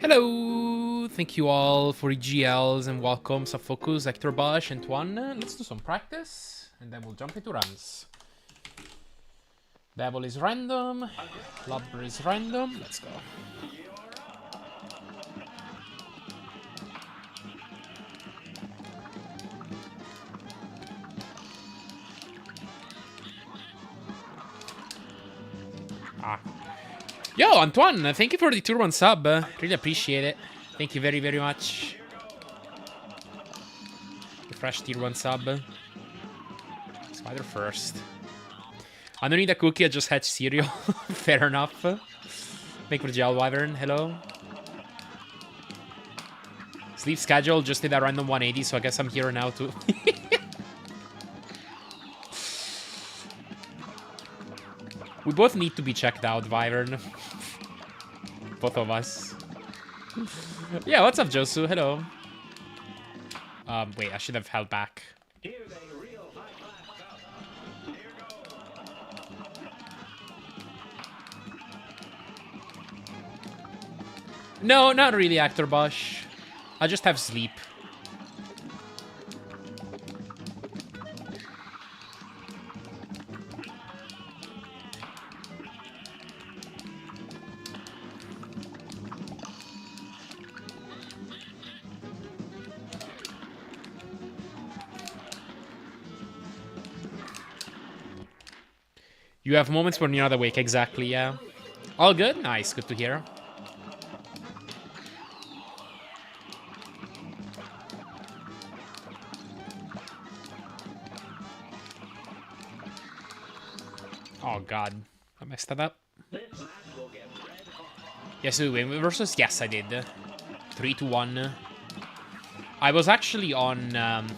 Hello! Thank you all for EGLs and welcome, Safocus, Hector Bosch, Antoine. Let's do some practice and then we'll jump into runs. Devil is random, Lubber is random, let's go. Yo, Antoine, thank you for the Turban sub. Really appreciate it. Thank you very, very much. The fresh tier 1 sub. Spider first. I don't need a cookie, I just hatch cereal. Fair enough. Make for Gel Wyvern, hello. Sleep schedule, just did a random 180, so I guess I'm here now too. We both need to be checked out, Wyvern. Both of us. Yeah, what's up, Josu? Hello. Wait, I should have held back. No, not really, Actor Bosch. I just have sleep. You have moments when you're not awake, exactly, yeah. All good? Nice, good to hear. Oh god, I messed that up. Yes, we win versus, yes I did. 3-1. I was actually on,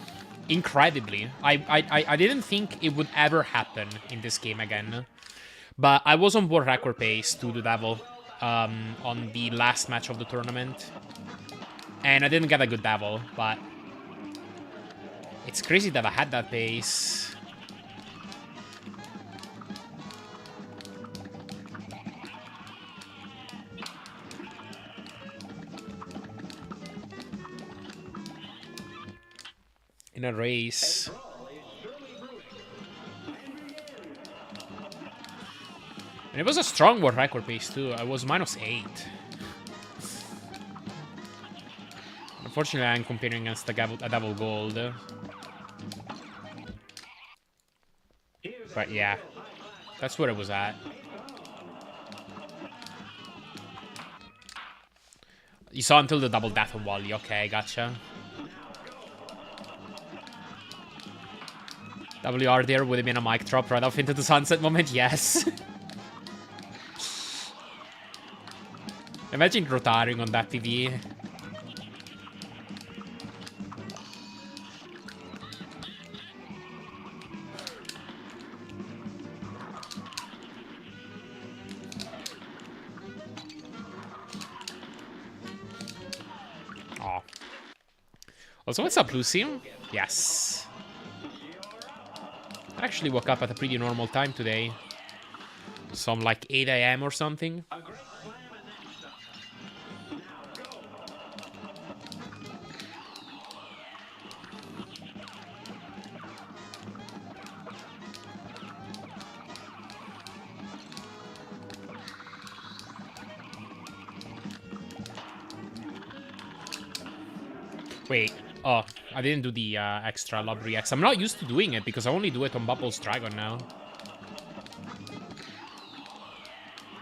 incredibly. I didn't think it would ever happen in this game again. But I was on world record pace to the Devil on the last match of the tournament. And I didn't get a good Devil, but it's crazy that I had that pace. In a race. And it was a strong world record pace too. I was -8. Unfortunately, I'm competing against a Devil Gold. But yeah, that's where it was at. You saw until the double death of Wally. Okay, gotcha. WR there would have been a mic drop right off into the sunset moment. Yes. Imagine rotaring on that TV. Oh. Also, what's up, Lucy? Yes. I actually woke up at a pretty normal time today. Some like 8 AM or something. Wait, oh, I didn't do the extra lob reacts. I'm not used to doing it because I only do it on Bubbles Dragon now.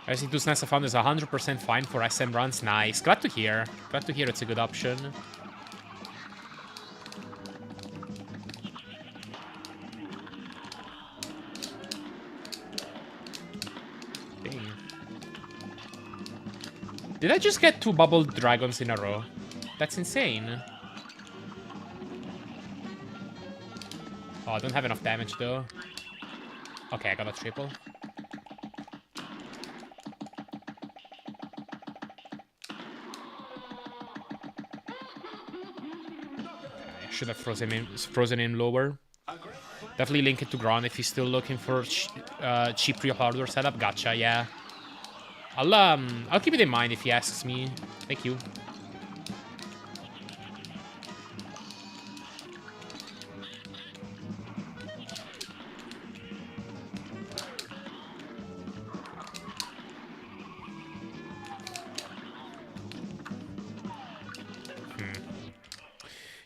SC2 SNES I found is 100% fine for SM runs. Nice. Glad to hear. Glad to hear it's a good option. Dang. Did I just get 2 Bubble Dragons in a row? That's insane. Oh, I don't have enough damage, though. Okay, I got a triple. Okay, I should have frozen him lower. Definitely link it to Gron if he's still looking for cheap pre-hardware setup. Gotcha, yeah. I'll keep it in mind if he asks me. Thank you.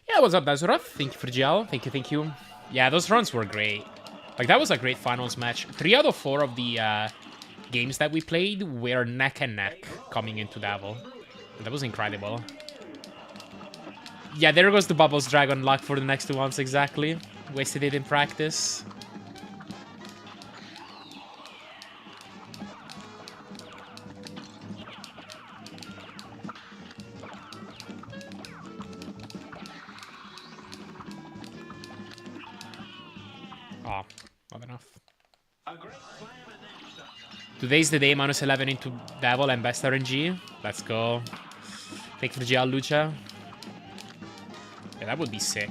Yeah, what's up, Bazurath? Thank you for gel. Thank you, thank you. Yeah, those runs were great. Like, that was a great finals match. 3 out of 4 of the games that we played were neck and neck coming into Devil. That was incredible. Yeah, there goes the Bubbles Dragon luck for the next 2 ones, exactly. Wasted it in practice. Oh, not enough. Today's the day, minus 11 into Devil and best RNG. Let's go. Take for the GL Lucha. Yeah, that would be sick.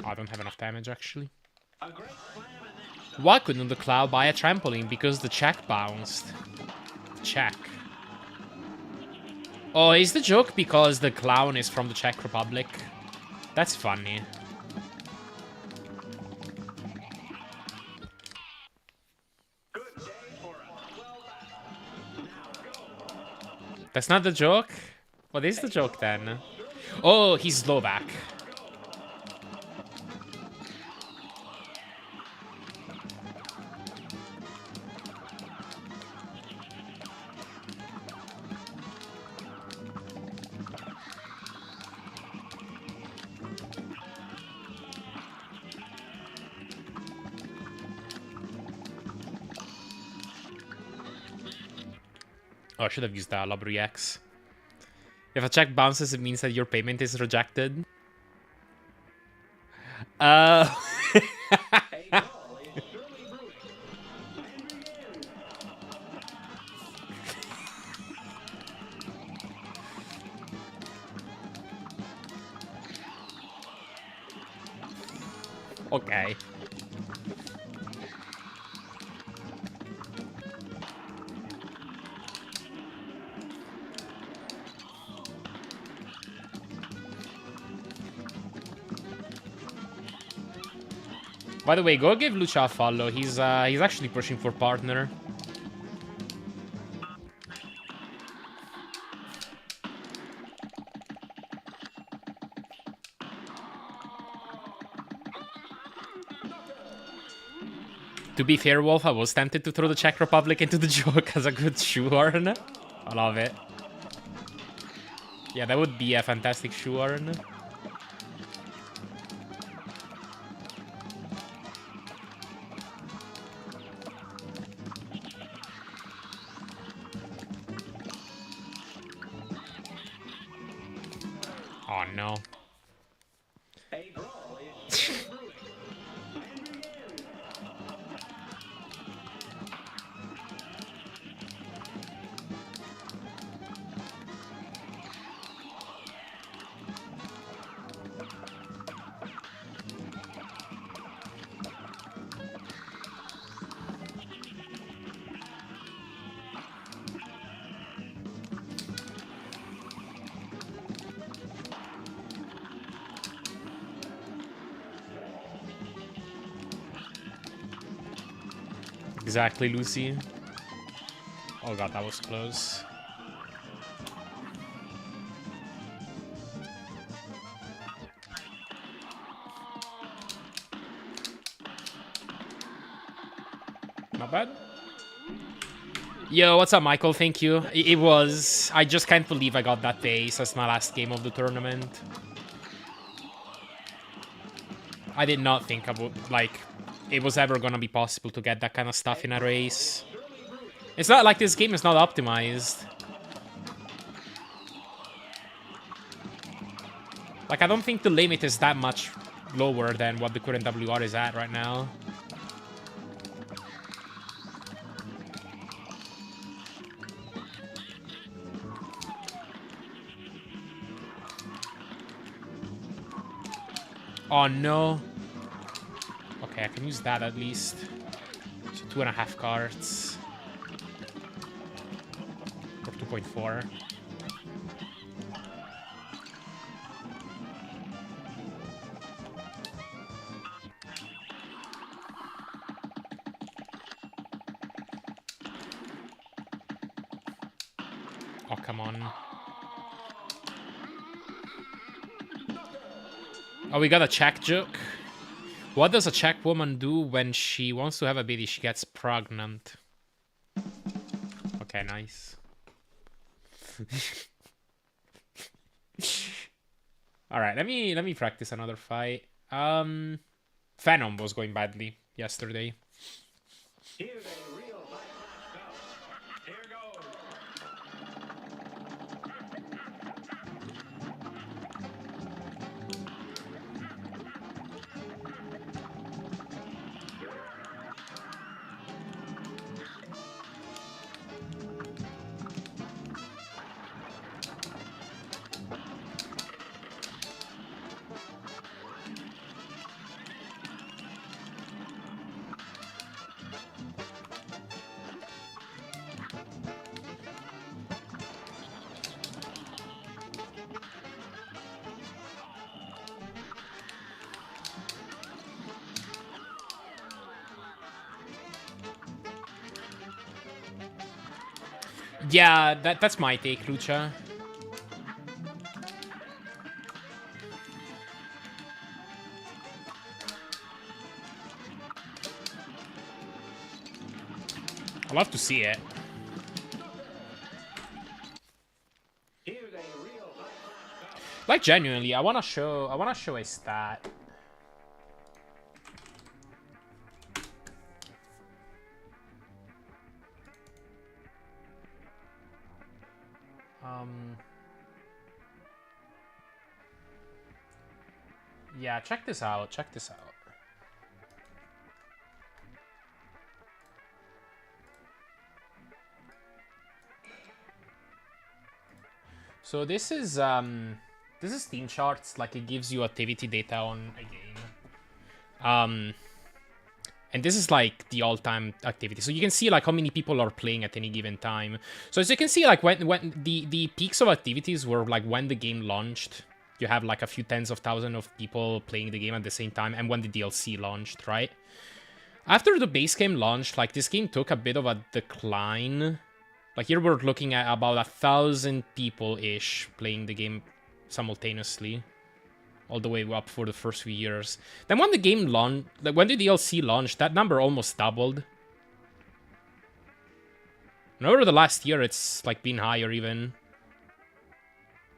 I don't have enough damage, actually. Why couldn't the Cloud buy a trampoline? Because the check bounced. Check. Oh, is the joke because the clown is from the Czech Republic? That's funny. That's not the joke? What is the joke then? Oh, he's Slovak. Oh, I should have used that Labry X. If a check bounces, it means that your payment is rejected. Okay. By the way, go give Lucha a follow. He's actually pushing for partner. To be fair, Wolf, I was tempted to throw the Czech Republic into the joke as a good shoehorn. I love it. Yeah, that would be a fantastic shoehorn. Oh no. Exactly, Lucy. Oh god, that was close. Not bad. Yo, what's up, Michael? Thank you. It was... I just can't believe I got that base as my last game of the tournament. I did not think I would, like... it was ever gonna be possible to get that kind of stuff in a race. It's not like this game is not optimized. Like, I don't think the limit is that much lower than what the current WR is at right now. Oh no. Okay, I can use that at least. So 2.5 cards. Or 2.4. Oh, come on. Oh, we got a Czech joke. What does a Czech woman do when she wants to have a baby? She gets pregnant. Okay, nice. All right, let me practice another fight. Phenom was going badly yesterday. Here's a real life match. Here goes. Yeah, that's my take, Lucha. I'd love to see it. Like genuinely, I wanna show a stat. Yeah, check this out. Check this out. So this is Steam charts. Like, it gives you activity data on a game. And this is like the all-time activity. So you can see like how many people are playing at any given time. So as you can see, like when the peaks of activities were like when the game launched. You have like a few tens of thousands of people playing the game at the same time, and when the DLC launched, right? After the base game launched, like this game took a bit of a decline. Like here we're looking at about 1,000 people-ish playing the game simultaneously. All the way up for the first few years. Then when the game launched, like when the DLC launched, that number almost doubled. And over the last year, it's like been higher even.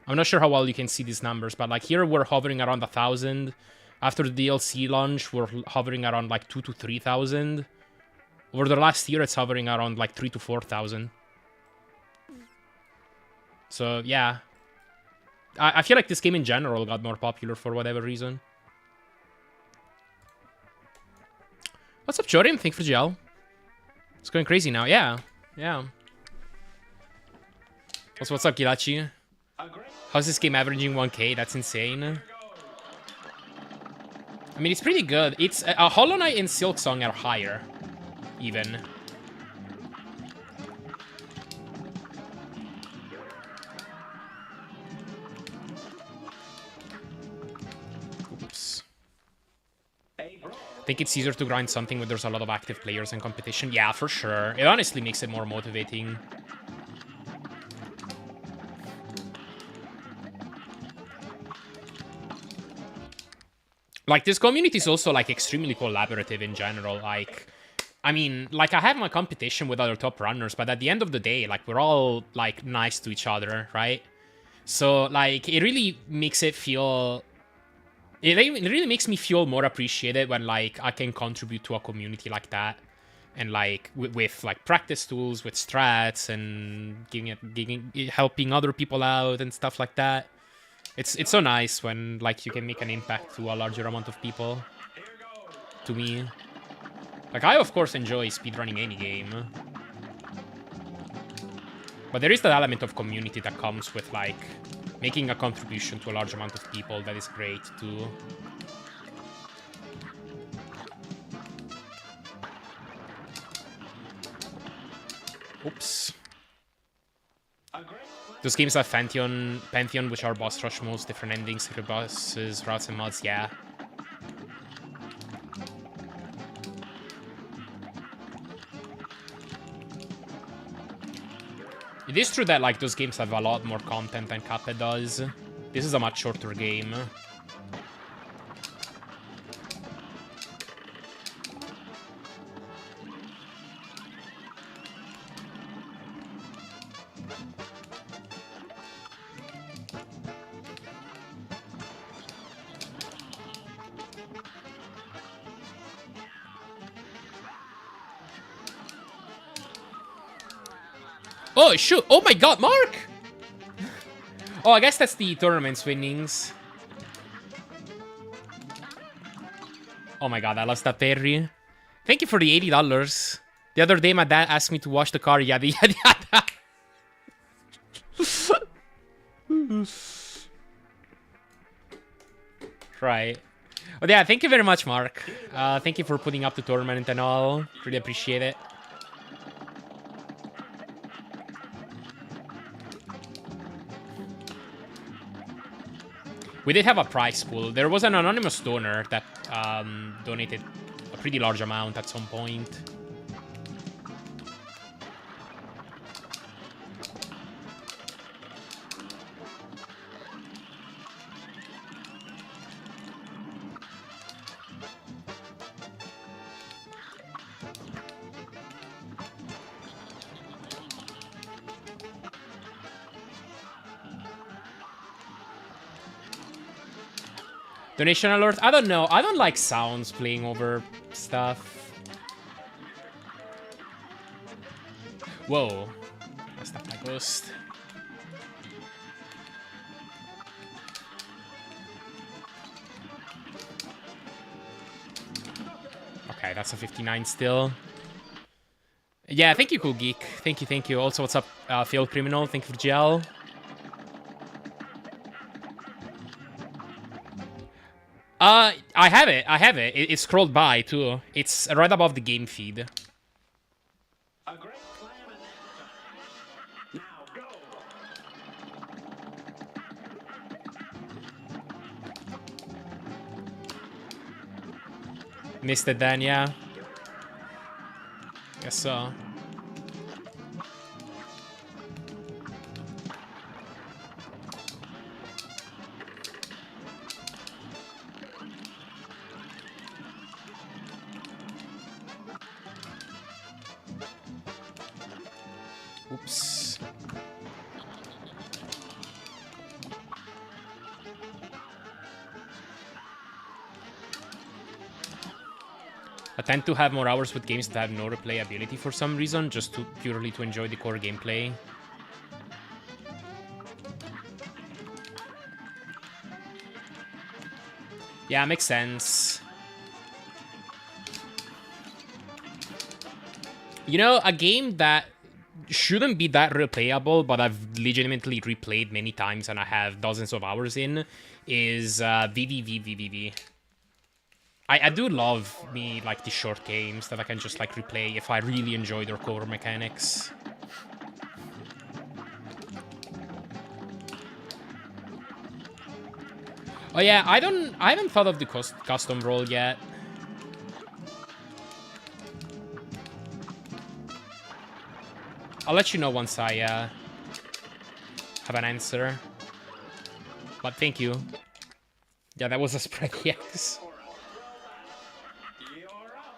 I'm not sure how well you can see these numbers, but like here we're hovering around 1,000. After the DLC launch, we're hovering around like 2,000 to 3,000. Over the last year, it's hovering around like 3,000 to 4,000. So yeah. I feel like this game in general got more popular for whatever reason. What's up, Jorim? Thanks for gel. It's going crazy now. Yeah. Yeah. What's up, Gilachi? How's this game averaging 1K? That's insane. I mean, it's pretty good. It's Hollow Knight and Silksong are higher, even. Oops. I think it's easier to grind something when there's a lot of active players and competition. Yeah, for sure. It honestly makes it more motivating. Like, this community is also, like, extremely collaborative in general. Like, I mean, like, I have my competition with other top runners, but at the end of the day, like, we're all, like, nice to each other, right? So, like, it really makes it feel... It really makes me feel more appreciated when, like, I can contribute to a community like that. And, like, with like, practice tools, with strats, and helping other people out and stuff like that. It's so nice when like you can make an impact to a larger amount of people. To me, like I of course enjoy speedrunning any game, but there is that element of community that comes with like making a contribution to a large amount of people that is great too. Oops. Those games have Pantheon, which are boss rush modes, different endings, secret bosses, routes, and mods, yeah. It is true that, like, those games have a lot more content than Cuphead does. This is a much shorter game. Oh, shoot. Oh my god, Mark! Oh, I guess that's the tournament's winnings. Oh my god, I lost that parry. Thank you for the $80. The other day, my dad asked me to wash the car. Yada, yada, yada. Right. Oh, yeah, thank you very much, Mark. Thank you for putting up the tournament and all. Really appreciate it. We did have a prize pool. There was an anonymous donor that donated a pretty large amount at some point. Donation alert? I don't know. I don't like sounds playing over stuff. Whoa. That's not my ghost. Okay, that's a 59 still. Yeah, thank you, Cool Geek. Thank you, thank you. Also, what's up, Phil Criminal? Thank you for gel. I have it. I have it. It scrolled by, too. It's right above the game feed. A great plan and answer. Now go. Missed it then, yeah. Guess so. Oops. I tend to have more hours with games that have no replayability for some reason, just purely to enjoy the core gameplay. Yeah, makes sense. You know, a game that shouldn't be that replayable, but I've legitimately replayed many times and I have dozens of hours in, is VVVVVV. I do love me, like, the short games that I can just, like, replay if I really enjoy their core mechanics. Oh yeah, I haven't thought of the custom role yet. I'll let you know once I have an answer. But thank you. Yeah, that was a spread, yes. You're up.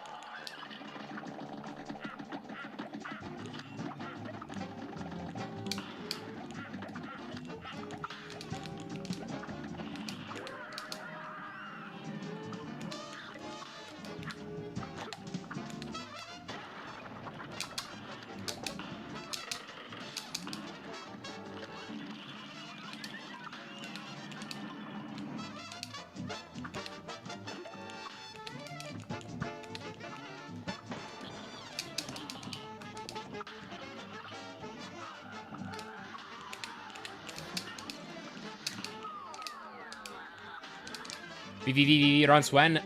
VVVV runs when?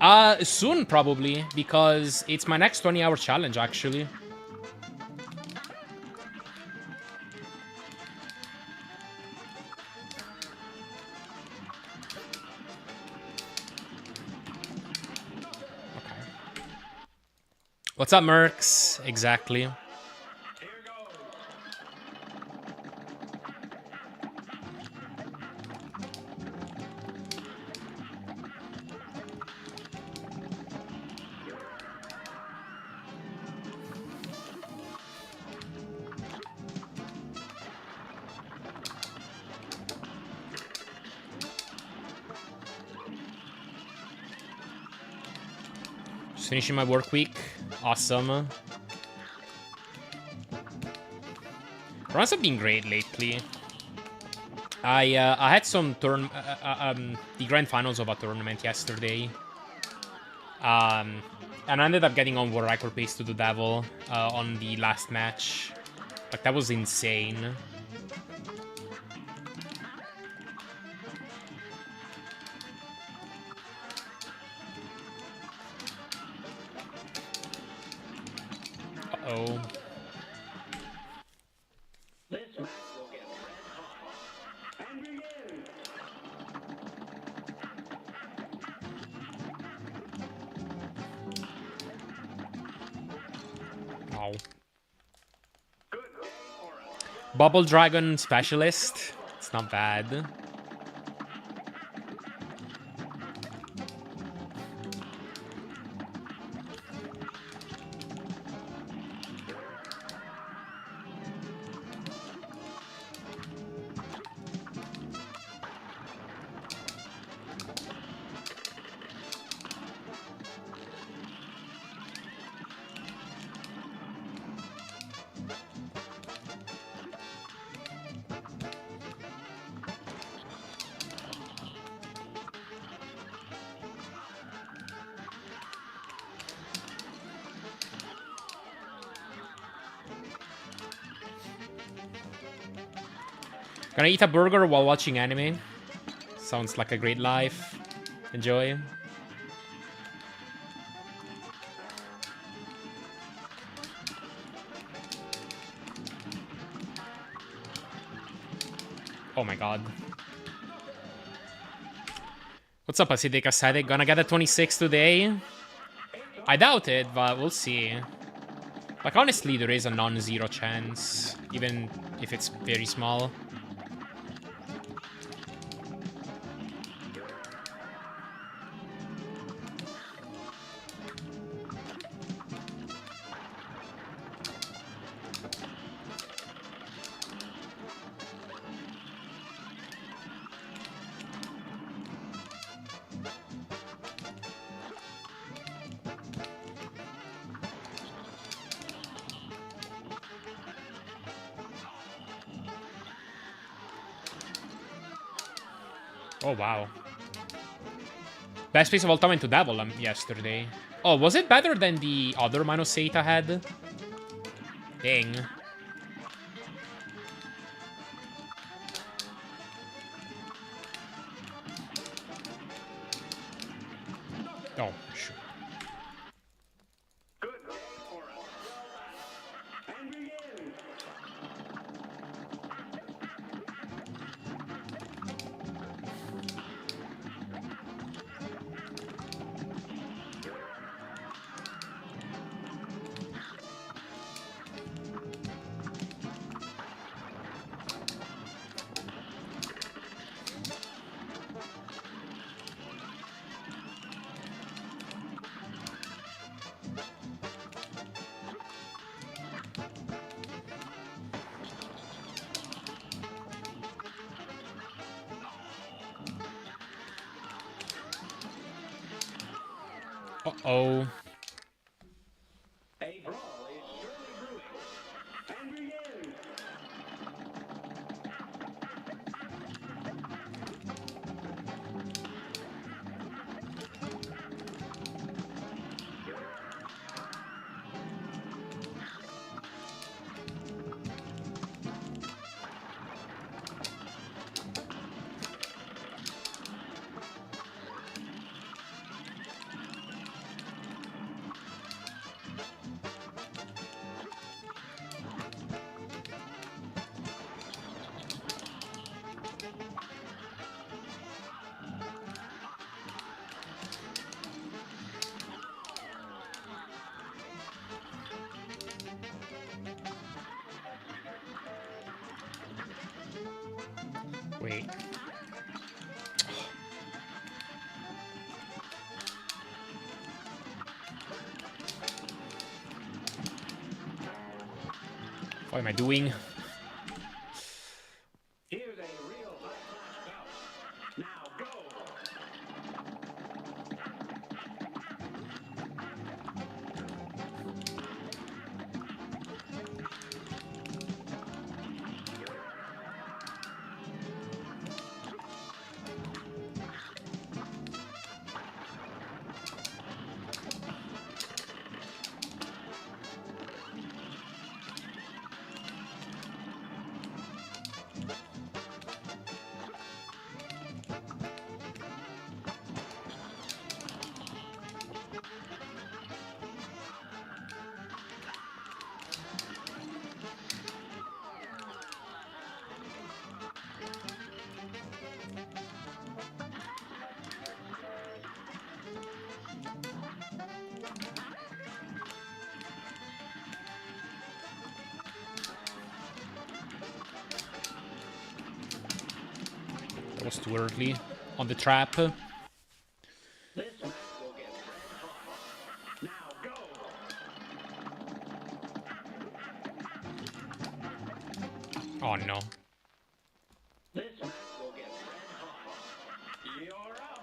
Soon, probably, because it's my next 20-hour challenge, actually. Okay. What's up, Mercs? Exactly. Here goes. Just finishing my work week. Awesome. Runs have been great lately. I had some the grand finals of a tournament yesterday. And I ended up getting on world record pace to the devil on the last match. Like, that was insane. Uh-oh. This match will get red hot. And begin. Oh. Good day for a Bubble Dragon Specialist. It's not bad. Gonna eat a burger while watching anime. Sounds like a great life. Enjoy. Oh my god. What's up, decasecond? Gonna get a 26 today? I doubt it, but we'll see. Like, honestly, there is a non-zero chance, even if it's very small. Oh, wow. Best piece of all time into Devil yesterday. Oh, was it better than the other -8 I had? Dang. Oh, shoot. good day for a and begin. Uh-oh. A brawl is surely brewing. And begin. Wait. What am I doing? Here's a real high-class bout. Now go. That was too early on the trap. This match will get red hot. Now go. Oh no. This match will get red hot. You're up.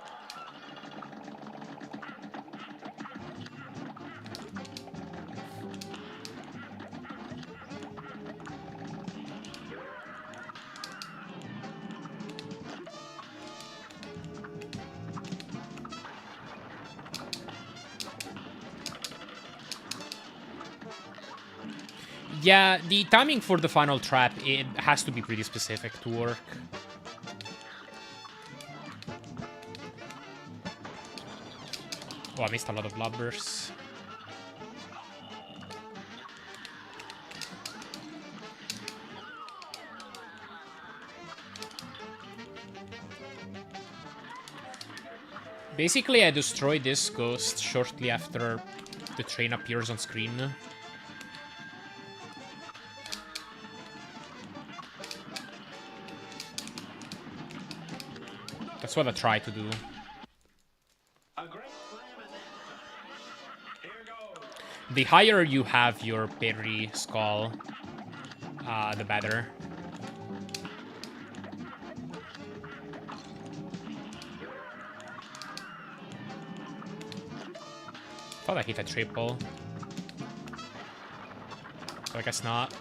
Yeah, the timing for the final trap, it has to be pretty specific to work. Oh, I missed a lot of lubbers. Basically, I destroyed this ghost shortly after the train appears on screen. That's what I try to do. A great slam and then. Here goes. The higher you have your parry skull, the better. Thought I hit a triple. So I guess not.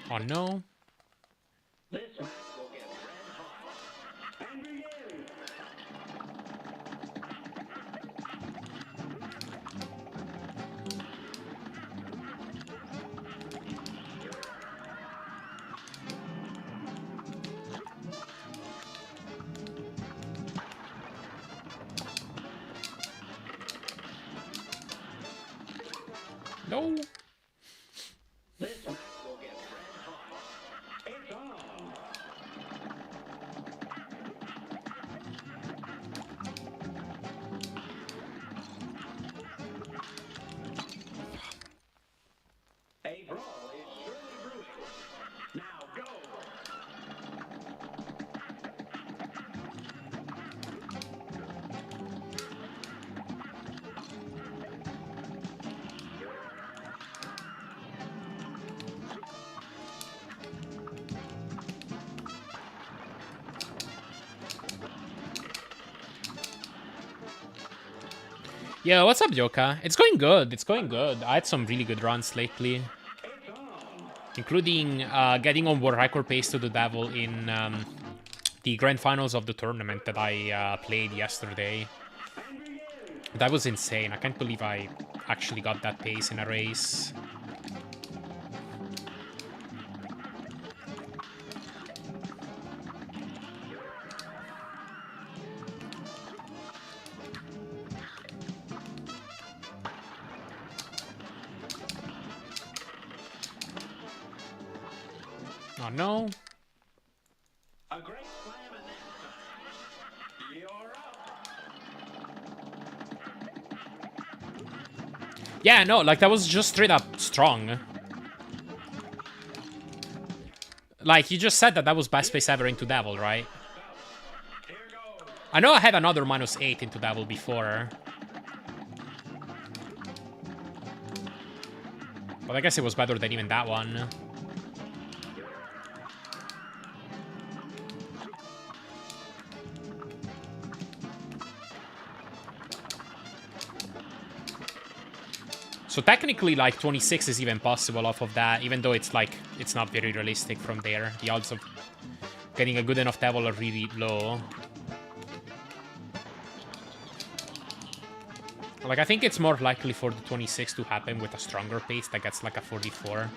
Oh no. This match will get red hot. And begin. No. This match will get red hot. It's on. A brawl is surely brewing. Now go. Yeah, what's up, Joka? It's going good. It's going good. I had some really good runs lately, including getting on world record pace to the devil in the grand finals of the tournament that I played yesterday. That was insane. I can't believe I actually got that pace in a race. Oh no. A great slam and then. You're up. Yeah, no, like that was just straight up strong. Like, you just said that was best space ever into Devil, right? Here goes. I know I had another -8 into Devil before. But I guess it was better than even that one. So technically, like, 26 is even possible off of that, even though it's, like, it's not very realistic from there. The odds of getting a good enough Devil are really low. Like, I think it's more likely for the 26 to happen with a stronger pace that gets, like, a 44.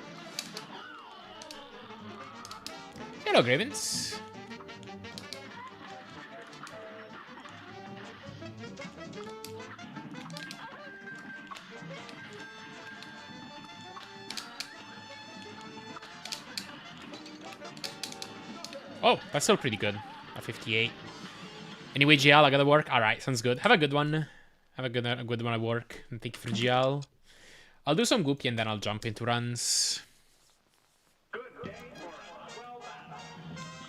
Hello, Gravens. Oh, that's still pretty good. A 58. Anyway, GL, I gotta work. Alright, sounds good. Have a good one. Have a good one at work. And thank you for GL. I'll do some Goopy and then I'll jump into runs. Good day for a swell battle.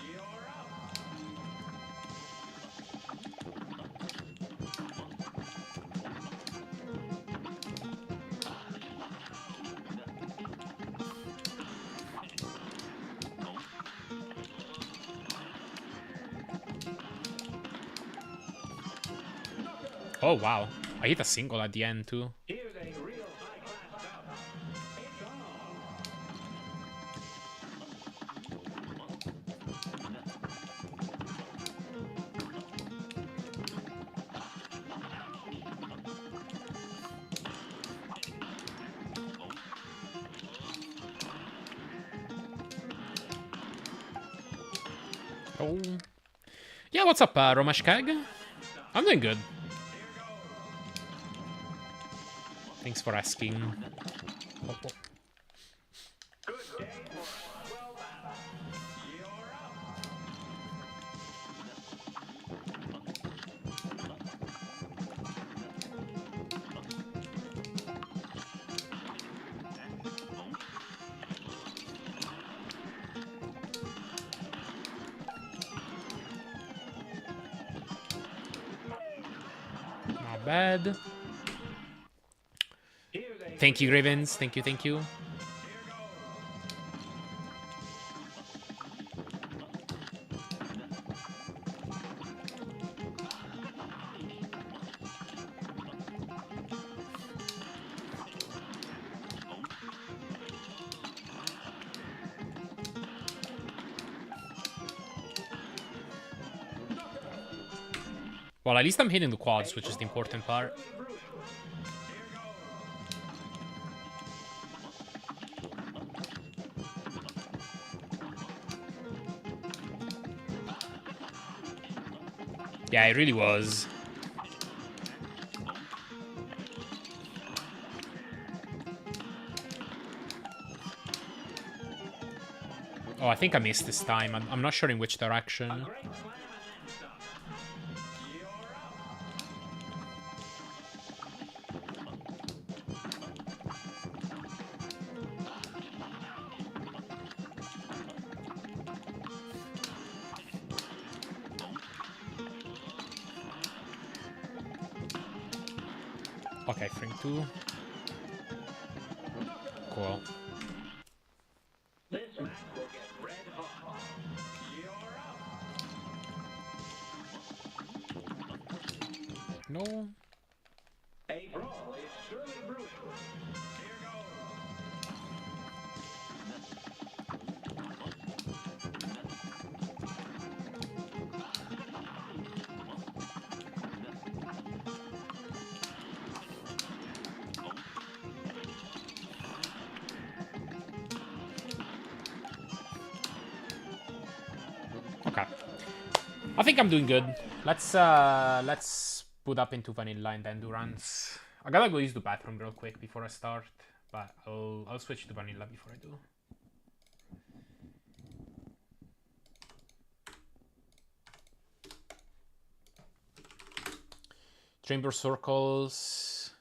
You're up. Oh, wow. I hit a single at the end, too. Here's a real high-class bout. It's on. Oh. Yeah, what's up, Romashkag? I'm doing good. Thanks for asking. Oh, oh. Good day for a swell battle. You're up. Not bad. Here's a Thank you, Ravens. Thank you, thank you. Well, at least I'm hitting the quads, which is the important part. Yeah, it really was. Oh, I think I missed this time. I'm not sure in which direction. great slam and stuff. You're up. Okay, frame 2. Cool. This match will get red hot. You're up. No. A brawl is surely brewing. Here goes. Okay. I think I'm doing good. Let's put up into vanilla and then do runs. I gotta go use the bathroom real quick before I start, but I'll switch to vanilla before I do. Chamber circles.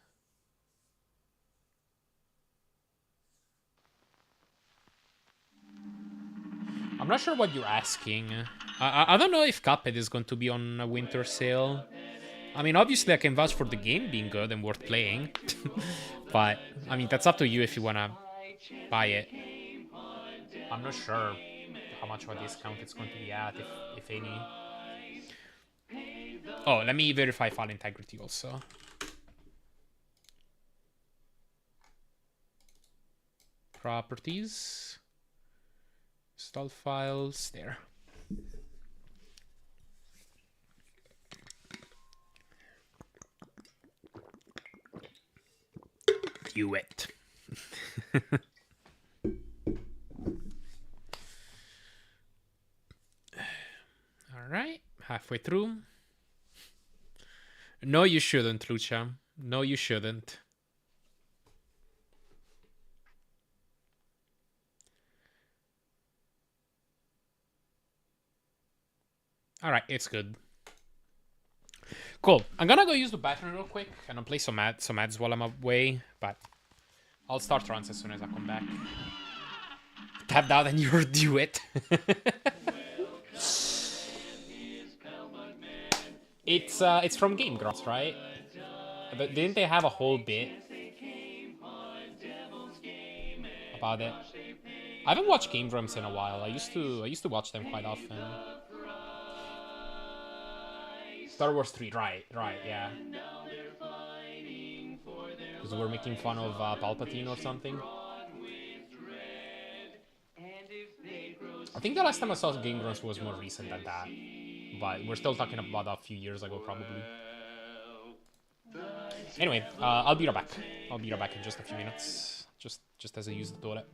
I'm not sure what you're asking. I don't know if Cuphead is going to be on a winter sale. I mean, obviously I can vouch for the game being good and worth playing. But, I mean, that's up to you if you want to buy it. I'm not sure how much of a discount it's going to be at, if any. Oh, let me verify file integrity also. Properties. Install files. There. Do it. All right. Halfway through. No, you shouldn't, Lucha. No, you shouldn't. All right, it's good. Cool. I'm gonna go use the bathroom real quick and I'll play some ads while I'm away, but I'll start runs as soon as I come back. Tapped out and you're do it. It's from Game Grumps, right? But didn't they have a whole bit about it? I haven't watched Game Grumps in a while. I used to watch them quite often. Star Wars 3, right, yeah. Because we're making fun of Palpatine or something. I think the last time I saw Game Grumps was more recent than that. But we're still talking about a few years ago, probably. Anyway, I'll be right back. I'll be right back in just a few minutes. Just as I use the toilet.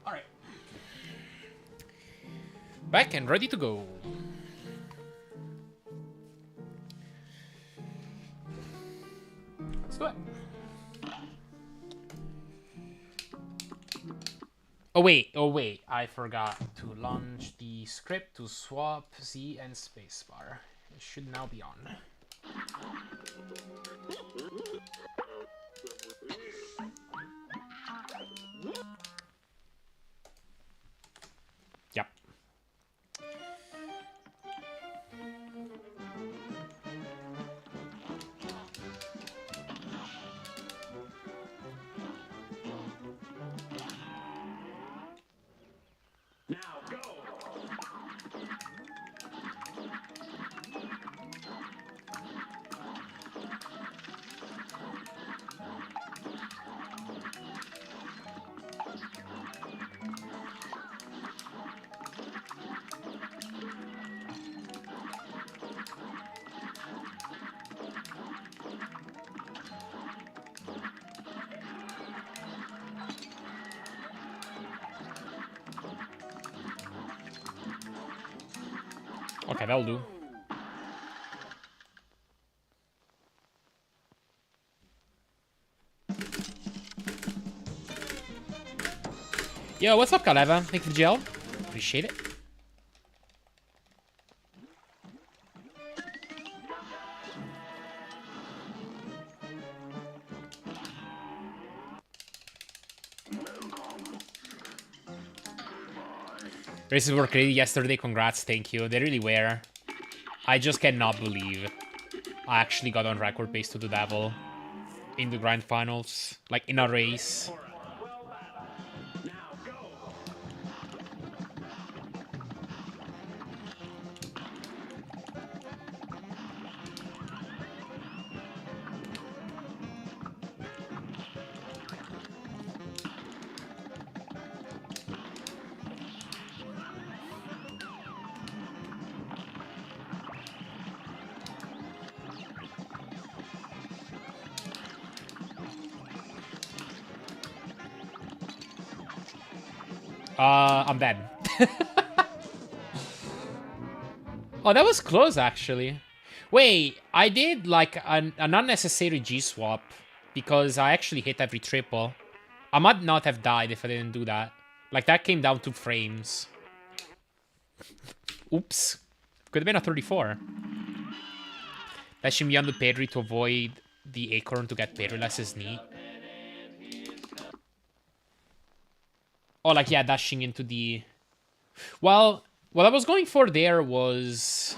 Alright. Back and ready to go. Let's do it. Oh wait, I forgot to launch the script to swap Z and spacebar. It should now be on. Yep. Now go. Okay, that'll do. Yo, what's up, Kaleva? Thank you for the gel. Appreciate it. Races were crazy yesterday. Congrats, thank you. They really were. I just cannot believe I actually got on record pace to the devil in the grand finals, like in a race. Now go. I'm dead. Oh, that was close, actually. Wait, I did, like, an unnecessary G-swap because I actually hit every triple. I might not have died if I didn't do that. Like, that came down to frames. Oops. Could have been a 34. Dashing beyond the parry to avoid the acorn to get parryless is neat. Oh, like, yeah, dashing into the... Well, what I was going for there was...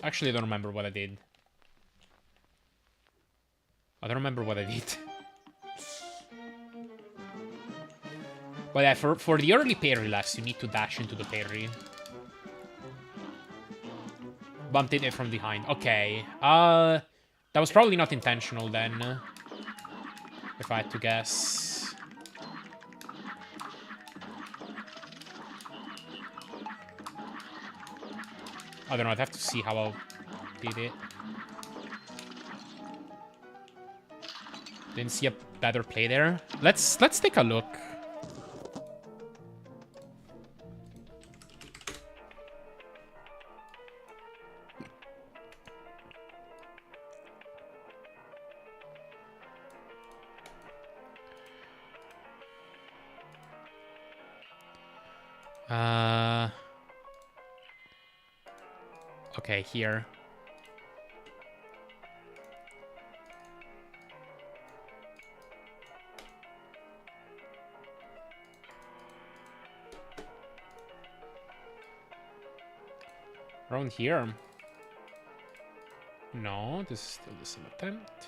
Actually, I don't remember what I did. I don't remember what I did. But yeah, for the early parryless, you need to dash into the parry. Bumped it from behind. Okay. That was probably not intentional then. If I had to guess. I don't know, I'd have to see how I did it. Didn't see a better play there. Let's take a look. Okay, here. Around here. No, this is still the same attempt.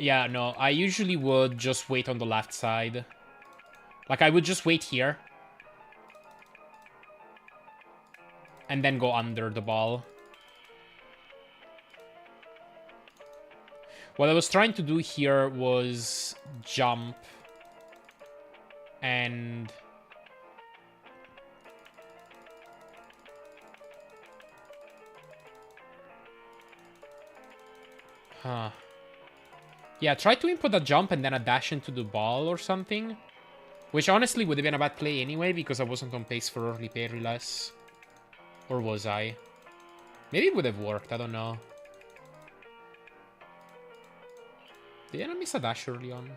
Yeah, no, I usually would just wait on the left side. Like, I would just wait here. And then go under the ball. What I was trying to do here was jump. And... Huh. Yeah, try to input a jump and then a dash into the ball or something. Which honestly would have been a bad play anyway, because I wasn't on pace for early parry less. Or was I? Maybe it would have worked, I don't know. Did I miss a dash early on?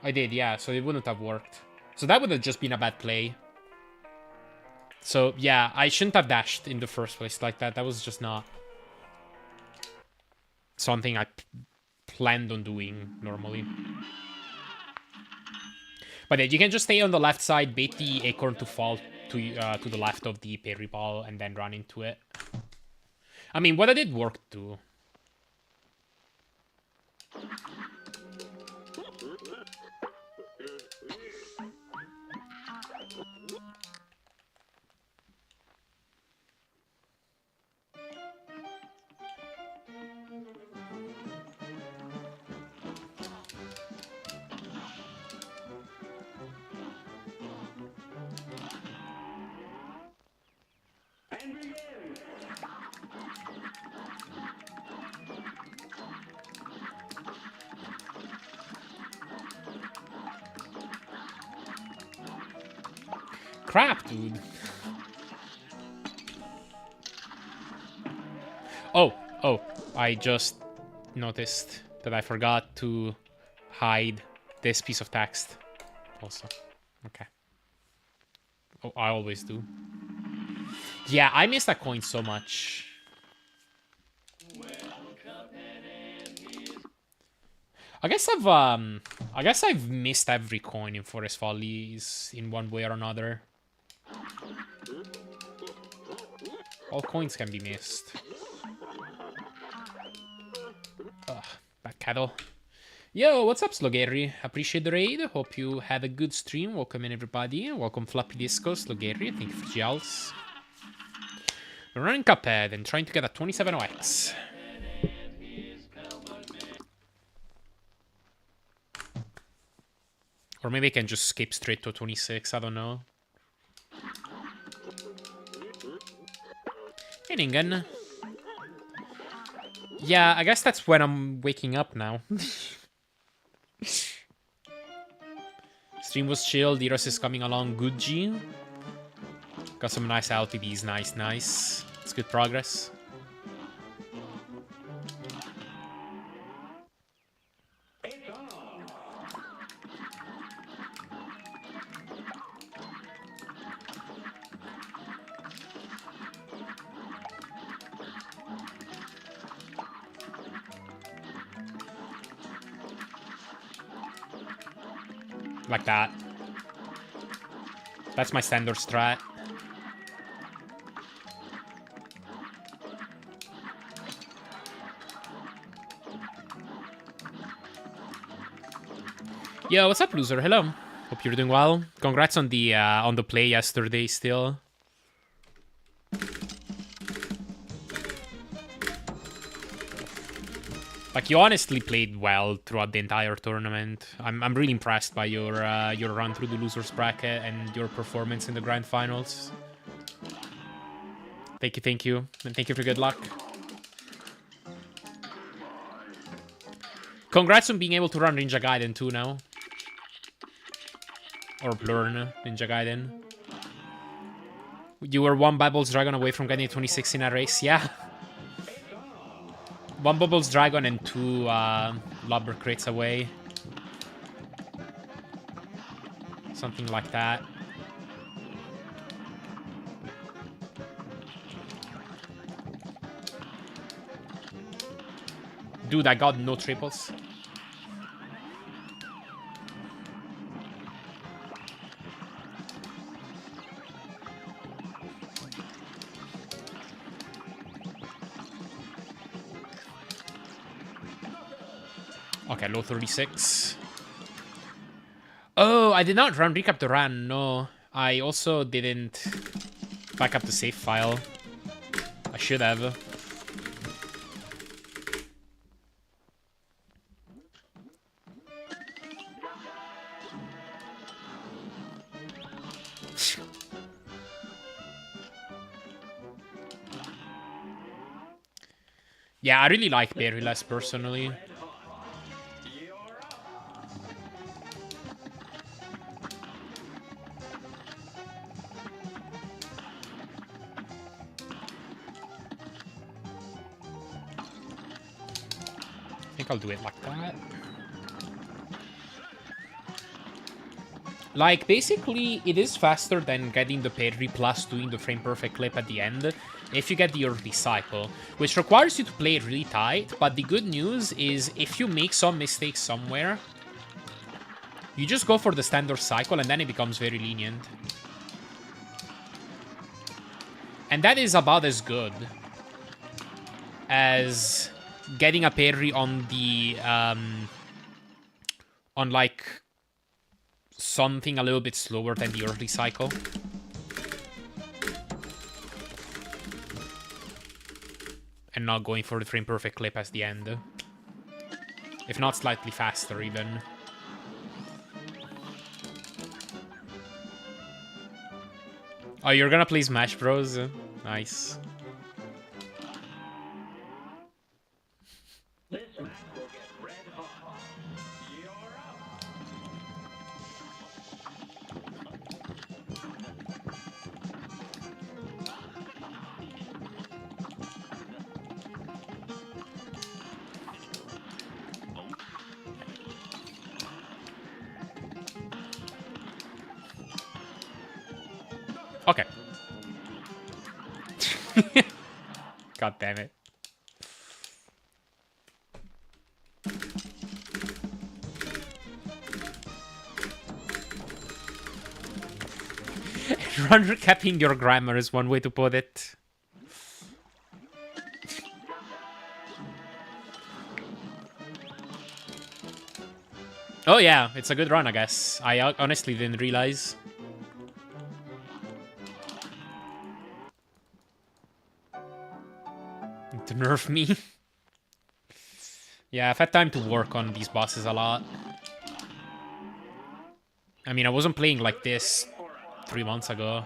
I did, yeah, so it wouldn't have worked. So that would have just been a bad play. So, yeah, I shouldn't have dashed in the first place like that. That was just not something I planned on doing normally. But yeah, you can just stay on the left side, bait the acorn to fall to the left of the parry ball, and then run into it. I mean, what I did worked too. And begin. Crap, dude. Oh, I just noticed that I forgot to hide this piece of text also. Okay. Oh, I always do. Yeah, I miss that coin so much. I guess I've missed every coin in Forest Follies in one way or another. All coins can be missed. Ugh, bad cattle. Yo, what's up, Slogeri? Appreciate the raid. Hope you had a good stream. Welcome in, everybody. Welcome, Floppy Disco, Slogeri. Thank you for gels. We're running Cuphead and trying to get a 27OX. Or maybe I can just skip straight to 26, I don't know. Hey, Ningen. Yeah, I guess that's when I'm waking up now. Stream was chill, Diros is coming along good, G. Got some nice LTBs, nice. It's good progress. Like that. That's my standard strat. Yo, what's up, loser? Hello. Hope you're doing well. Congrats on the play yesterday still. Like, you honestly played well throughout the entire tournament. I'm really impressed by your run through the losers bracket and your performance in the grand finals. Thank you, and thank you for good luck. Congrats on being able to run Ninja Gaiden too now. Or learn Ninja Gaiden. You were one Bubbles Dragon away from getting a 26 in a race, yeah. One Bubbles Dragon and two Lubber crates away. Something like that. Dude, I got no triples. Okay, low 36. Oh, I did not run recap the run, no. I also didn't back up the save file. I should have. Yeah, I really like Beryless personally. I think I'll do it like that. Like, basically, it is faster than getting the parry plus doing the frame perfect clip at the end if you get the early cycle, which requires you to play it really tight, but the good news is if you make some mistakes somewhere, you just go for the standard cycle and then it becomes very lenient. And that is about as good as getting a parry on the, on like something a little bit slower than the early cycle. And not going for the frame perfect clip as the end. If not slightly faster even. Oh, you're gonna play Smash Bros? Nice. This match will get red hot. You're up. Okay. God damn it. Run recapping your grammar is one way to put it. Oh yeah, it's a good run, I guess. I honestly didn't realize. To nerf me. Yeah, I've had time to work on these bosses a lot. I mean, I wasn't playing like this 3 months ago.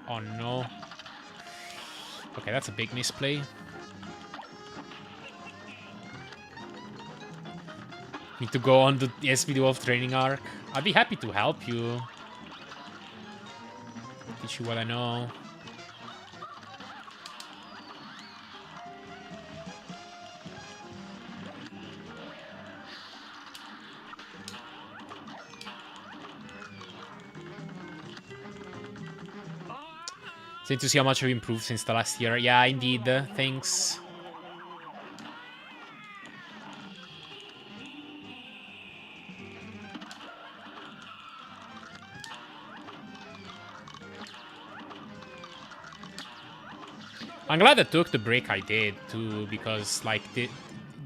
Oh no. Okay, that's a big misplay. Need to go on the SV12 training arc. I'd be happy to help you. Teach you what I know. It's need to see how much I've improved since the last year. Yeah, indeed. Thanks. I'm glad I took the break I did, too, because, like,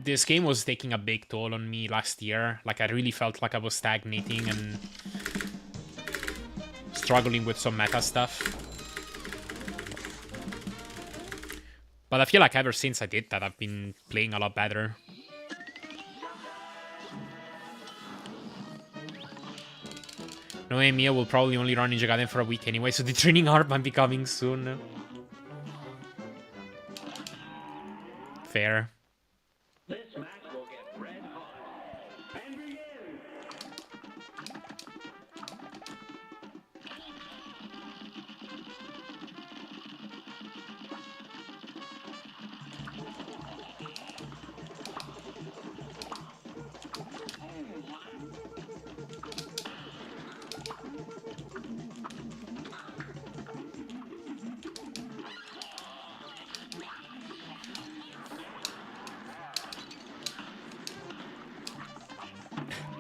this game was taking a big toll on me last year. Like, I really felt like I was stagnating and struggling with some meta stuff. But I feel like ever since I did that, I've been playing a lot better. Noemia will probably only run Ninja Gaiden for a week anyway, so the training arc might be coming soon. Fair. This match will get red hot. And begin.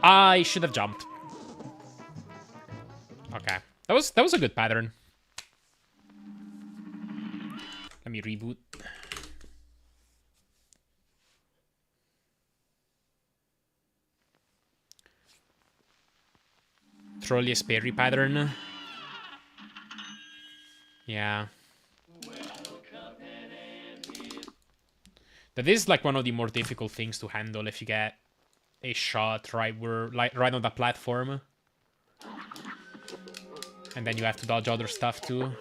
I should have jumped. Okay. That was a good pattern. Let me reboot. Trolley Sperry pattern. Yeah. That is like one of the more difficult things to handle if you get a shot right on that platform. And then you have to dodge other stuff too.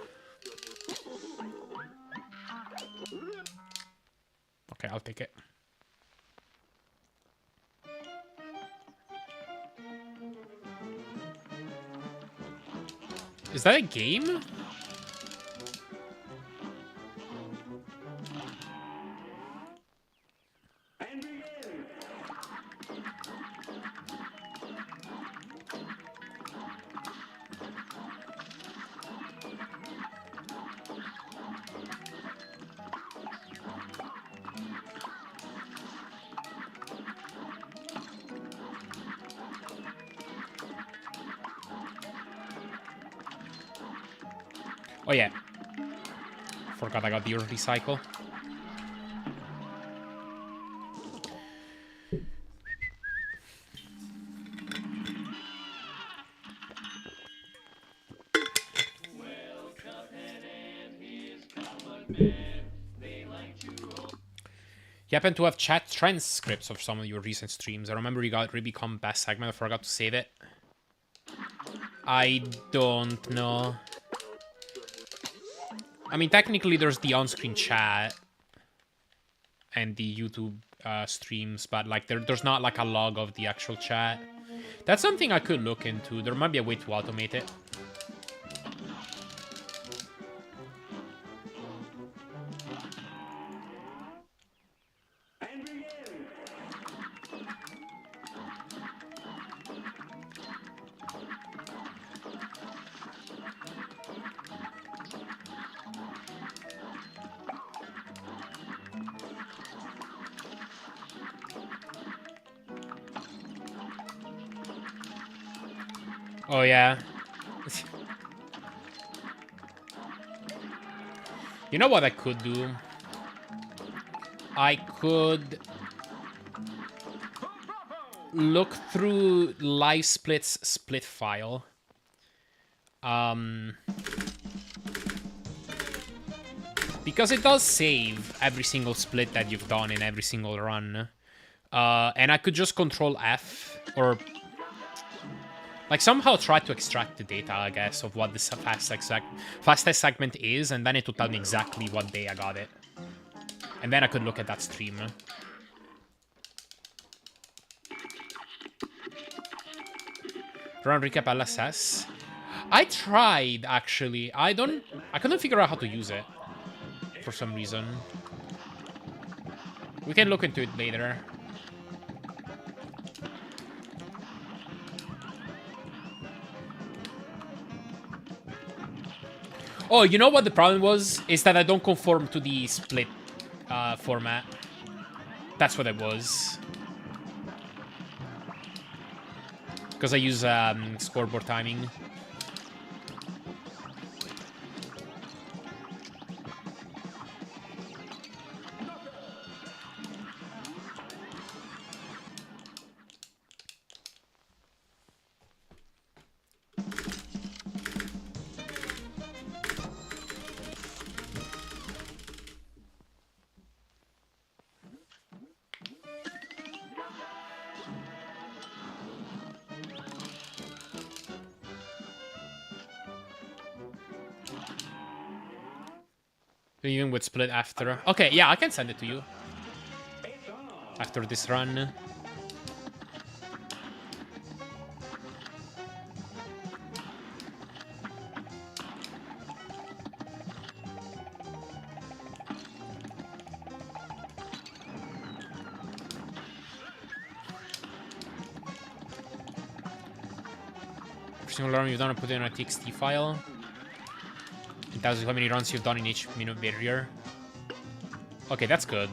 Okay, I'll take it. Is that a game? Oh yeah. Forgot I got the early cycle. You happen to have chat transcripts of some of your recent streams. I remember you got Rubicon Best segment. I forgot to save it. I don't know. I mean, technically, there's the on-screen chat and the YouTube streams, but like there's not like a log of the actual chat. That's something I could look into. There might be a way to automate it. Oh, yeah. You know what I could do? I could look through Live Split's split file. Because it does save every single split that you've done in every single run. And I could just Control F or like somehow try to extract the data, I guess, of what this fastest segment is, and then it will tell me exactly what day I got it. And then I could look at that stream. Run recap LSS. I tried, actually. I couldn't figure out how to use it for some reason. We can look into it later. Oh, you know what the problem was? Is that I don't conform to the split format. That's what it was. Because I use scoreboard timing. Even with split after. Okay, yeah, I can send it to you. After this run. For single alarm you've done, put it in a TXT file. It tells you how many runs you've done in each minute barrier. Okay, that's good.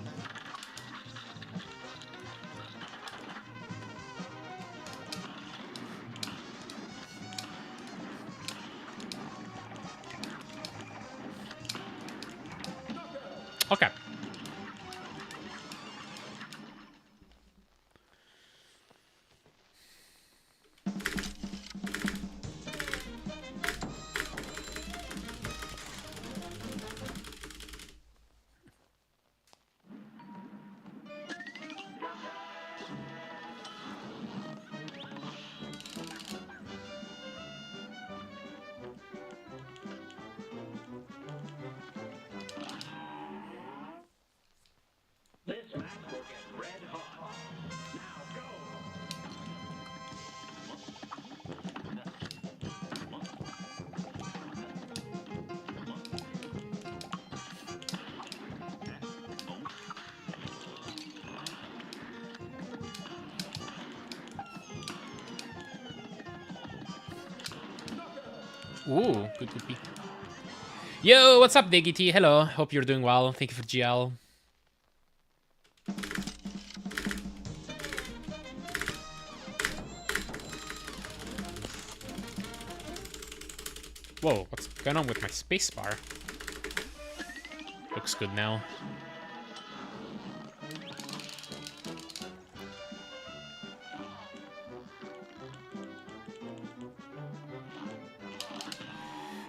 Okay. This match will get red hot. Now go. Ooh, good whoopee. Yo, what's up, Diggity? Hello, hope you're doing well. Thank you for GL. Whoa, what's going on with my spacebar? Looks good now.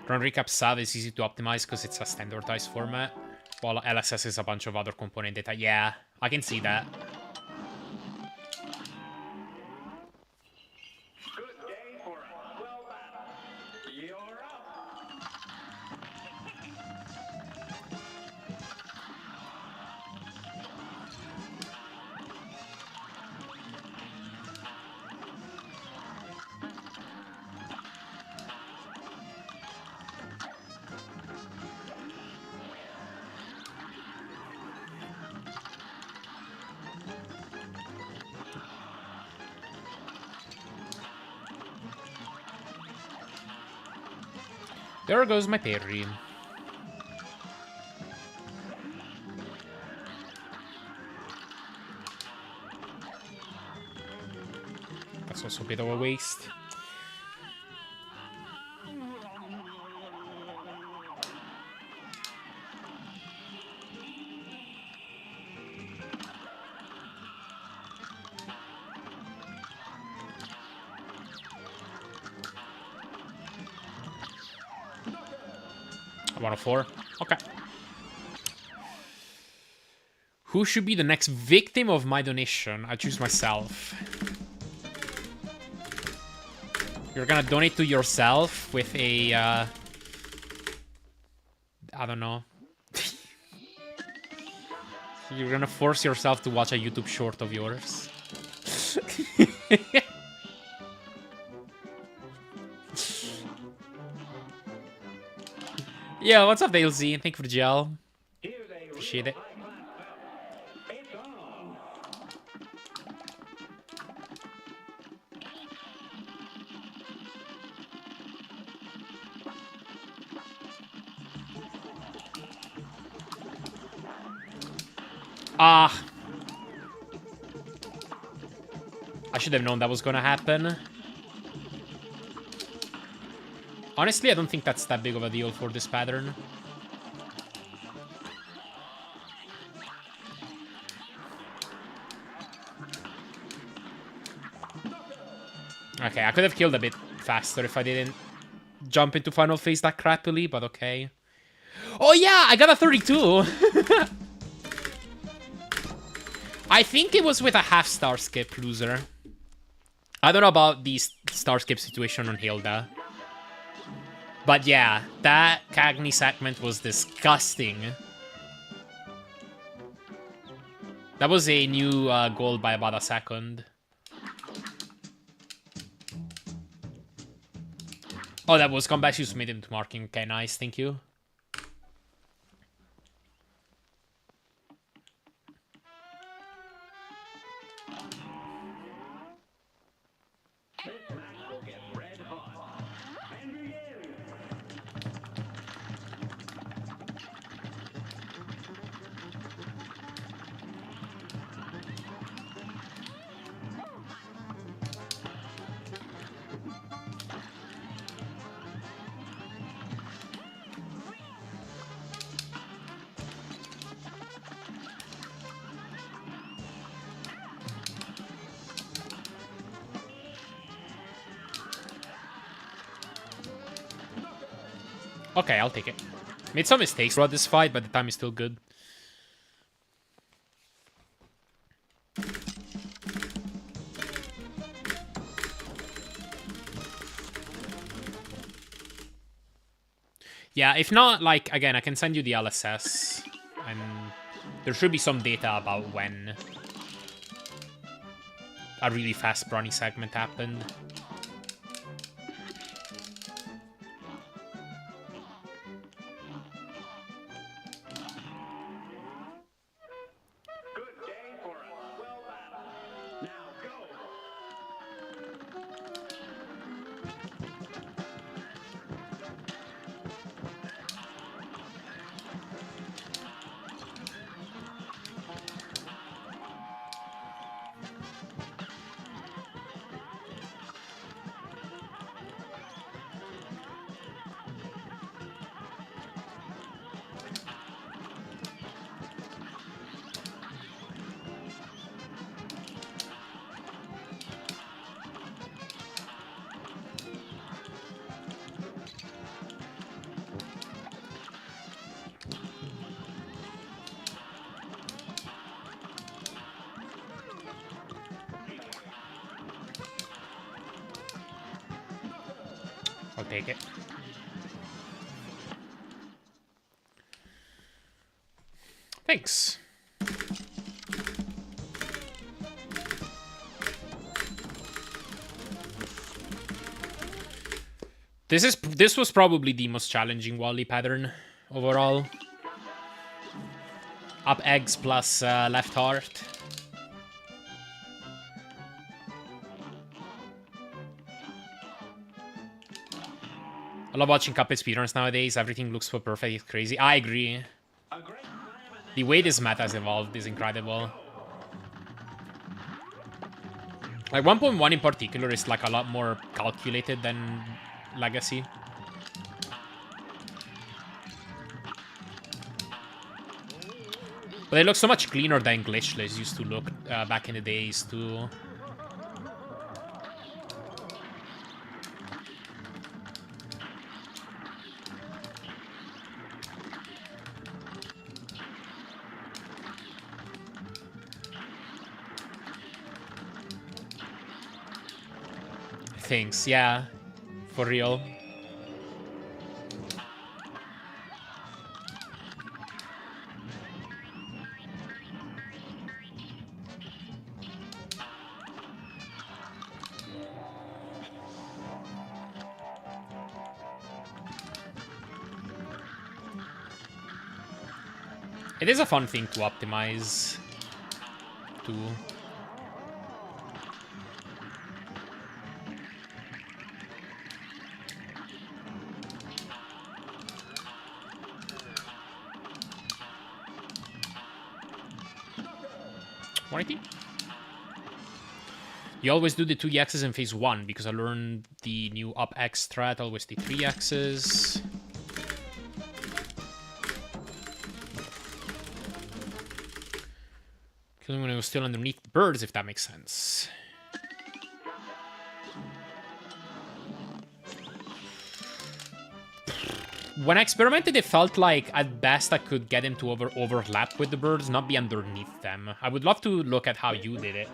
Run Recap Sav is easy to optimize because it's a standardized format, while LSS is a bunch of other component data. Yeah, I can see that. Good day for a well battle. You're up. There goes my parry. That's also a bit of a waste. I want a 4. Okay. Who should be the next victim of my donation? I choose myself. You're gonna donate to yourself with a, I don't know. You're gonna force yourself to watch a YouTube short of yours. Yo, what's up, Dale Z? Thank you for the gel. Here's a Appreciate it. it's on. Ah. I should have known that was gonna happen. Honestly, I don't think that's that big of a deal for this pattern. Okay, I could have killed a bit faster if I didn't jump into final phase that crappily, but okay. Oh yeah, I got a 32! I think it was with a half star skip, loser. I don't know about the star skip situation on Hilda. But yeah, that Cagney segment was disgusting. That was a new goal by about a second. Oh, that was comeback. You submitted into marking. Okay, nice. Thank you. This match will get red hot. And begin. Okay, I'll take it. Made some mistakes throughout this fight, but the time is still good. Yeah, if not, like, again, I can send you the LSS. And there should be some data about when a really fast Brawny segment happened. Good day for a swell battle. Now go. I'll take it. Thanks. This was probably the most challenging Wally pattern overall. Up eggs plus left heart. I love watching Cuphead speedruns nowadays. Everything looks so perfect. It's crazy. I agree. The way this meta has evolved is incredible. Like 1.1 in particular is like a lot more calculated than Legacy. But they look so much cleaner than glitchless used to look back in the days too. Things, yeah. For real. It is a fun thing to optimize, too. You always do the 2x's in phase 1 because I learned the new up X strat, always the 3x's. Killing when I was still underneath the birds, if that makes sense. When I experimented, it felt like at best I could get him to overlap with the birds, not be underneath them. I would love to look at how you did it.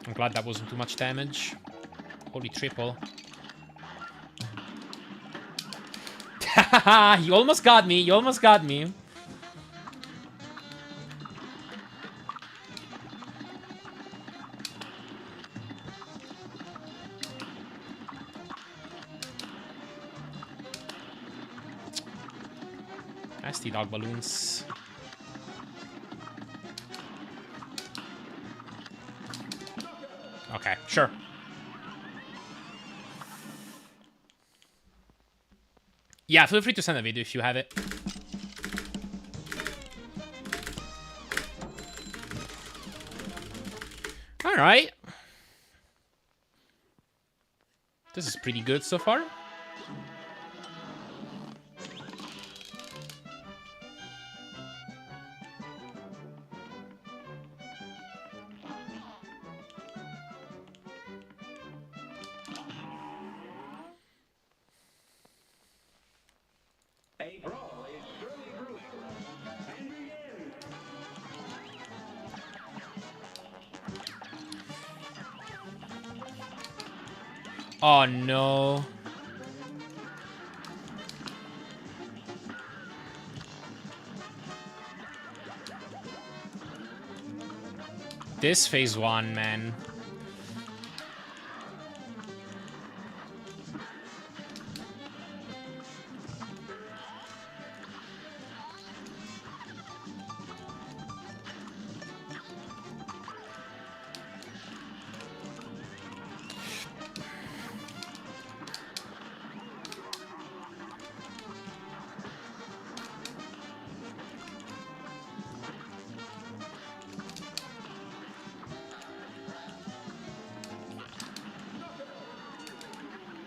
I'm glad that wasn't too much damage. Holy triple. You almost got me. You almost got me. Nasty dog balloons. Okay, sure. Yeah, feel free to send a video if you have it. Alright. This is pretty good so far. Oh no. This phase 1, man.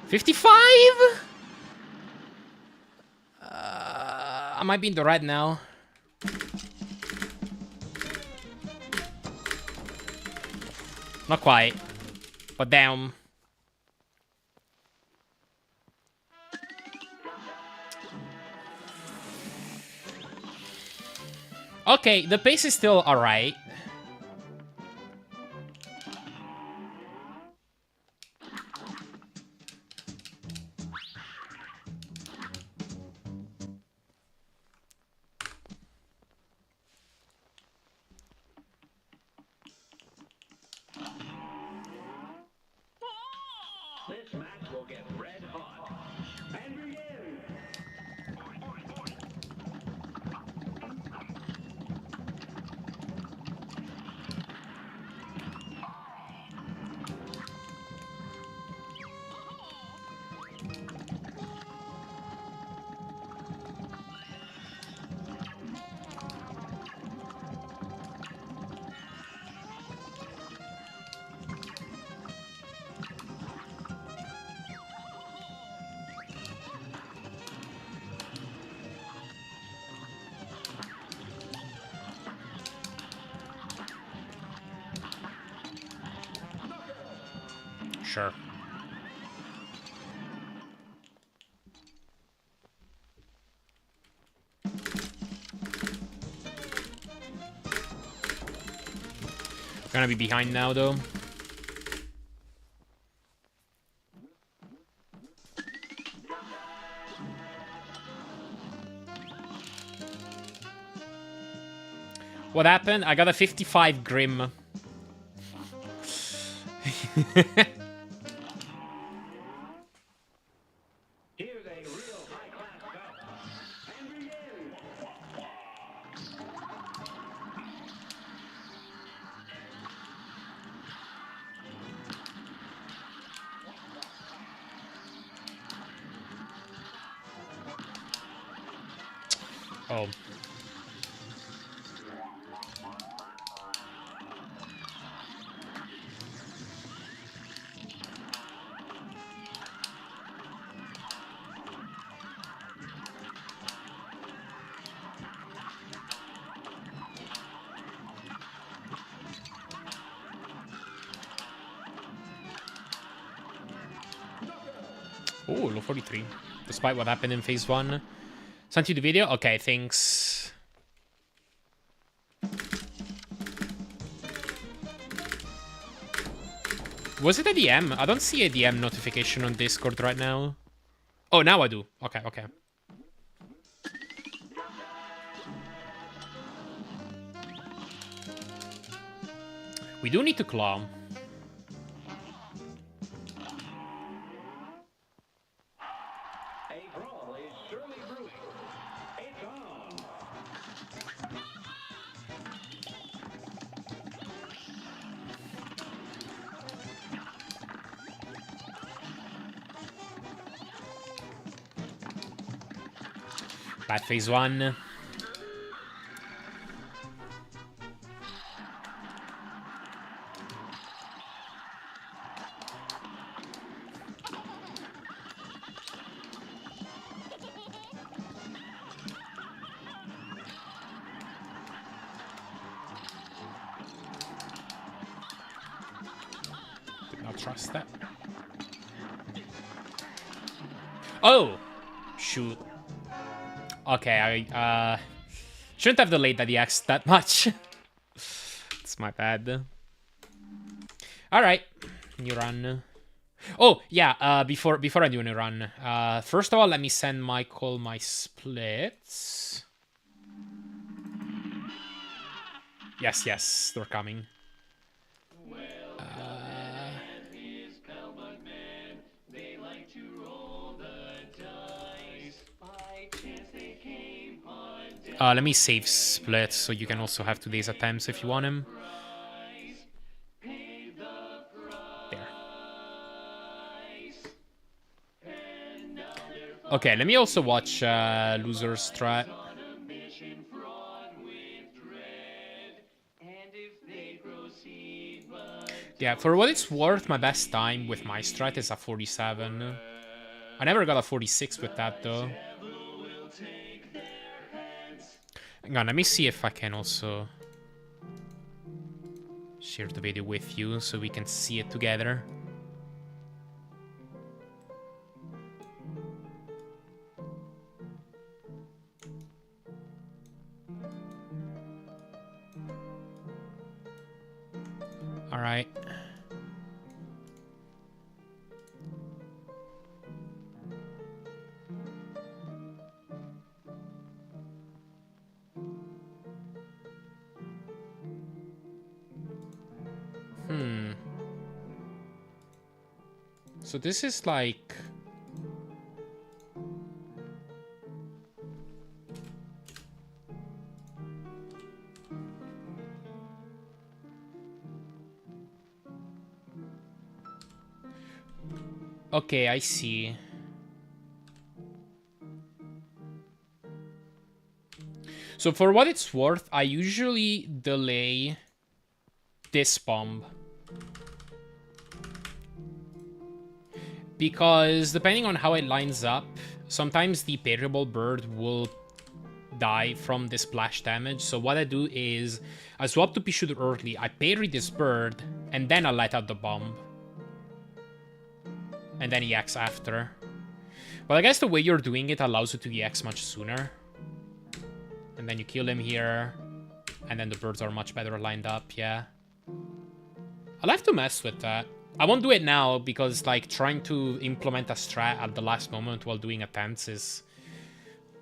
$55? I might be in the red now. Not quite. But damn. Okay, the pace is still alright. This match will get red hot. And begin. Sure. Gonna be behind now, though. What happened? I got a 55 Grim. Here's a real high-class bout. And begin. Oh. Ooh, low 43. Despite what happened in phase 1. Sent you the video? Okay, thanks. Was it a DM? I don't see a DM notification on Discord right now. Oh, now I do. Okay, okay. We do need to claw. A brawl is surely brewing. It's on. Bad phase 1. Did not trust that. Oh! Shoot. Okay, I shouldn't have delayed that EX that much. It's my bad. Alright. New run. Oh, yeah, before I do any run, first of all, let me send Michael my splits. Yes, they're coming. Let me save splits so you can also have today's attempts if you want him. There. Okay, let me also watch Loser's Strat. Yeah, for what it's worth, my best time with my strat is a 47. I never got a 46 with that, though. Hang on, let me see if I can also share the video with you so we can see it together. Alright. So this is like... Okay, I see. So for what it's worth, I usually delay this bomb. Because depending on how it lines up, sometimes the parryable bird will die from the splash damage. So what I do is I swap to pea shooter early, I parry this bird, and then I let out the bomb. And then EX after. Well, I guess the way you're doing it allows you to EX much sooner. And then you kill him here. And then the birds are much better lined up, yeah. I'll have to mess with that. I won't do it now because, like, trying to implement a strat at the last moment while doing attempts is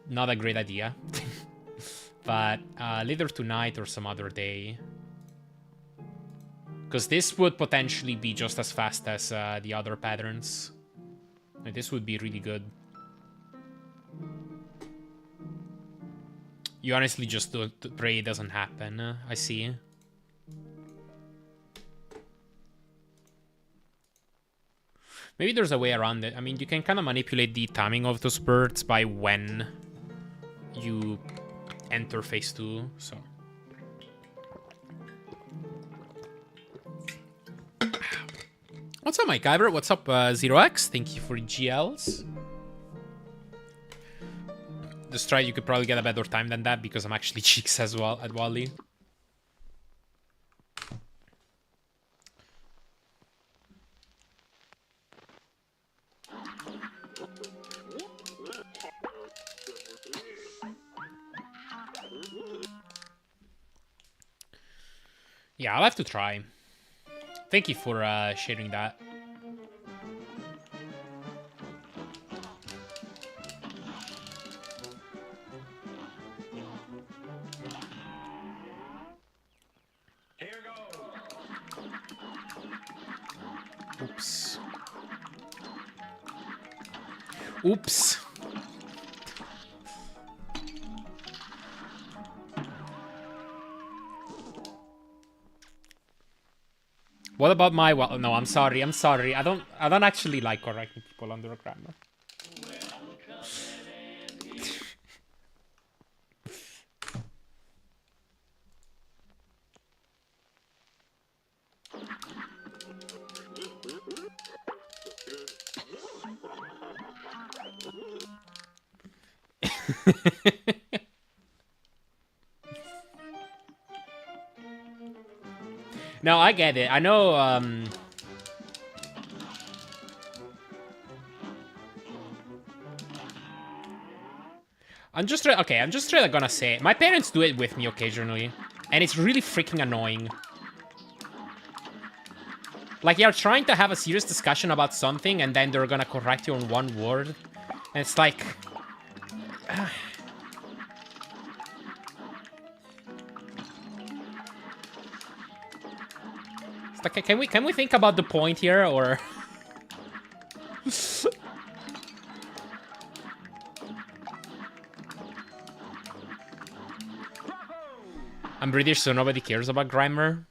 not a great idea. But later tonight or some other day. Because this would potentially be just as fast as the other patterns. Like, this would be really good. You honestly just pray it doesn't happen. I see. Maybe there's a way around it. I mean, you can kind of manipulate the timing of those birds by when you enter phase 2, so... What's up, Mike Ivor? What's up, 0x? Thank you for GLs. Just try, you could probably get a better time than that because I'm actually cheeks as well at Wally. Yeah, I'll have to try. Thank you for sharing that. Here goes. Oops. Oops. What about my... Well, no, I'm sorry. I don't actually like correcting people under a grammar. No, I get it. I know, I'm just really gonna say it. My parents do it with me occasionally, and it's really freaking annoying. Like, you're trying to have a serious discussion about something, and then they're gonna correct you on one word. And it's like... It's like, can we think about the point here, or... I'm British, so nobody cares about grammar.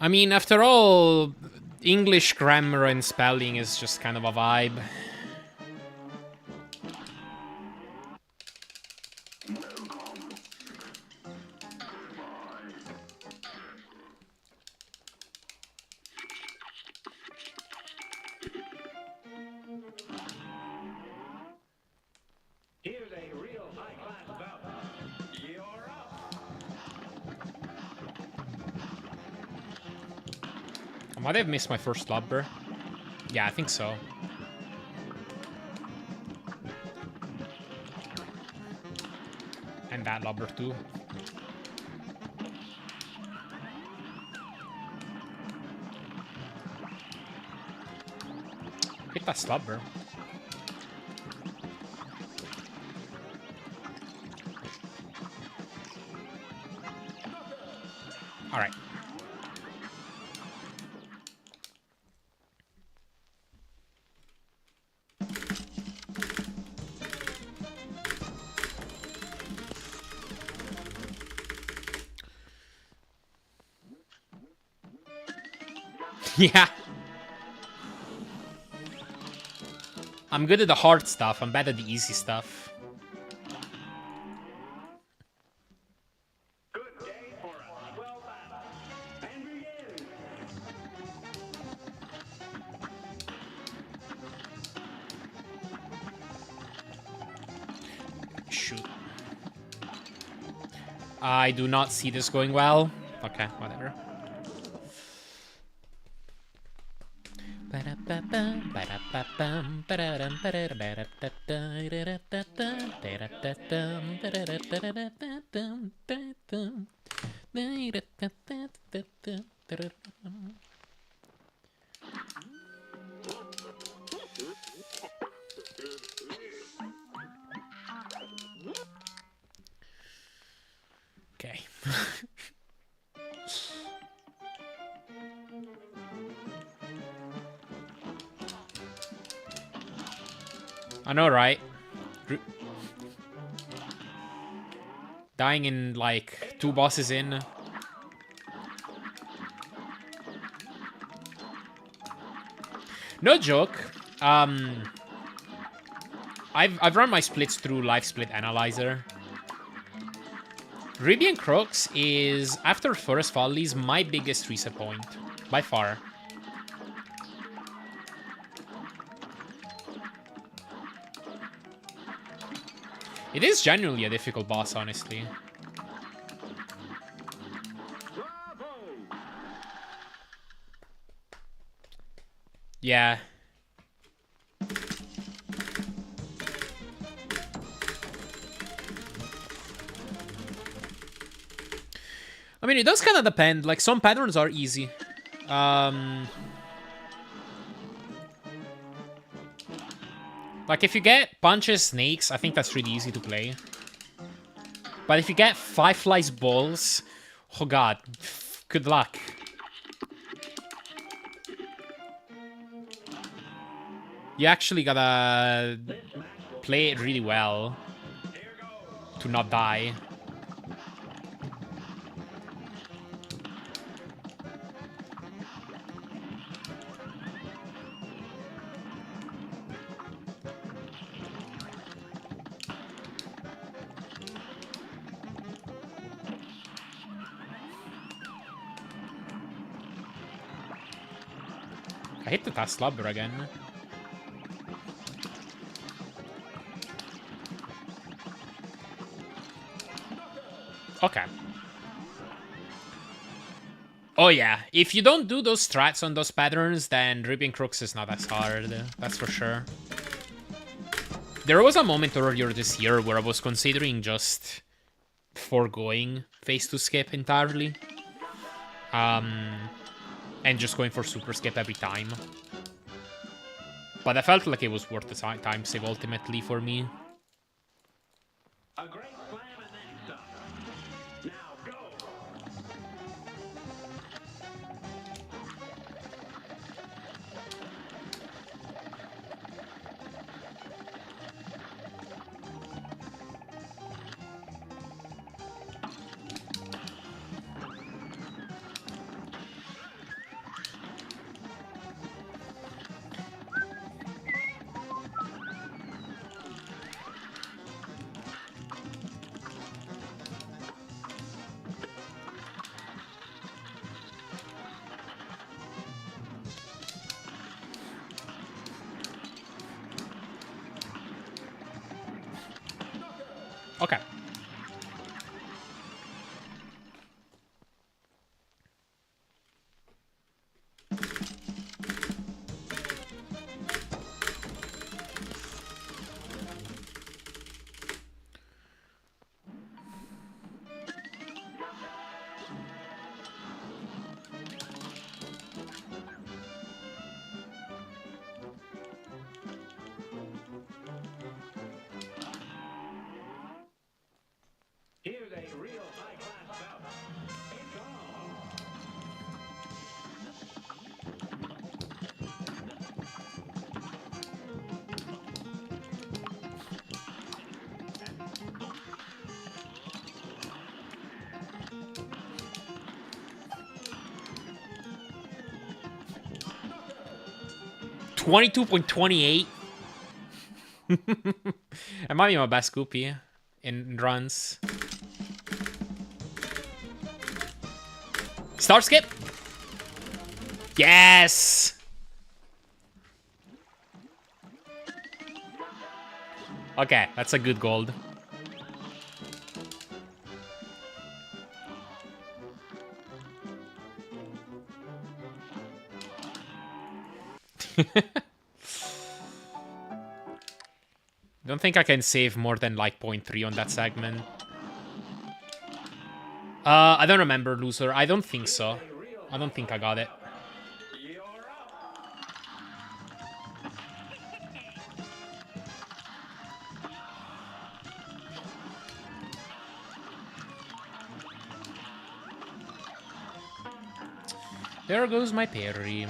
I mean, after all, English grammar and spelling is just kind of a vibe. Here's a real high-class bout. You're up. I might have missed my first lobber. Yeah, I think so. And that lobber too. Hit that slobber. Alright. Yeah. I'm good at the hard stuff. I'm bad at the easy stuff. Good day for us. Well battled. And begin. Shoot. I do not see this going well. Okay, whatever. Okay. I know, right? Dying in, like, 2 bosses in. No joke. I've run my splits through Life Split Analyzer. Ruby and Crooks is, after Forest Follies, my biggest reset point. By far. It is genuinely a difficult boss, honestly. Yeah. I mean, it does kind of depend. Like, some patterns are easy. Like, if you get punches, snakes, I think that's really easy to play. But if you get Firefly's balls, oh god, good luck. You actually gotta play it really well to not die. I hit the Taslubber again. Okay. Oh yeah, if you don't do those strats on those patterns, then Ripping Crooks is not as hard, that's for sure. There was a moment earlier this year where I was considering just foregoing phase 2 skip entirely. And just going for super skip every time. But I felt like it was worth the time save ultimately for me. A great slam and then some. Now go. Okay. Here's a real high-class bout. It's on. $22.28. It might be my best Scoopy in runs. Start skip. Yes. Okay, that's a good gold. Don't think I can save more than like 0.3 on that segment. I don't remember, loser. I don't think so. I don't think I got it. You're up. There goes my parry.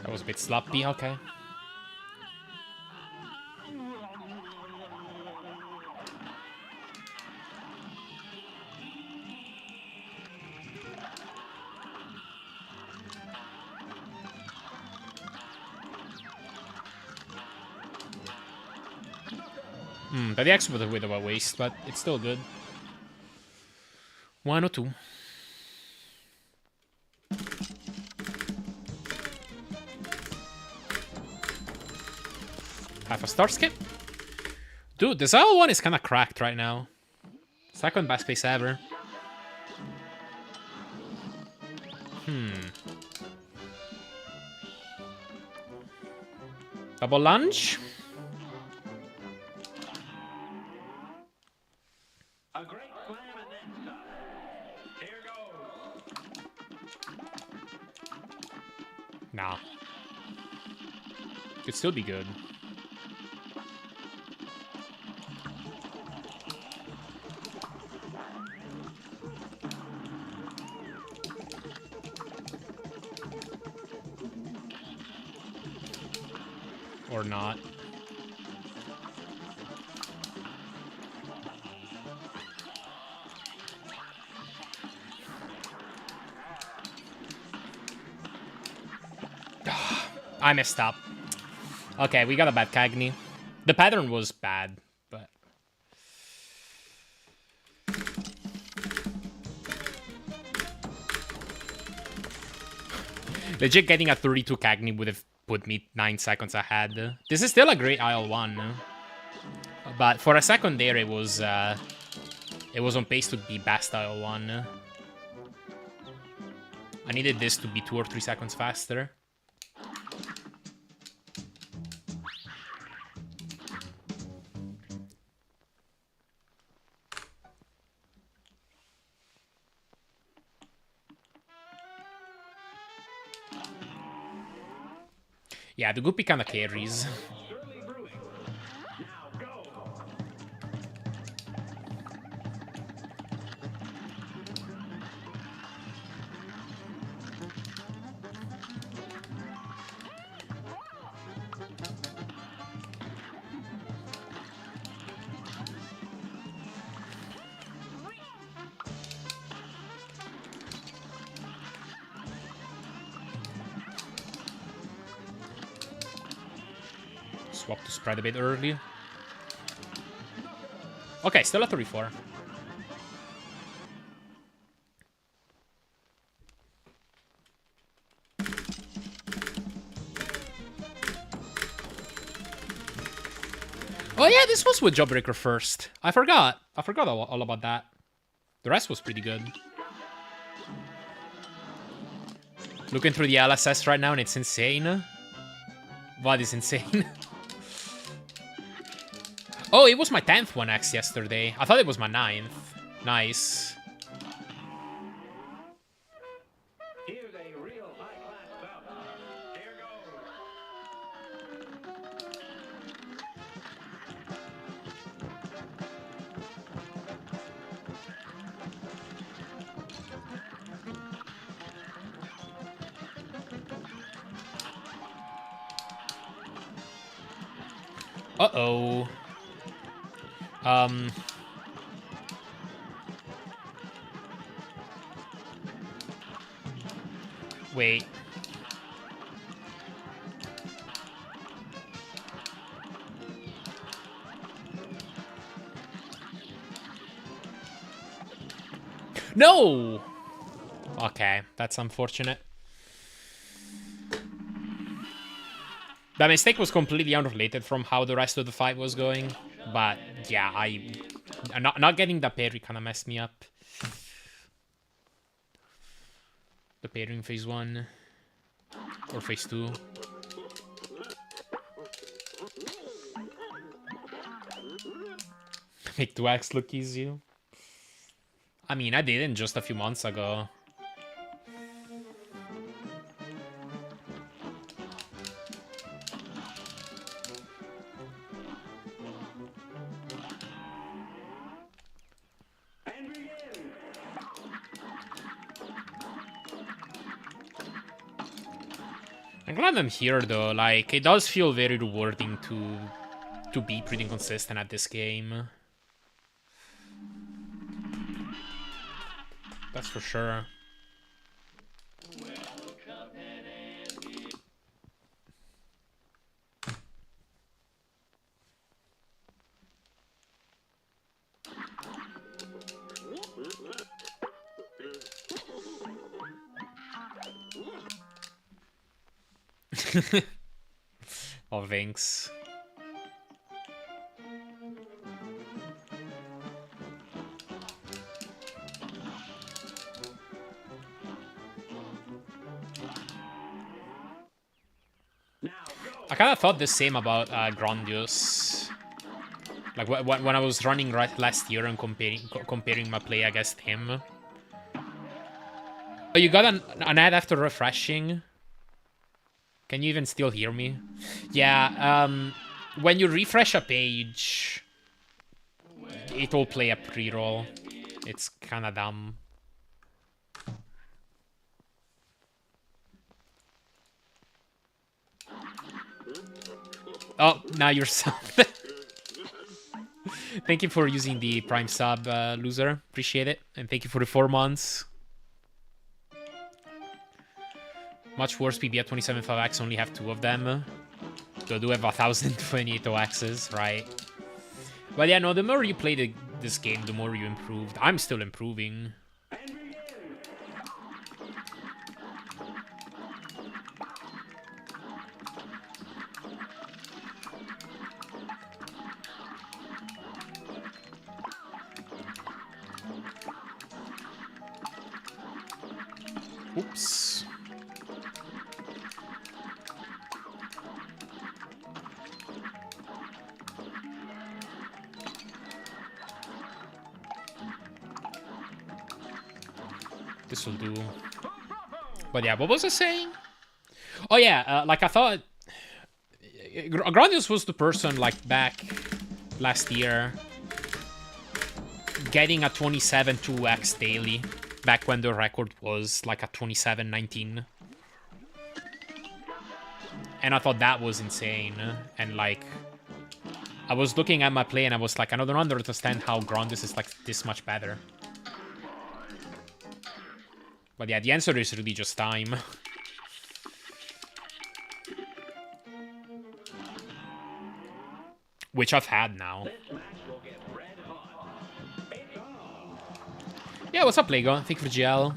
That was a bit sloppy, okay. But the X was a bit of a waste, but it's still good. 102. Half a start skip. Dude, this L1 is kind of cracked right now. Second best place ever. Double lunge. A great slam and then some. Here goes. Nah. Could still be good. Or not. I messed up. Okay, we got a bad Cagney. The pattern was bad, but... Legit getting a 32 Cagney would have put me 9 seconds ahead. This is still a great aisle 1. But for a second there, it was on pace to be best aisle 1. I needed this to be 2 or 3 seconds faster. Yeah, the Guppy kinda carries. Surely brewing. Now go. Swap to spread a bit early. Okay, still at 34. Oh yeah, this was with Jawbreaker first. I forgot all about that. The rest was pretty good. Looking through the LSS right now and it's insane. What is insane? Oh, it was my 10th 1x yesterday. I thought it was my 9th. Nice. Here's a real high-class bout. Here goes. Uh-oh. Wait. No! Okay, that's unfortunate. That mistake was completely unrelated from how the rest of the fight was going. But yeah, not getting the parry kind of messed me up. The parry in phase 1 or phase 2. Make 2x look easy. I mean, I didn't just a few months ago. I'm glad I'm here though, like, it does feel very rewarding to be pretty consistent at this game. That's for sure. Oh, thanks. I kind of thought the same about Grandios. Like when I was running last year and comparing my play against him. Oh, you got an ad after refreshing? Can you even still hear me? Yeah, when you refresh a page, it will play a pre-roll. It's kind of dumb. Oh, now you're subbed. Thank you for using the Prime sub, loser. Appreciate it. And thank you for the 4 months. Much worse, PB at 27.5x only have 2 of them. So I do have 1,028 OXs, right? But yeah, no, the more you play this game, the more you improved. I'm still improving. Oops. This will do. But yeah, what was I saying? Oh yeah, like I thought... Grandios was the person, like, back last year getting a 27-2x daily, back when the record was, like, a 27-19. And I thought that was insane. And, like, I was looking at my play and I was like, I don't understand how Grandios is, like, this much better. But yeah, the answer is really just time. Which I've had now. Yeah, what's up, Lego? Thank you for GL.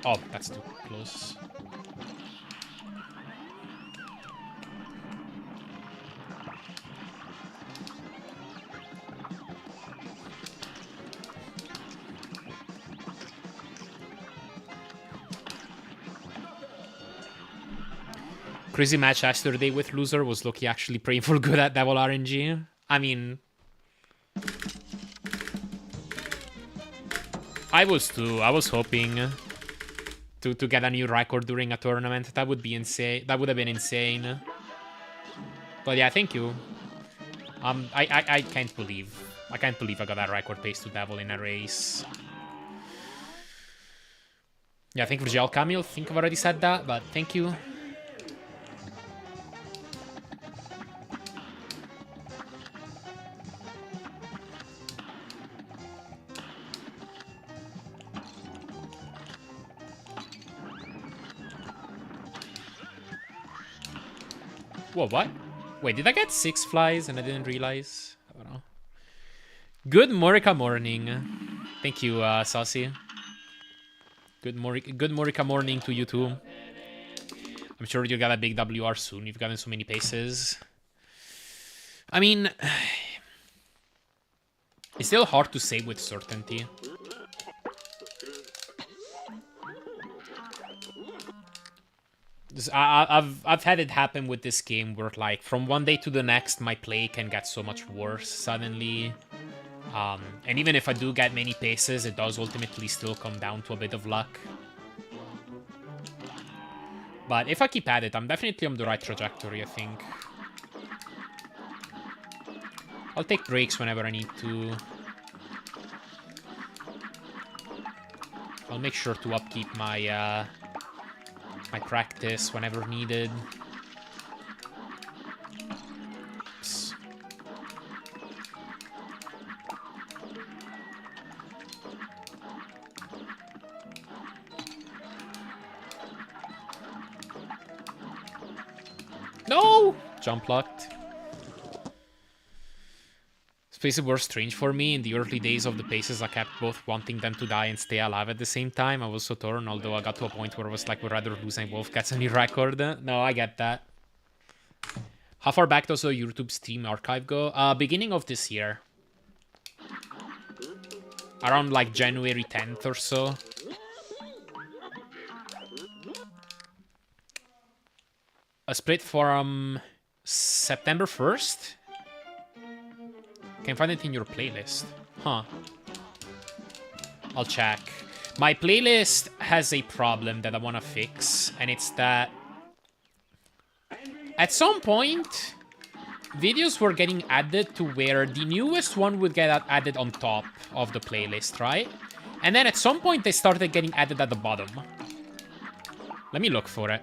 Oh, that's too close. Crazy match yesterday with loser was Loki actually painful good at Devil RNG. I mean, I was too. I was hoping to get a new record during a tournament. That would be insane. That would have been insane. But yeah, thank you. I can't believe I got that record pace to Devil in a race. Yeah, thank you for GL Camille. I think I've already said that, but thank you. Whoa, what? Wait, did I get 6 flies and I didn't realize? I don't know. Good Morica morning. Thank you, Saucy. Good Morica morning to you too. I'm sure you got a big WR soon. You've gotten so many paces. I mean, it's still hard to say with certainty. I've had it happen with this game where, like, from one day to the next, my play can get so much worse suddenly. And even if I do get many paces, it does ultimately still come down to a bit of luck. But if I keep at it, I'm definitely on the right trajectory, I think. I'll take breaks whenever I need to. I'll make sure to upkeep my my practice whenever needed. Oops. No! Jump locked. Spaces were strange for me. In the early days of the paces, I kept both wanting them to die and stay alive at the same time. I was so torn, although I got to a point where I was like, we'd rather lose and Wolf gets a new record. No, I get that. How far back does the YouTube stream archive go? Beginning of this year. Around like January 10th or so. A split from September 1st? Can find it in your playlist. Huh. I'll check. My playlist has a problem that I want to fix, and it's that at some point, videos were getting added to where the newest one would get added on top of the playlist, right? And then at some point, they started getting added at the bottom. Let me look for it.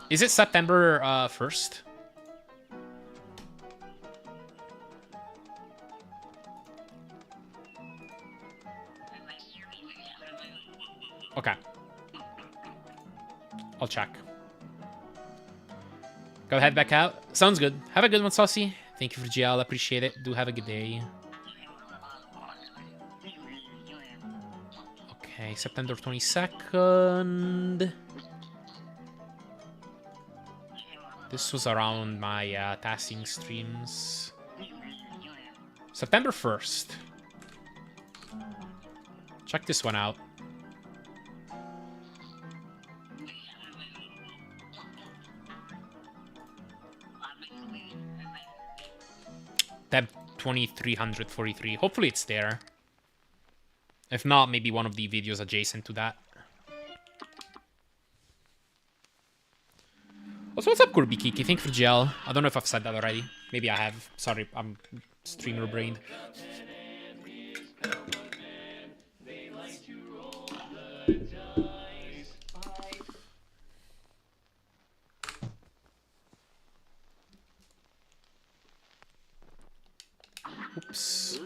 Is it September 1st? Okay. I'll check. Go head back out. Sounds good. Have a good one, Saucy. Thank you for GL. Appreciate it. Do have a good day. Okay, September 22nd. This was around my tasking streams. September 1st. Check this one out. Tab 2343. Hopefully it's there. If not, maybe one of the videos adjacent to that. Also, what's up, Kirby Kiki? Thank you for GL. I don't know if I've said that already. Maybe I have. Sorry, I'm streamer brained. Oops.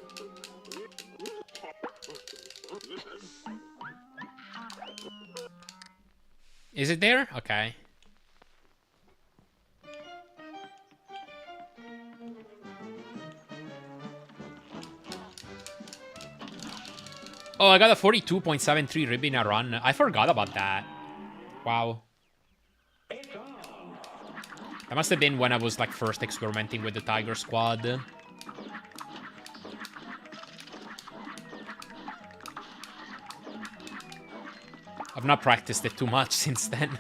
Is it there? Okay. Oh, I got a 42.73 rib in a run. I forgot about that. Wow. That must have been when I was like first experimenting with the Tiger Squad. I've not practiced it too much since then.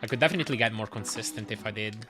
I could definitely get more consistent if I did.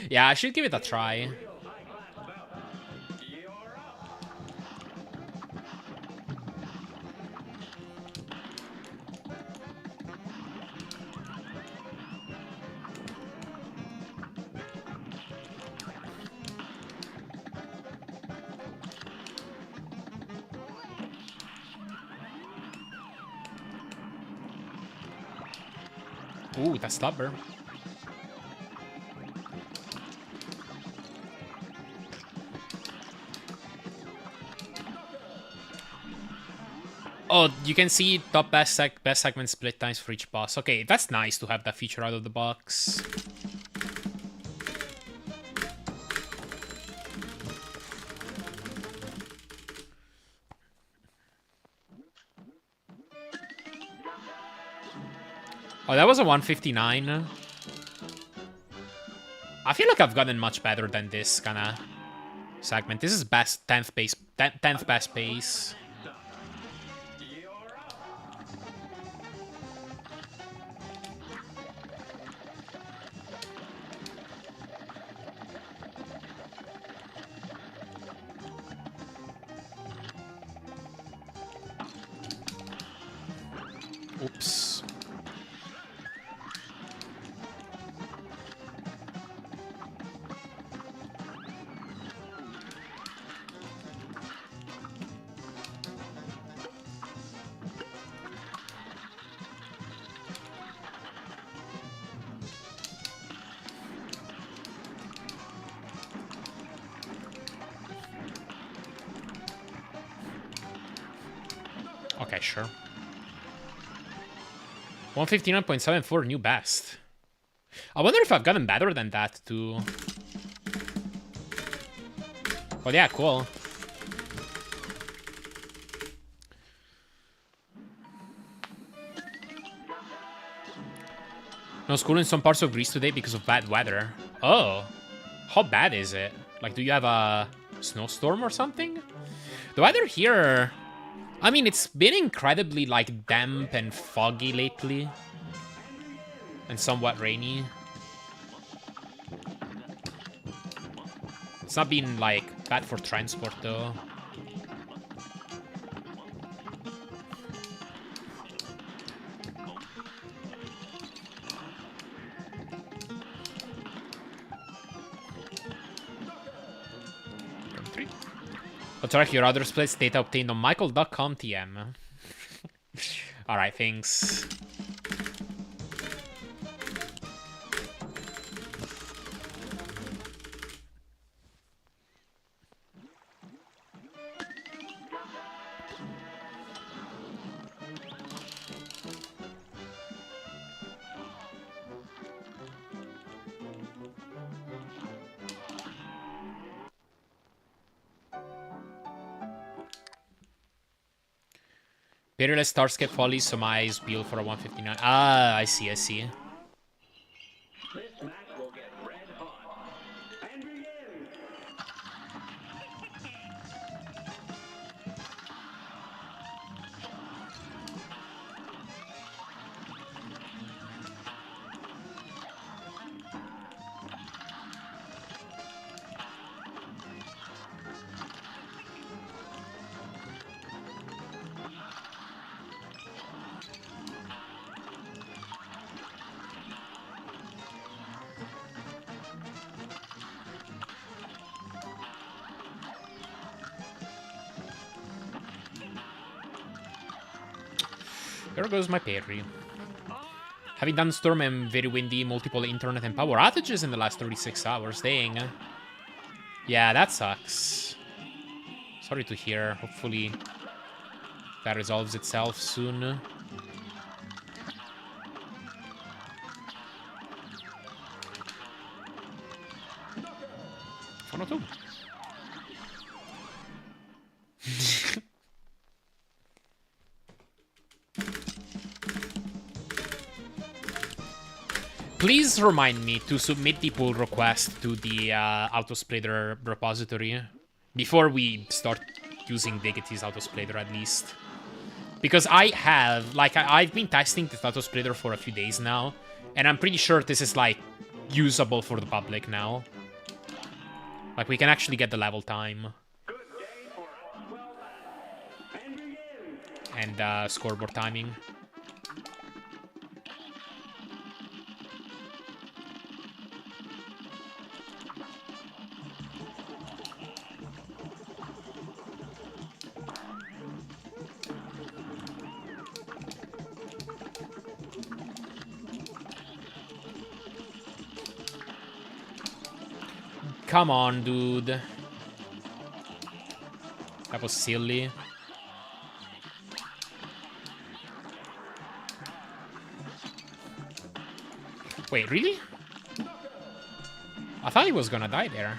Yeah, I should give it a try. Ooh, that's stubber. Oh, you can see top best segment split times for each boss. Okay, that's nice to have that feature out of the box. Oh, that was a 159. I feel like I've gotten much better than this kind of segment. This is best 10th best pace. Oops. Okay, sure. 159.74, new best. I wonder if I've gotten better than that, too. But yeah, cool. No school in some parts of Greece today because of bad weather. Oh. How bad is it? Like, do you have a snowstorm or something? The weather here... I mean, it's been incredibly, like, damp and foggy lately. And somewhat rainy. It's not been, like, bad for transport, though. I'll track your other splits data obtained on michael.com TM. Alright, thanks. Peerless Starscape Folly, so my eyes build for a 159. Ah, I see, I see. This match will get red hot. And begin. There goes my parry. Having done storm and very windy, multiple internet and power outages in the last 36 hours. Dang. Yeah, that sucks. Sorry to hear. Hopefully that resolves itself soon. Oh, no, too. Please remind me to submit the pull request to the Autosplitter repository before we start using Digity's Autosplitter, at least. Because I have, like, I've been testing this Autosplitter for a few days now, and I'm pretty sure this is, like, usable for the public now. Like, we can actually get the level time. Good day for us. Well done. And begin. And scoreboard timing. Come on, dude. That was silly. Wait, really? I thought he was gonna die there.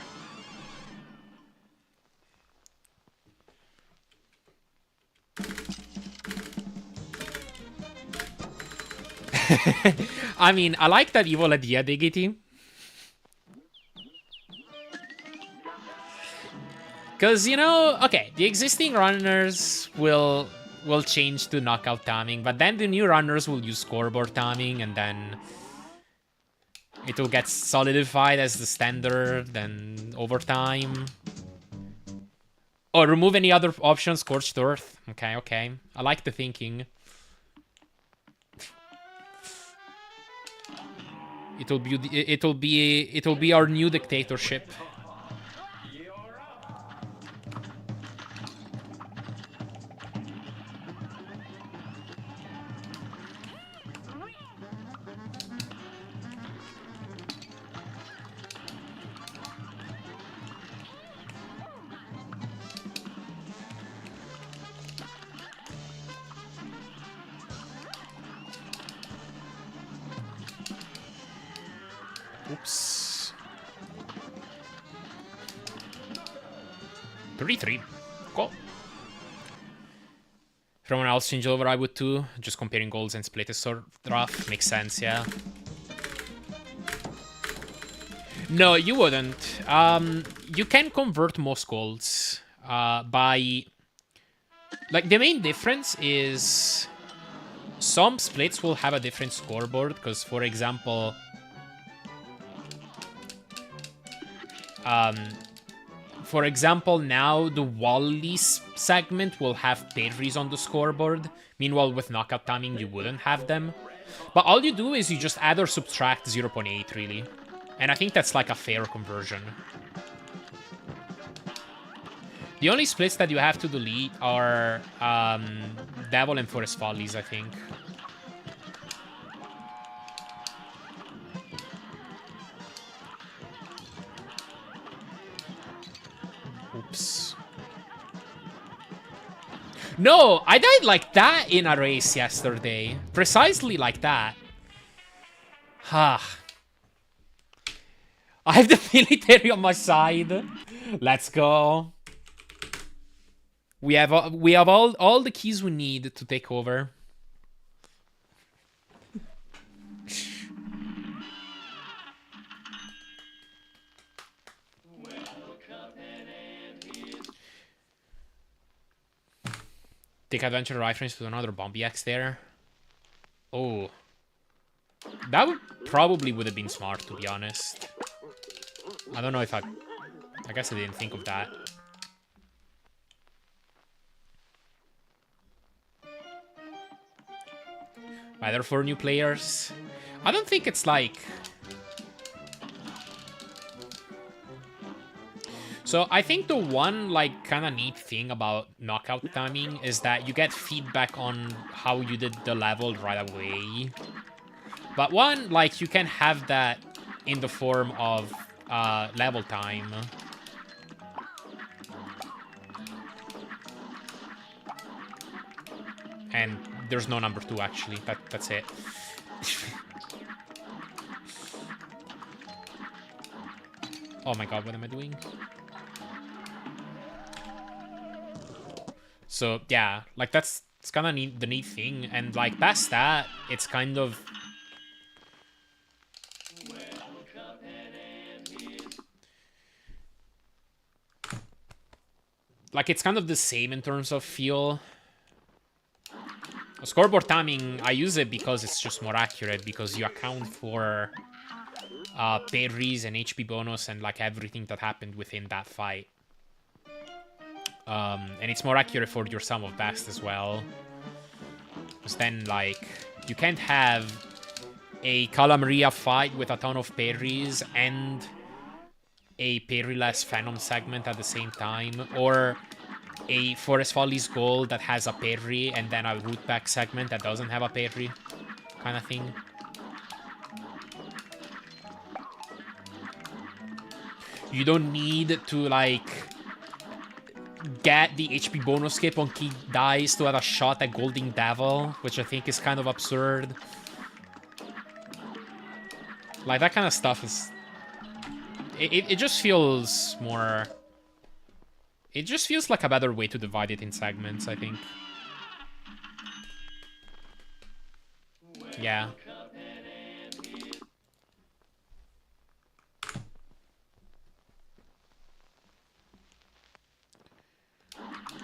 I mean, I like that evil idea, Diggity. Because, you know, okay, the existing runners will change to knockout timing, but then the new runners will use scoreboard timing, and then it will get solidified as the standard, then over time. Oh, remove any other option, Scorched Earth. Okay, okay. I like the thinking. It'll be our new dictatorship. Oops. 33. Cool. If everyone else change over, I would too. Just comparing goals and split is sort of rough. Makes sense, yeah. No, you wouldn't. You can convert most goals by... Like, the main difference is... Some splits will have a different scoreboard, because, for example... now the Wally segment will have parries on the scoreboard. Meanwhile, with knockout timing, you wouldn't have them. But all you do is you just add or subtract 0.8, really. And I think that's like a fair conversion. The only splits that you have to delete are Devil and Forest Follies, I think. Oops. No, I died like that in a race yesterday. Precisely like that. Ha. I have the military on my side. Let's go. We have all the keys we need to take over. Take adventure rifles with another Bomb EX there. Oh. That probably would have been smart, to be honest. I don't know if I guess I didn't think of that. Either for new players. I don't think it's like... So I think the one like kind of neat thing about knockout timing is that you get feedback on how you did the level right away. But one, like, you can have that in the form of level time. And there's no number 2, actually. That's it. Oh my god, what am I doing? So, yeah, like, it's kind of the neat thing. And, like, past that, it's kind of... Like, it's kind of the same in terms of feel. Scoreboard timing, I use it because it's just more accurate, because you account for parries and HP bonus and, like, everything that happened within that fight. And it's more accurate for your sum of best as well. Because then, like, you can't have a Cala Maria fight with a ton of parries and a parryless Phenom segment at the same time, or a Forest Follies goal that has a parry and then a root back segment that doesn't have a parry, kind of thing. You don't need to, like, get the HP bonus skip on key dice to have a shot at Golding Devil, which I think is kind of absurd. Like, that kind of stuff is... It just feels more... It just feels like a better way to divide it in segments, I think. Yeah.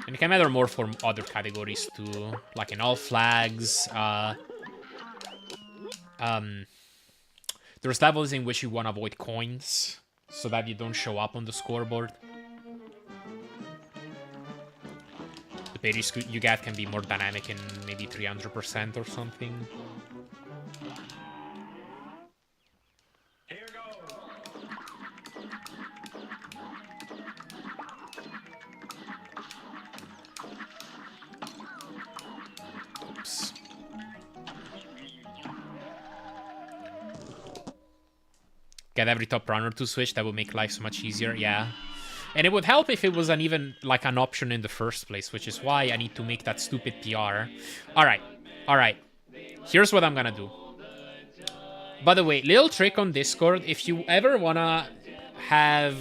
And it can matter more for other categories too, like in all flags. There's levels in which you want to avoid coins so that you don't show up on the scoreboard. The parries you get can be more dynamic in maybe 300% or something. Here goes. Oops. Get every top runner to switch, that would make life so much easier, yeah. And it would help if it was an even, like, an option in the first place, which is why I need to make that stupid PR. Alright. Here's what I'm gonna do. By the way, little trick on Discord, if you ever wanna have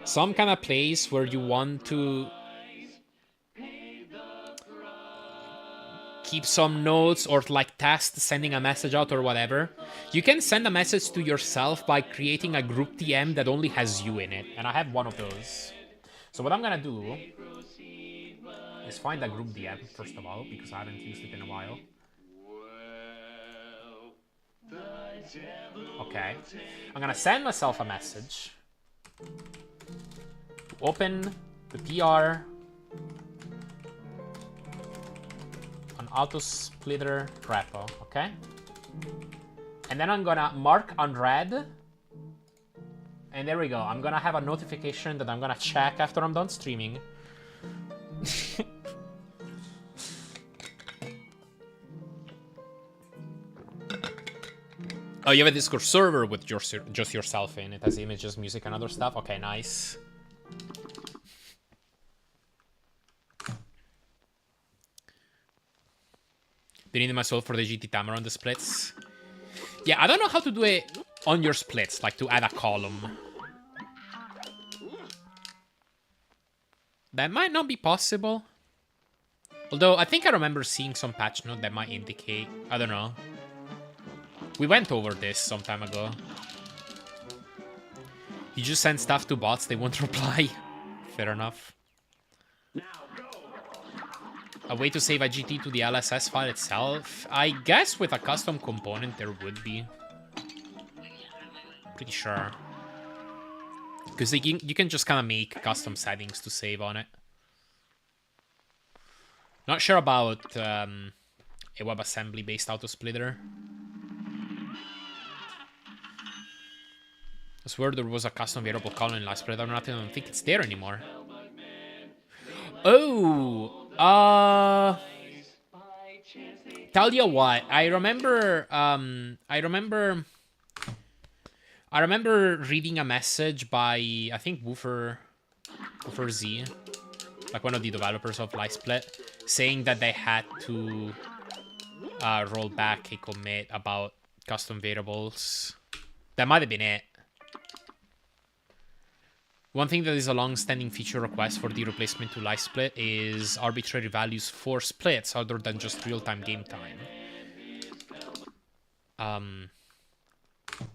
some kind of place where you want to keep some notes or like test sending a message out or whatever, you can send a message to yourself by creating a group DM that only has you in it. And I have one of those. So what I'm gonna do is find a group DM first of all, because I haven't used it in a while. Okay. I'm gonna send myself a message. Open the PR on auto splitter repo, okay? And then I'm gonna mark unread. And there we go. I'm gonna have a notification that I'm gonna check after I'm done streaming. Oh, you have a Discord server with just yourself in it. It has images, music, and other stuff. Okay, nice. They needed my soul for the GT timer on the splits. Yeah, I don't know how to do it on your splits, like to add a column. That might not be possible. Although, I think I remember seeing some patch note that might indicate... I don't know. We went over this some time ago. You just send stuff to bots, they won't reply. Fair enough. A way to save a GT to the LSS file itself? I guess with a custom component there would be. Pretty sure. Because you can just kind of make custom settings to save on it. Not sure about a WebAssembly based autosplitter. I swear there was a custom variable column in last splitter. I don't think it's there anymore. Oh, tell you what, I remember reading a message by, I think, Woofer Z, like one of the developers of LiveSplit, saying that they had to roll back a commit about custom variables. That might have been it. One thing that is a long-standing feature request for the replacement to LiveSplit is arbitrary values for splits other than just real-time game time.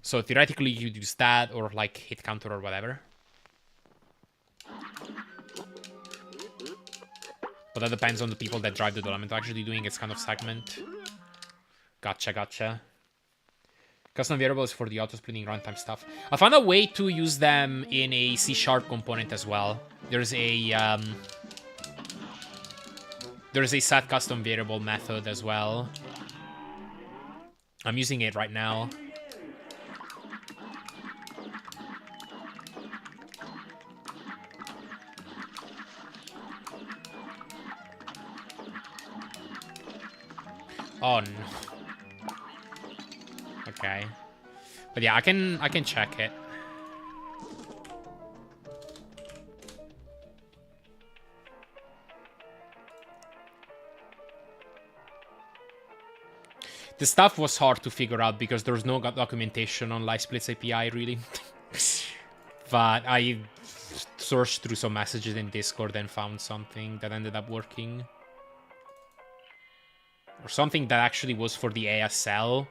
So theoretically you'd use that or like hit counter or whatever. But that depends on the people that drive the development actually doing its kind of segment. Gotcha. Custom variables for the auto-splitting runtime stuff. I found a way to use them in a C# component as well. There's a set custom variable method as well. I'm using it right now. Oh no. Okay. But yeah, I can check it. The stuff was hard to figure out because there's no documentation on LiveSplit's API, really. But I searched through some messages in Discord and found something that ended up working. Or something that actually was for the ASL,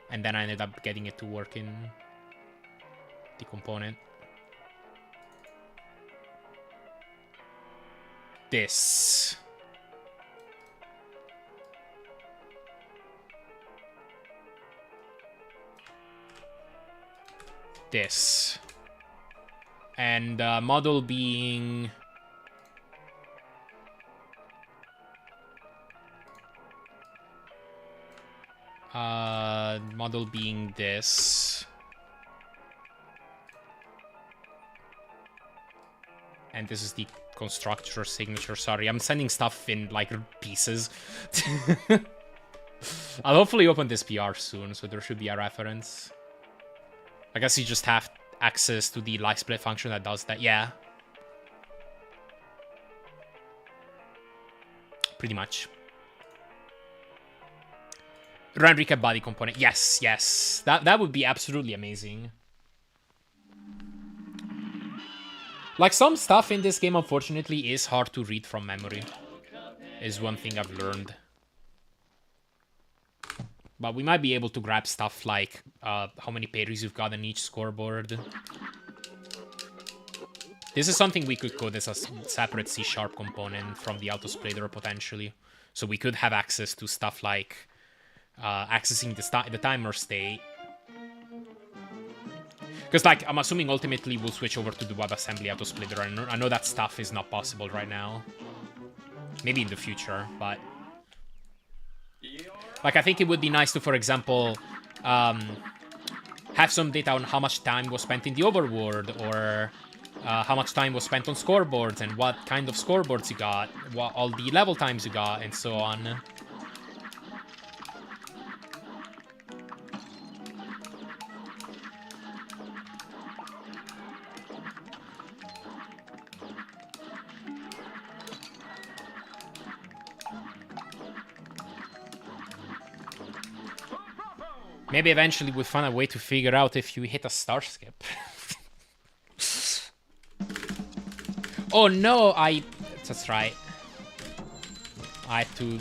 and then I ended up getting it to work in the component. This. And model being... model being this. And this is the constructor signature. Sorry, I'm sending stuff in, like, pieces. I'll hopefully open this PR soon, so there should be a reference. I guess you just have access to the LiveSplit function that does that. Yeah. Pretty much. Run recap body component. Yes, yes. That would be absolutely amazing. Like, some stuff in this game, unfortunately, is hard to read from memory. Is one thing I've learned. But we might be able to grab stuff like how many parries you've got on each scoreboard. This is something we could code as a separate C# component from the autosplitter potentially. So we could have access to stuff like accessing the timer state. Because, like, I'm assuming ultimately we'll switch over to the WebAssembly autosplitter. I know that stuff is not possible right now. Maybe in the future, but... Like, I think it would be nice to, for example, have some data on how much time was spent in the overworld, or how much time was spent on scoreboards, and what kind of scoreboards you got, what all the level times you got, and so on. Maybe eventually we'll find a way to figure out if you hit a star skip. Oh no, that's right. I had to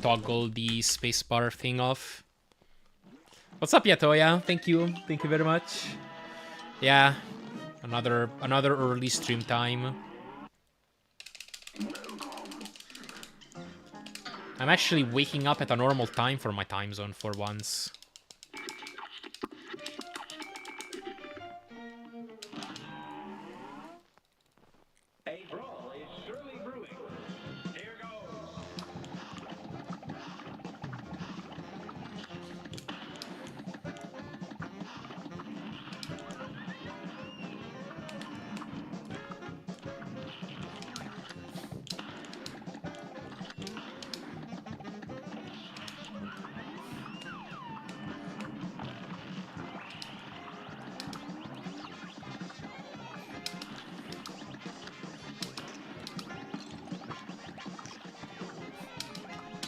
toggle the spacebar thing off. What's up, Yatoya? Thank you very much. Yeah, another early stream time. I'm actually waking up at a normal time for my time zone for once.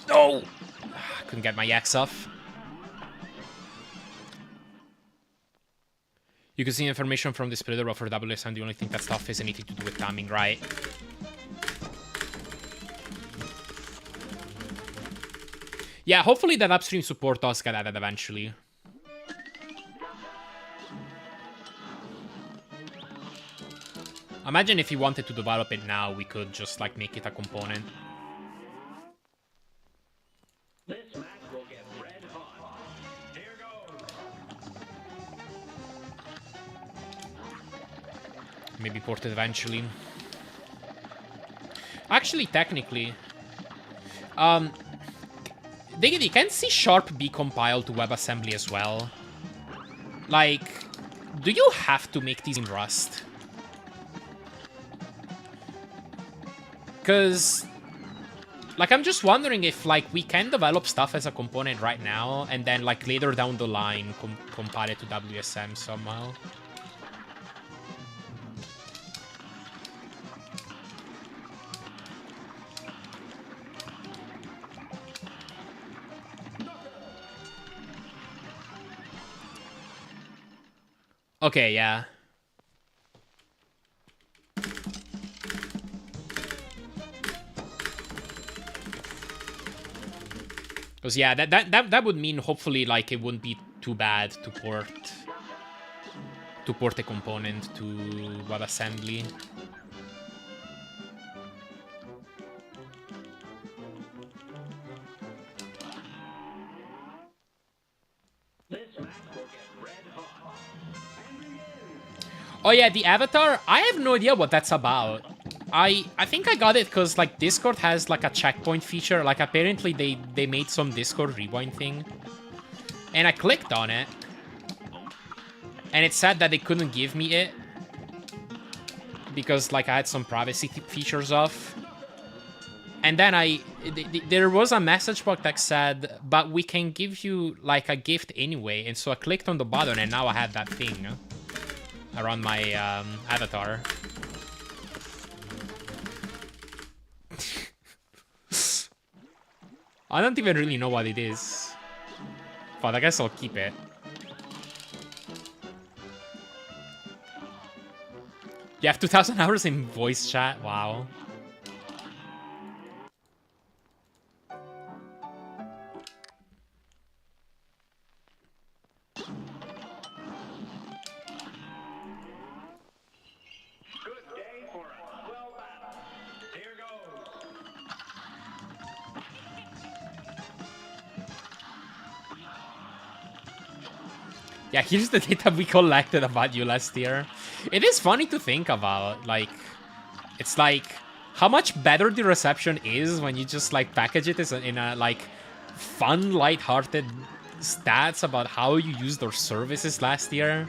No! Couldn't get my yaks off. You can see information from the splitter, but for WSM, the only thing that stuff is anything to do with timing, right? Yeah, hopefully that upstream support does get added eventually. Imagine if you wanted to develop it now, we could just, like, make it a component. Maybe port it eventually. Actually, technically... Diggity, can C# be compiled to WebAssembly as well? Like, do you have to make these in Rust? Because... Like, I'm just wondering if, like, we can develop stuff as a component right now, and then, like, later down the line, compile it to WSM somehow. Okay, yeah. Because, yeah, that would mean, hopefully, like, it wouldn't be too bad to port a component to WebAssembly. Oh yeah, the avatar? I have no idea what that's about. I think I got it because, like, Discord has, like, a checkpoint feature. Like, apparently they made some Discord rewind thing. And I clicked on it. And it said that they couldn't give me it. Because, like, I had some privacy features off. And then there was a message box that said, but we can give you, like, a gift anyway. And so I clicked on the button and now I have that thing around my avatar. I don't even really know what it is. But I guess I'll keep it. You have 2,000 hours in voice chat? Wow. Good day for a well battle. Here goes. Yeah, here's the data we collected about you last year. It is funny to think about, like, it's like how much better the reception is when you just like package it as in a like fun, light-hearted stats about how you used their services last year.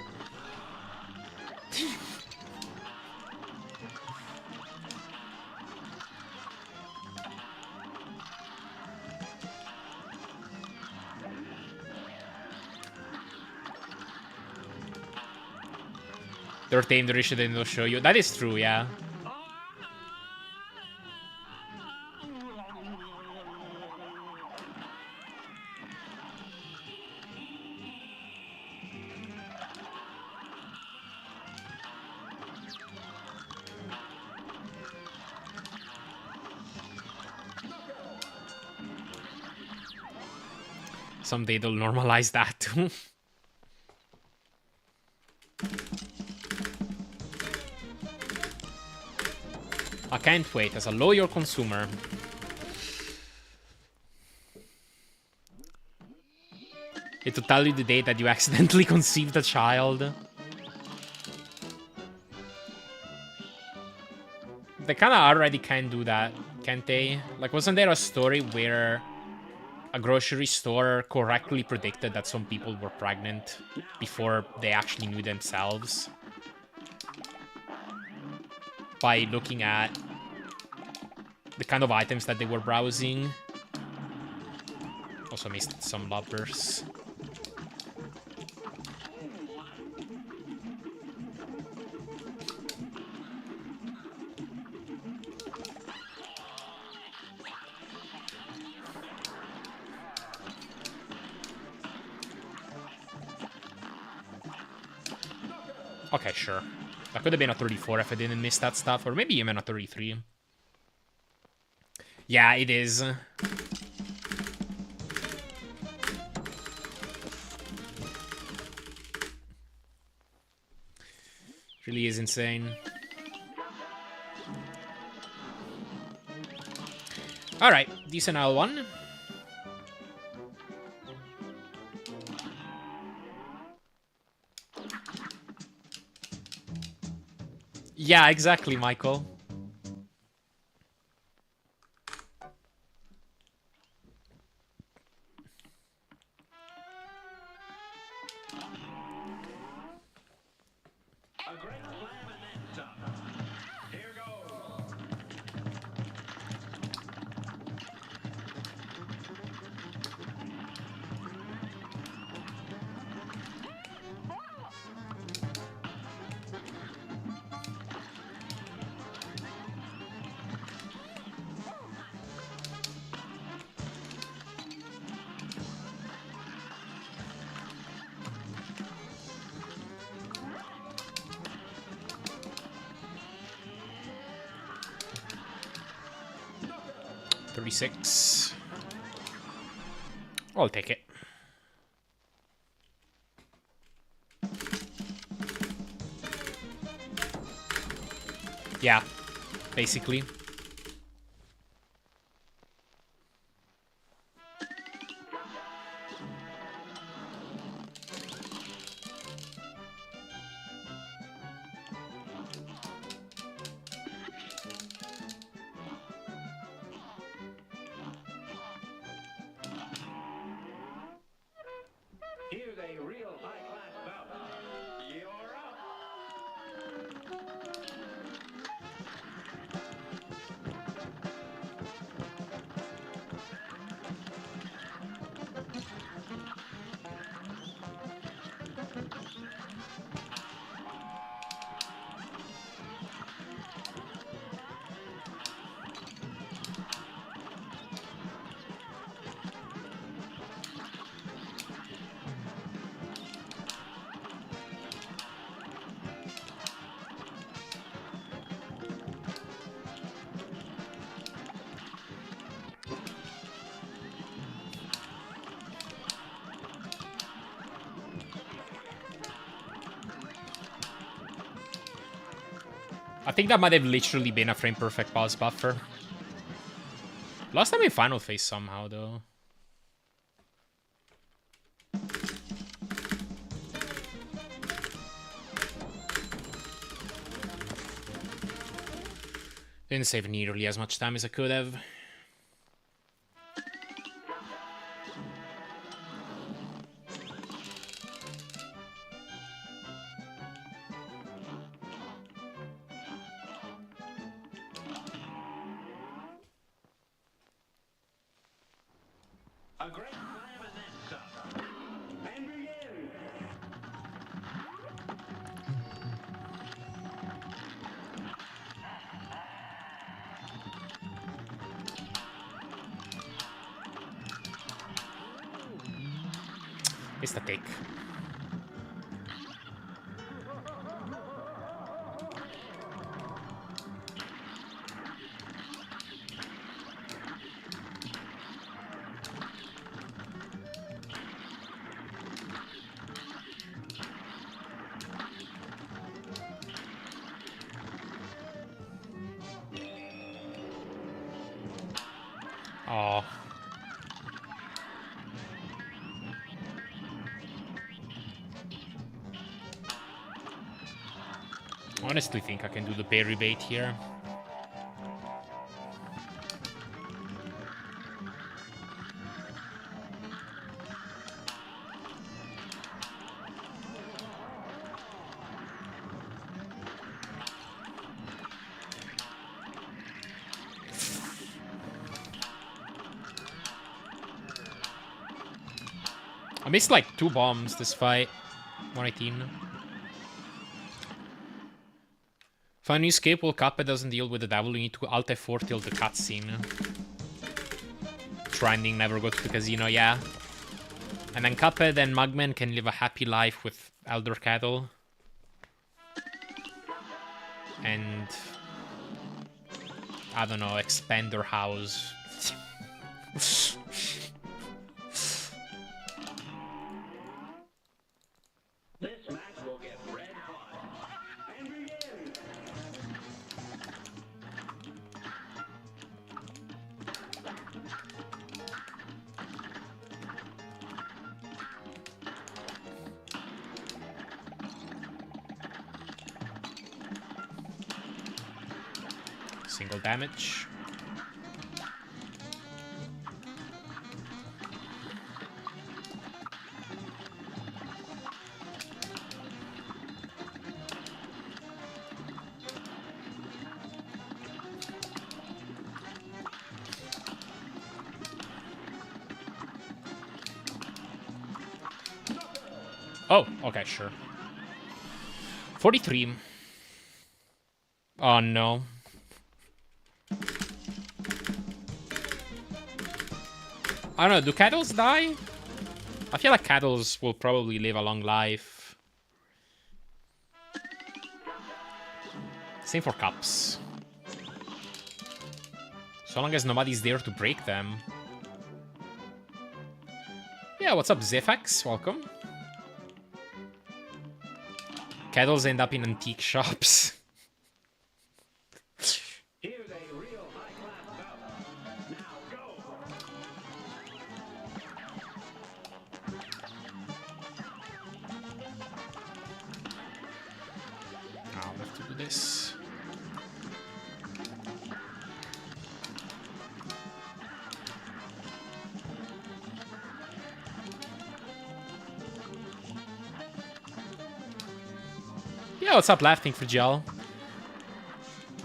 Their time duration didn't show you. That is true, yeah. Someday they'll normalize that too. I can't wait as a loyal consumer. It to tell you the day that you accidentally conceived a child. They kinda already can do that, can't they? Like, wasn't there a story where a grocery store correctly predicted that some people were pregnant before they actually knew themselves? By looking at the kind of items that they were browsing. Also missed some lovers. Okay, sure. That could have been a 34 if I didn't miss that stuff, or maybe even a 33. Yeah, it is. Really is insane. Alright, decent L1. Yeah, exactly, Michael. A great slam and then some. Here goes. $36. I'll take it. Yeah, basically. Here's a real high-class bout. You're up. I think that might have literally been a frame perfect pause buffer. Lost time in final phase somehow, though. Didn't save nearly as much time as I could have. A great slam and then some. And begin. Missed a take. Oh. Honestly think I can do the parry bait here. I missed like 2 bombs this fight. 118. Find new escape while Cuphead doesn't deal with the devil. You need to Alt F4 till the cutscene. Trending, never go to the casino, yeah. And then Cuphead and Mugman can live a happy life with Elder Cattle. And I don't know, expand their house. This match will get red hot. And begin. Single damage. Oh, okay, sure. 43. Oh, no. I don't know, do cattles die? I feel like cattles will probably live a long life. Same for cups. So long as nobody's there to break them. Yeah, what's up, Zephax? Welcome. Cattles end up in antique shops. Here's a real high-class bout. Now go. I'll have to do this. Yeah, what's up, laughing for gel?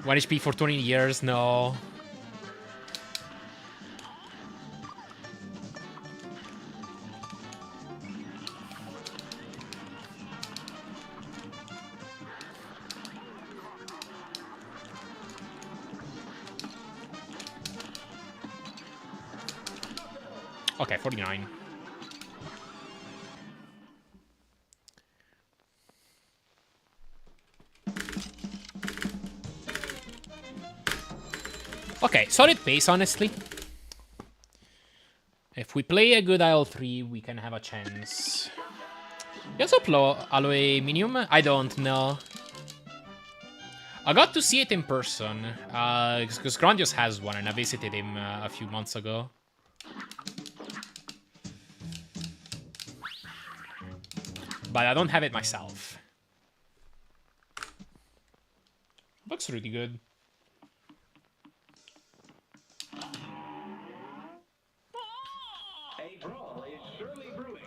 1 HP for 20 years, no. Okay, 49. Okay, solid pace, honestly. If we play a good IL3, we can have a chance. You also play Alloy Minium? I don't know. I got to see it in person, because Grandios has one, and I visited him a few months ago. But I don't have it myself. Looks really good. A brawl is surely brewing.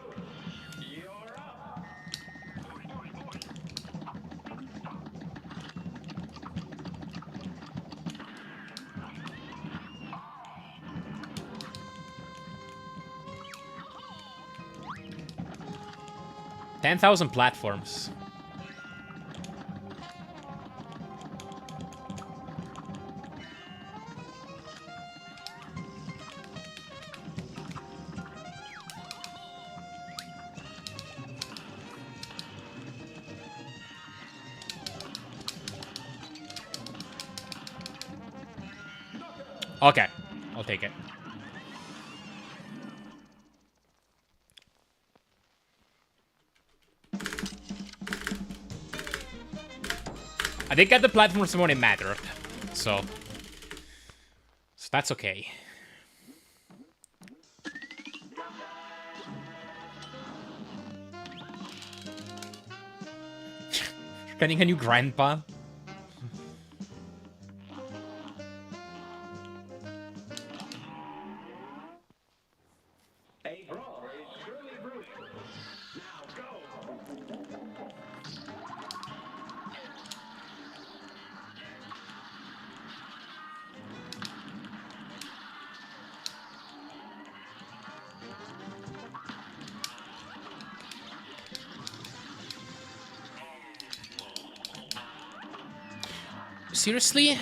You're up. 10,000 platforms. Okay, I'll take it. I did get the platforms when it mattered, so that's okay. Getting a new grandpa. A brawl is surely brewing. Now go. Seriously?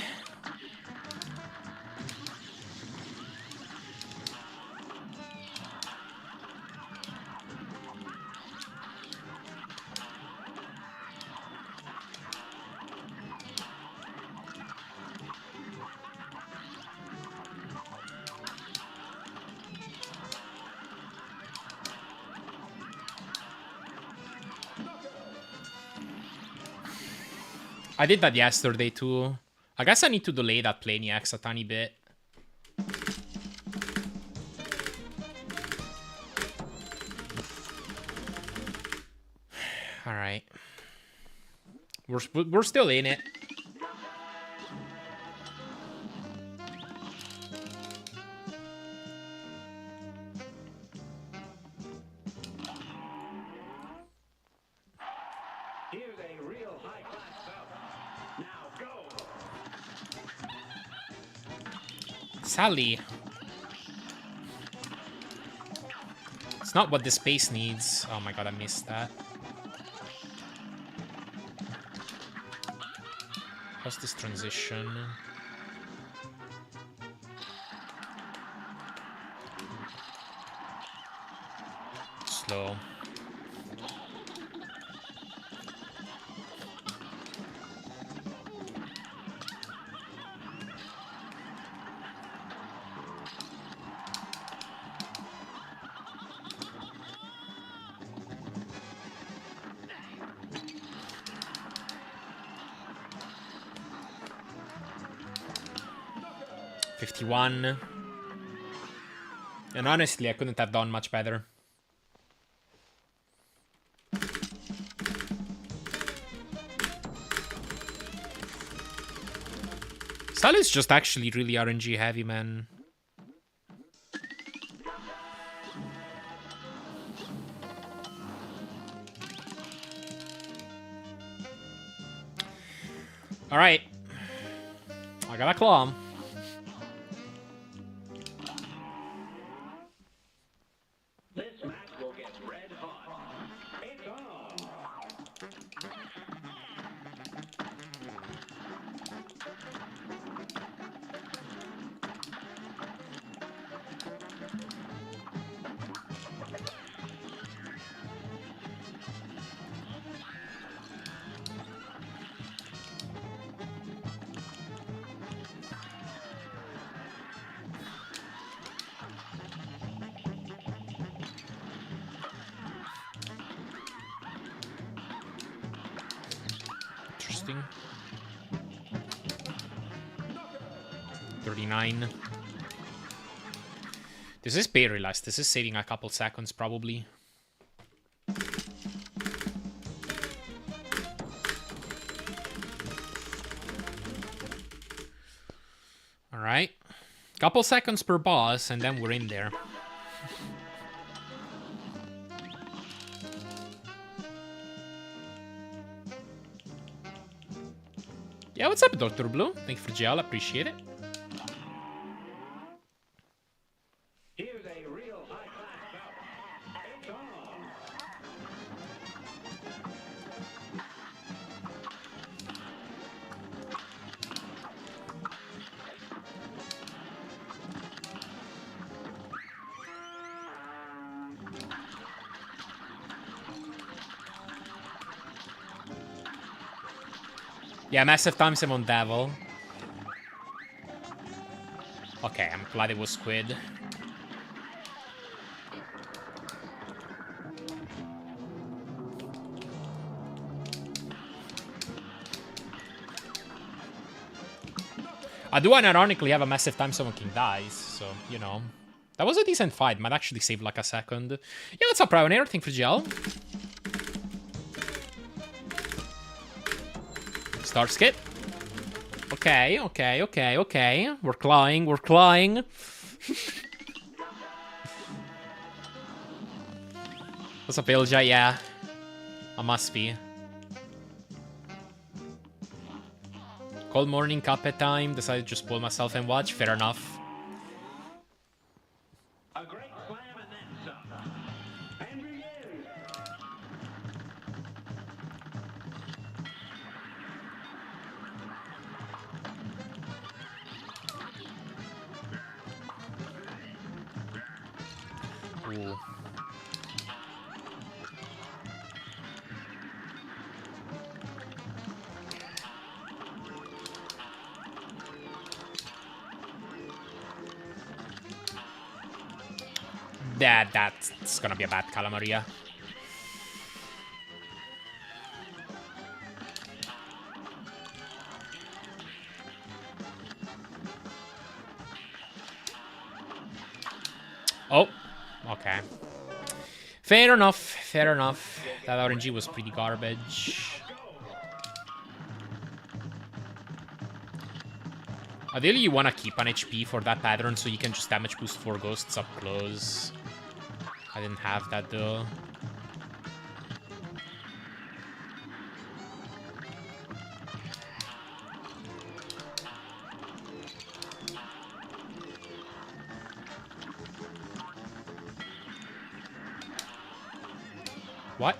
I did that yesterday too. I guess I need to delay that Planiacs a tiny bit. All right. We're still in it. Here's a real high-class bout. Now go. Sally. It's not what the space needs. Oh my god, I missed that. How's this transition? Slow. $51. And honestly, I couldn't have done much better. Sally's just actually really RNG heavy, man. Alright. I got a claw. This match will get red hot. It's on. Interesting. 39. This is payreless. This is saving a couple seconds, probably. Alright. Couple seconds per boss, and then we're in there. Yeah, what's up, Dr. Blue? Thank you for gel, appreciate it. Here's a real high-class bout. It's on. Yeah, massive time save on Devil. Okay, I'm glad it was Squid. I do unironically have a massive time someone King dies, so, you know. That was a decent fight, might actually save like a second. Yeah, what's up, Pioneer? Thank you for gel. Start skip. Okay, okay, okay, okay. We're clawing, we're clawing. What's up, Ilja? Yeah. I must be. Cold morning, Cuphead time. Decided to just pull myself and watch. Fair enough. A great slam and then some. And begin. Ooh. That's gonna be a bad Calamaria. Oh, okay. Fair enough, fair enough. That RNG was pretty garbage. Ideally, you want to keep an HP for that pattern so you can just damage boost 4 ghosts up close. I didn't have that though. What?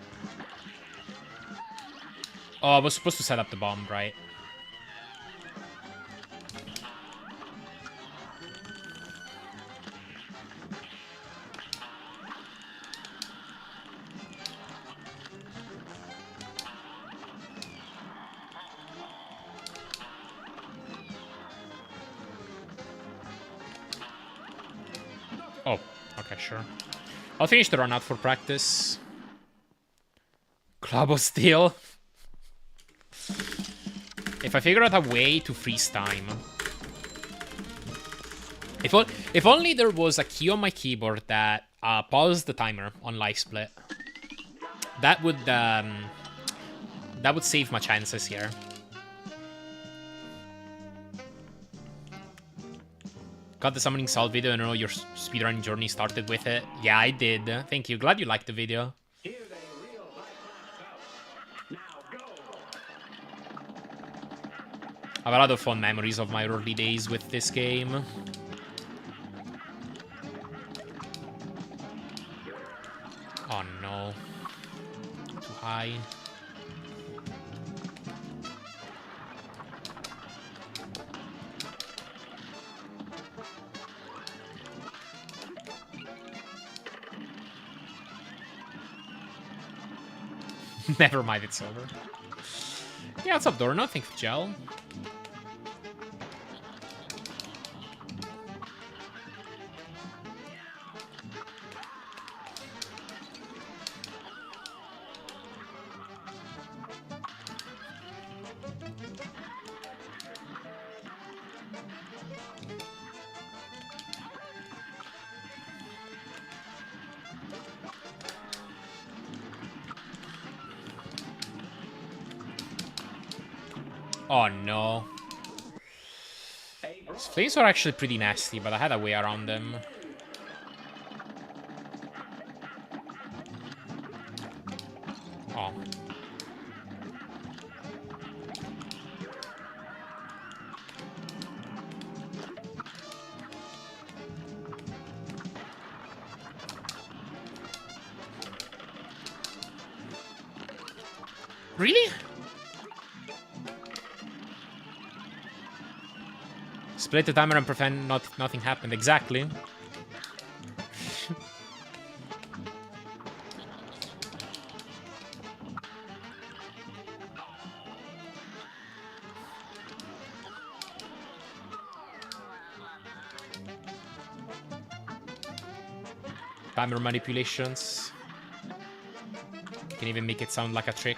Oh, I was supposed to set up the bomb, right? Oh, okay, sure. I'll finish the run out for practice. Club of Steel. If I figure out a way to freeze time. If only there was a key on my keyboard that paused the timer on life split. That would save my chances here. Got the summoning salt video and I know your speedrunning journey started with it. Yeah, I did. Thank you. Glad you liked the video. Here's a real high-class bout. Now go. I have a lot of fond memories of my early days with this game. Oh no. Too high. Never mind, it's over. Yeah, what's up, Dorno? Thank you for gel. Oh no. These flames are actually pretty nasty, but I had a way around them. Oh. Really? Split the timer and pretend nothing happened. Exactly. Timer manipulations. Can even make it sound like a trick.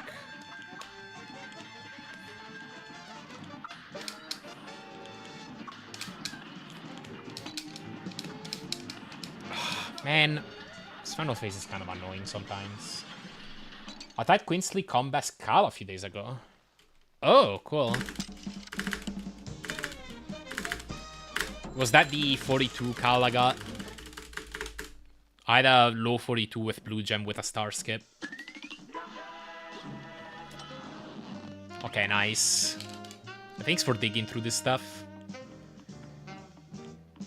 Man, this final phase is kind of annoying sometimes. I typed Queensley Combat's Cal a few days ago. Oh, cool. Was that the 42 Cal I got? I had a low 42 with Blue Gem with a star skip. Okay, nice. Thanks for digging through this stuff.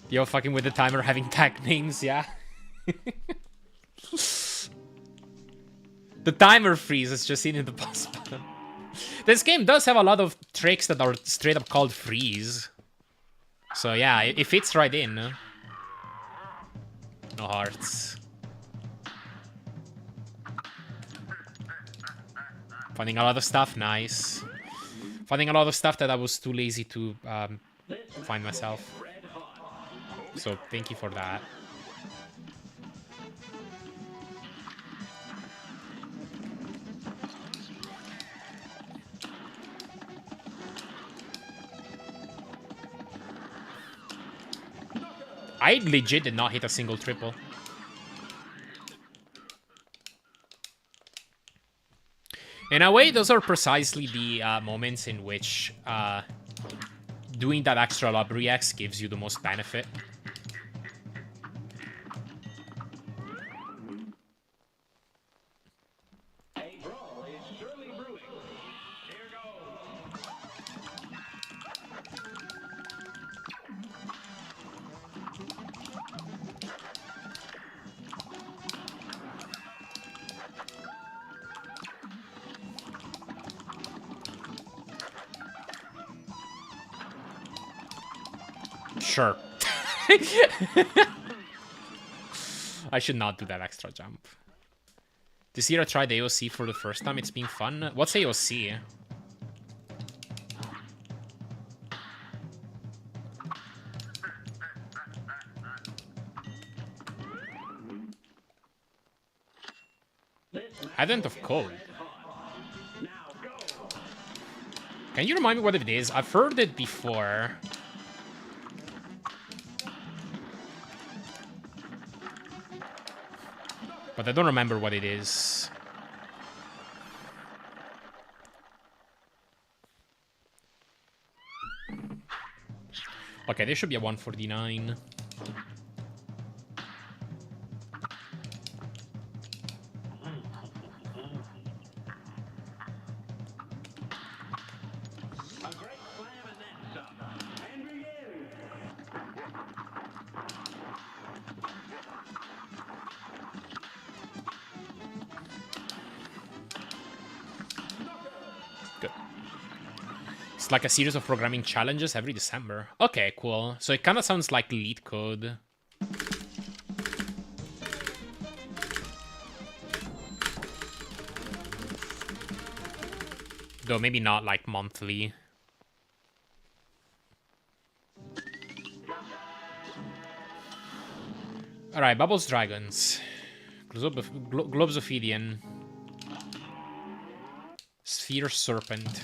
Yo, fucking with the timer having tag names, yeah. The timer freeze is just hitting the pause button. This game does have a lot of tricks that are straight up called freeze. So yeah, it fits right in. No hearts. Finding a lot of stuff, nice. Finding a lot of stuff that I was too lazy to find myself. So thank you for that. I legit did not hit a single triple. In a way, those are precisely the moments in which doing that extra lob reacts gives you the most benefit. A brawl is surely brewing. Here goes. Sure. I should not do that extra jump. This year I tried AOC for the first time. It's been fun. What's AOC? Advent of Code. Can you remind me what it is? I've heard it before. But I don't remember what it is. Okay, there should be a 149. It's like a series of programming challenges every December. Okay, cool. So it kind of sounds like lead code. Though maybe not like monthly. Alright, Bubbles Dragons. Globes of Edian. Sphere Serpent.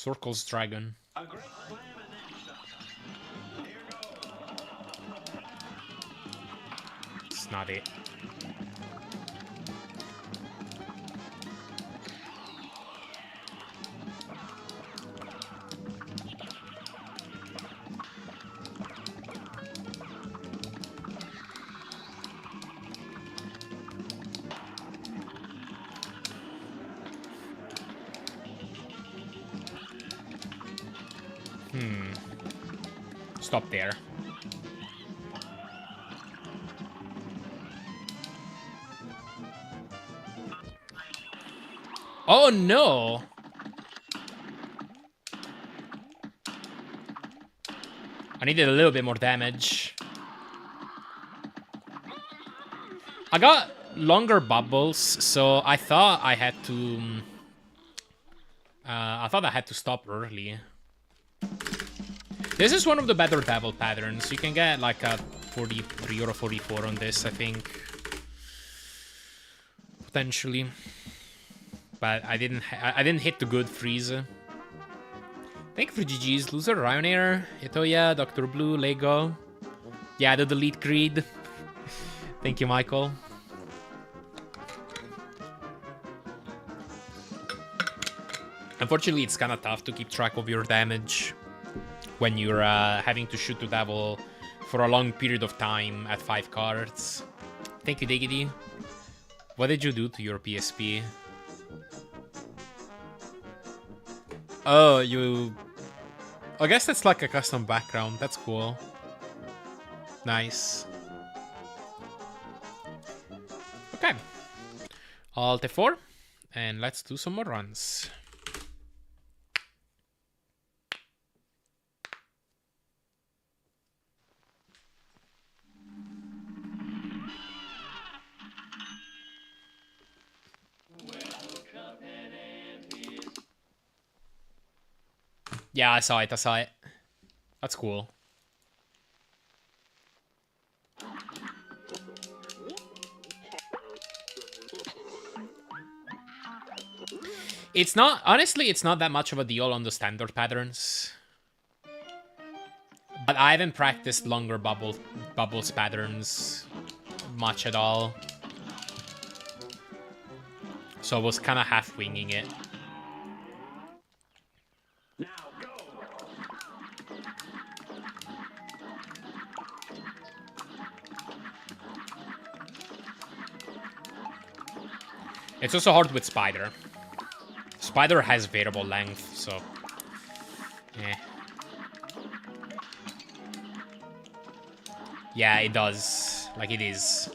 Circle's Dragon. A great slam and then some. Here goes. It's not it. Stop there. Oh no! I needed a little bit more damage. I got longer bubbles, so I thought I had to... I thought I had to stop early. This is one of the better devil patterns. You can get like a 43 or a 44 on this, I think. Potentially. But I didn't hit the good freeze. Thank you for GG's. Loser, Ryanair, Itoya, Dr. Blue, Lego. Yeah, the delete greed. Thank you, Michael. Unfortunately, it's kind of tough to keep track of your damage when you're having to shoot the devil for a long period of time at 5 cards. Thank you, Diggity. What did you do to your PSP? Oh, you... I guess that's like a custom background. That's cool. Nice. Okay. Alt F4. And let's do some more runs. Yeah, I saw it. That's cool. It's not, honestly, it's not that much of a deal on the standard patterns. But I haven't practiced longer bubbles patterns much at all. So I was kind of half winging it. Now go. It's also hard with Spider. Spider has variable length, so... eh. Yeah, it does. Like, it is.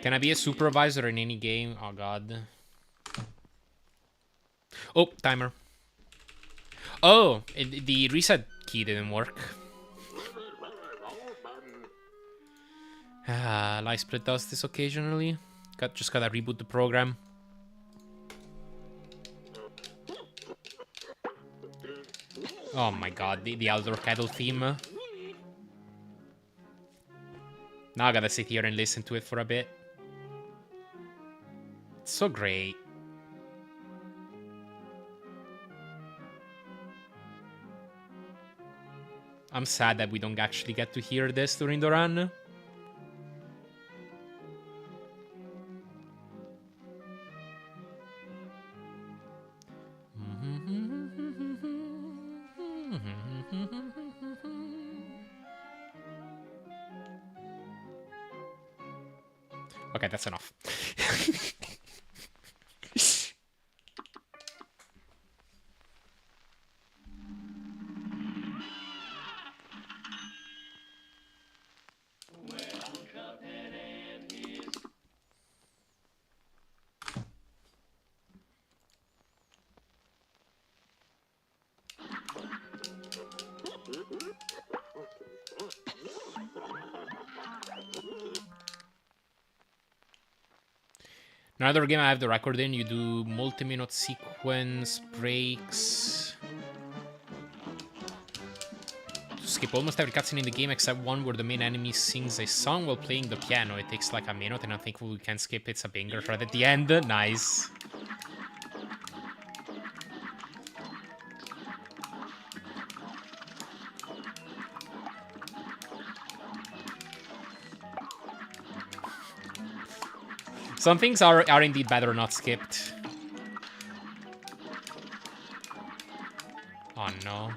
Can I be a supervisor in any game? Oh, God. Oh, timer. Oh, the reset key didn't work. Live Split does this occasionally. Just gotta reboot the program. Oh my god, the Elder Kettle theme. Now I gotta sit here and listen to it for a bit. It's so great. I'm sad that we don't actually get to hear this during the run. Okay, that's enough. Another game I have the record in, you do multi-minute sequence breaks. skip almost every cutscene in the game except one where the main enemy sings a song while playing the piano. It takes like a minute, and I'm thankful we can skip. It's a banger right at the end. Nice. Some things are indeed better not skipped. Oh no.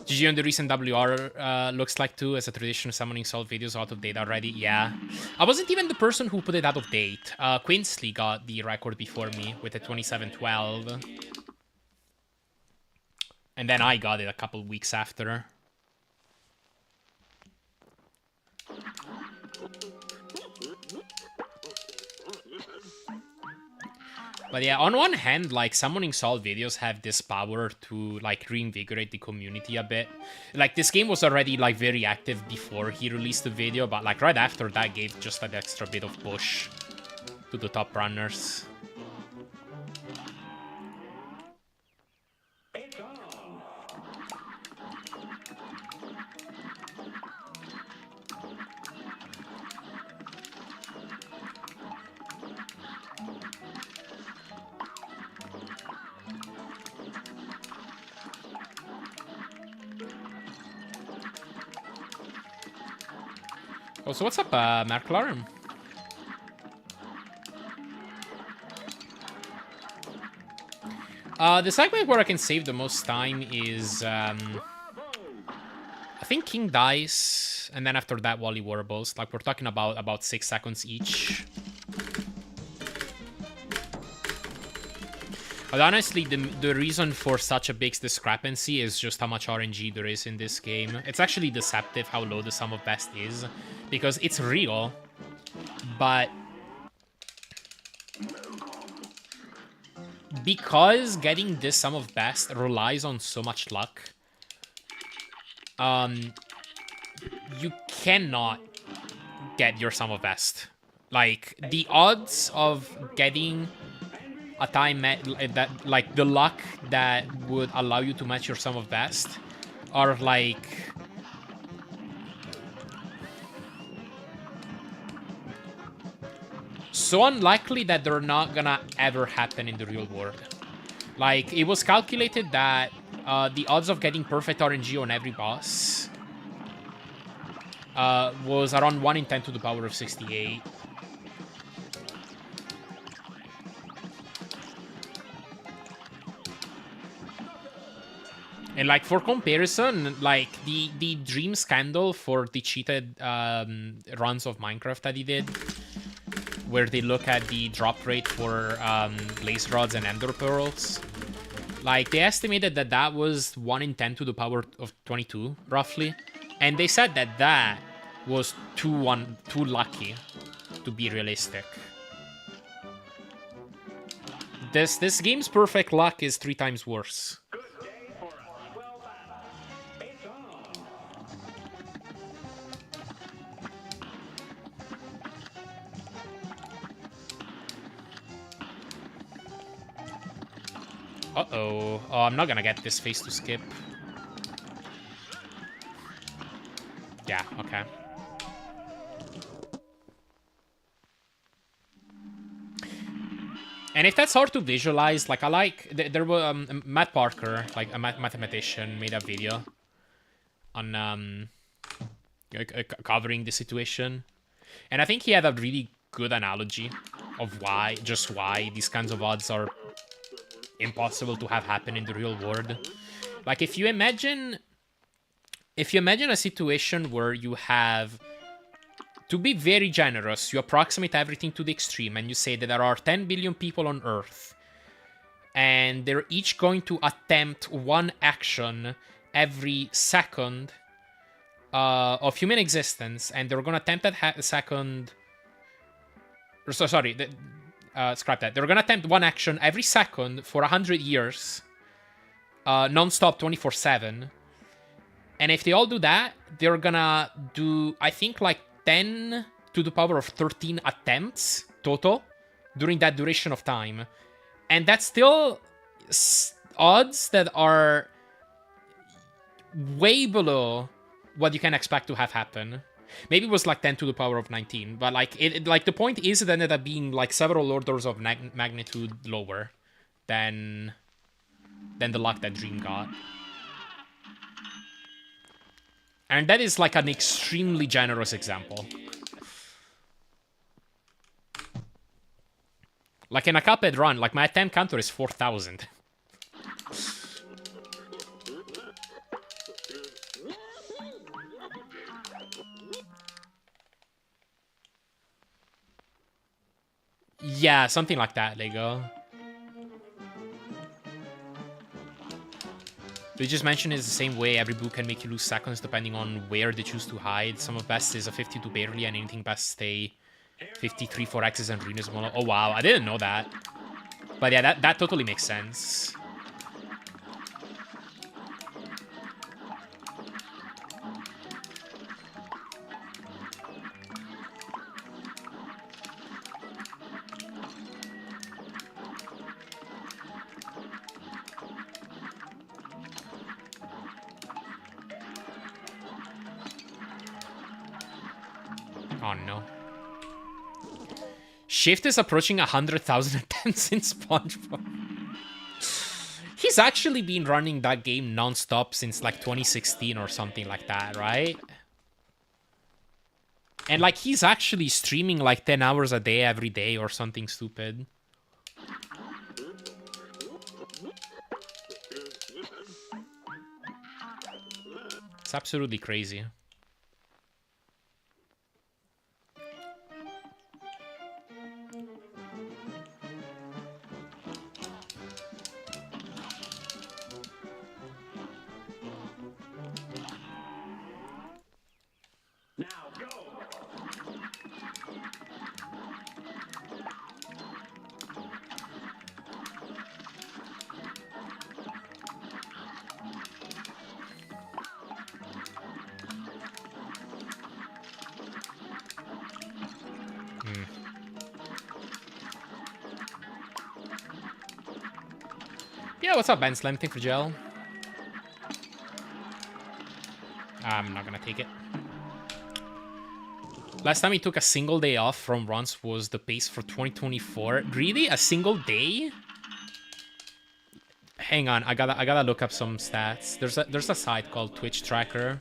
GG on the recent WR looks like too, as a tradition of summoning solved videos out of date already. Yeah. I wasn't even the person who put it out of date. Quinsley got the record before me with the 2712. And then I got it a couple weeks after. But yeah, on one hand, like, summoning solved videos have this power to, like, reinvigorate the community a bit. Like, this game was already, like, very active before he released the video, but, like, right after that gave just an extra bit of push to the top runners. It's on. Oh, so what's up, Marklarum? The segment where I can save the most time is, I think King Dice, and then after that Wally Warbles. Like, we're talking about 6 seconds each. But honestly, the reason for such a big discrepancy is just how much RNG there is in this game. It's actually deceptive how low the sum of best is, because it's real, but because getting this sum of best relies on so much luck, you cannot get your sum of best. Like, the odds of getting a time that, like, the luck that would allow you to match your sum of best are, like, so unlikely that they're not gonna ever happen in the real world. Like, it was calculated that the odds of getting perfect RNG on every boss was around 1 in 10 to the power of 68. And, like, for comparison, like, the Dream Scandal for the cheated runs of Minecraft that he did, where they look at the drop rate for Blaze Rods and Ender Pearls, like, they estimated that that was 1 in 10 to the power of 22, roughly. And they said that that was too lucky to be realistic. This game's perfect luck is 3 times worse. Uh-oh. Oh, I'm not gonna get this phase to skip. Yeah, okay. And if that's hard to visualize, like, I like... There was Matt Parker, like a mathematician, made a video on covering the situation. And I think he had a really good analogy of why these kinds of odds are impossible to have happen in the real world. Like, if you imagine a situation where you have, to be very generous, you approximate everything to the extreme, and you say that there are 10 billion people on Earth, and they're each going to attempt one action every second of human existence, and they're going to attempt that second... Sorry, scrap that. They're gonna attempt one action every second for 100 years, non-stop, 24/7. And if they all do that, they're gonna do, I think, like 10 to the power of 13 attempts total during that duration of time. And that's still odds that are way below what you can expect to have happen. Maybe it was like 10 to the power of 19, but like like the point is it ended up being like several orders of magnitude lower than the luck that Dream got. And that is like an extremely generous example. Like in a Cuphead run, like my attempt counter is 4,000. Yeah, something like that, Lego. They just mentioned it's the same way. Every book can make you lose seconds depending on where they choose to hide. Some of best is a 52 barely, and anything best stay 53 for X's and Rena's mono. Oh wow, I didn't know that. But yeah, that totally makes sense. Oh no. Shift is approaching 100,000 attempts in SpongeBob. He's actually been running that game non-stop since like 2016 or something like that, right? And like he's actually streaming like 10 hours a day every day or something stupid. It's absolutely crazy. Now go. Yeah, what's up, Ben Slam? Thank you for gel. I'm not gonna take it. Last time he took a single day off from runs was the pace for 2024. Really? A single day? Hang on, I gotta look up some stats. There's a site called Twitch Tracker.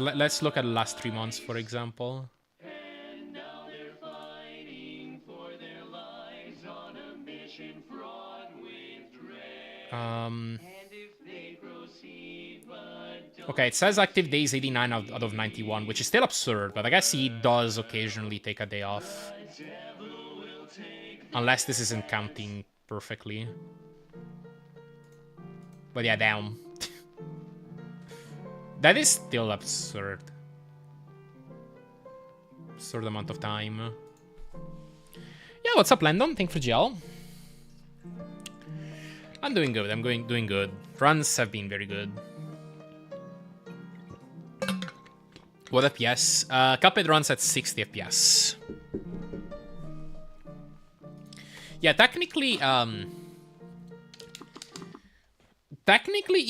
Let's look at the last 3 months, for example. Okay, it says active days 89 out of 91, which is still absurd, but I guess he does occasionally take a day off. Unless this isn't counting perfectly. But yeah, damn. That is still absurd. Absurd amount of time. Yeah, what's up, Landon? Thank you for gel. I'm doing good. I'm doing good. Runs have been very good. What FPS? Cuphead runs at 60 FPS. Yeah, technically,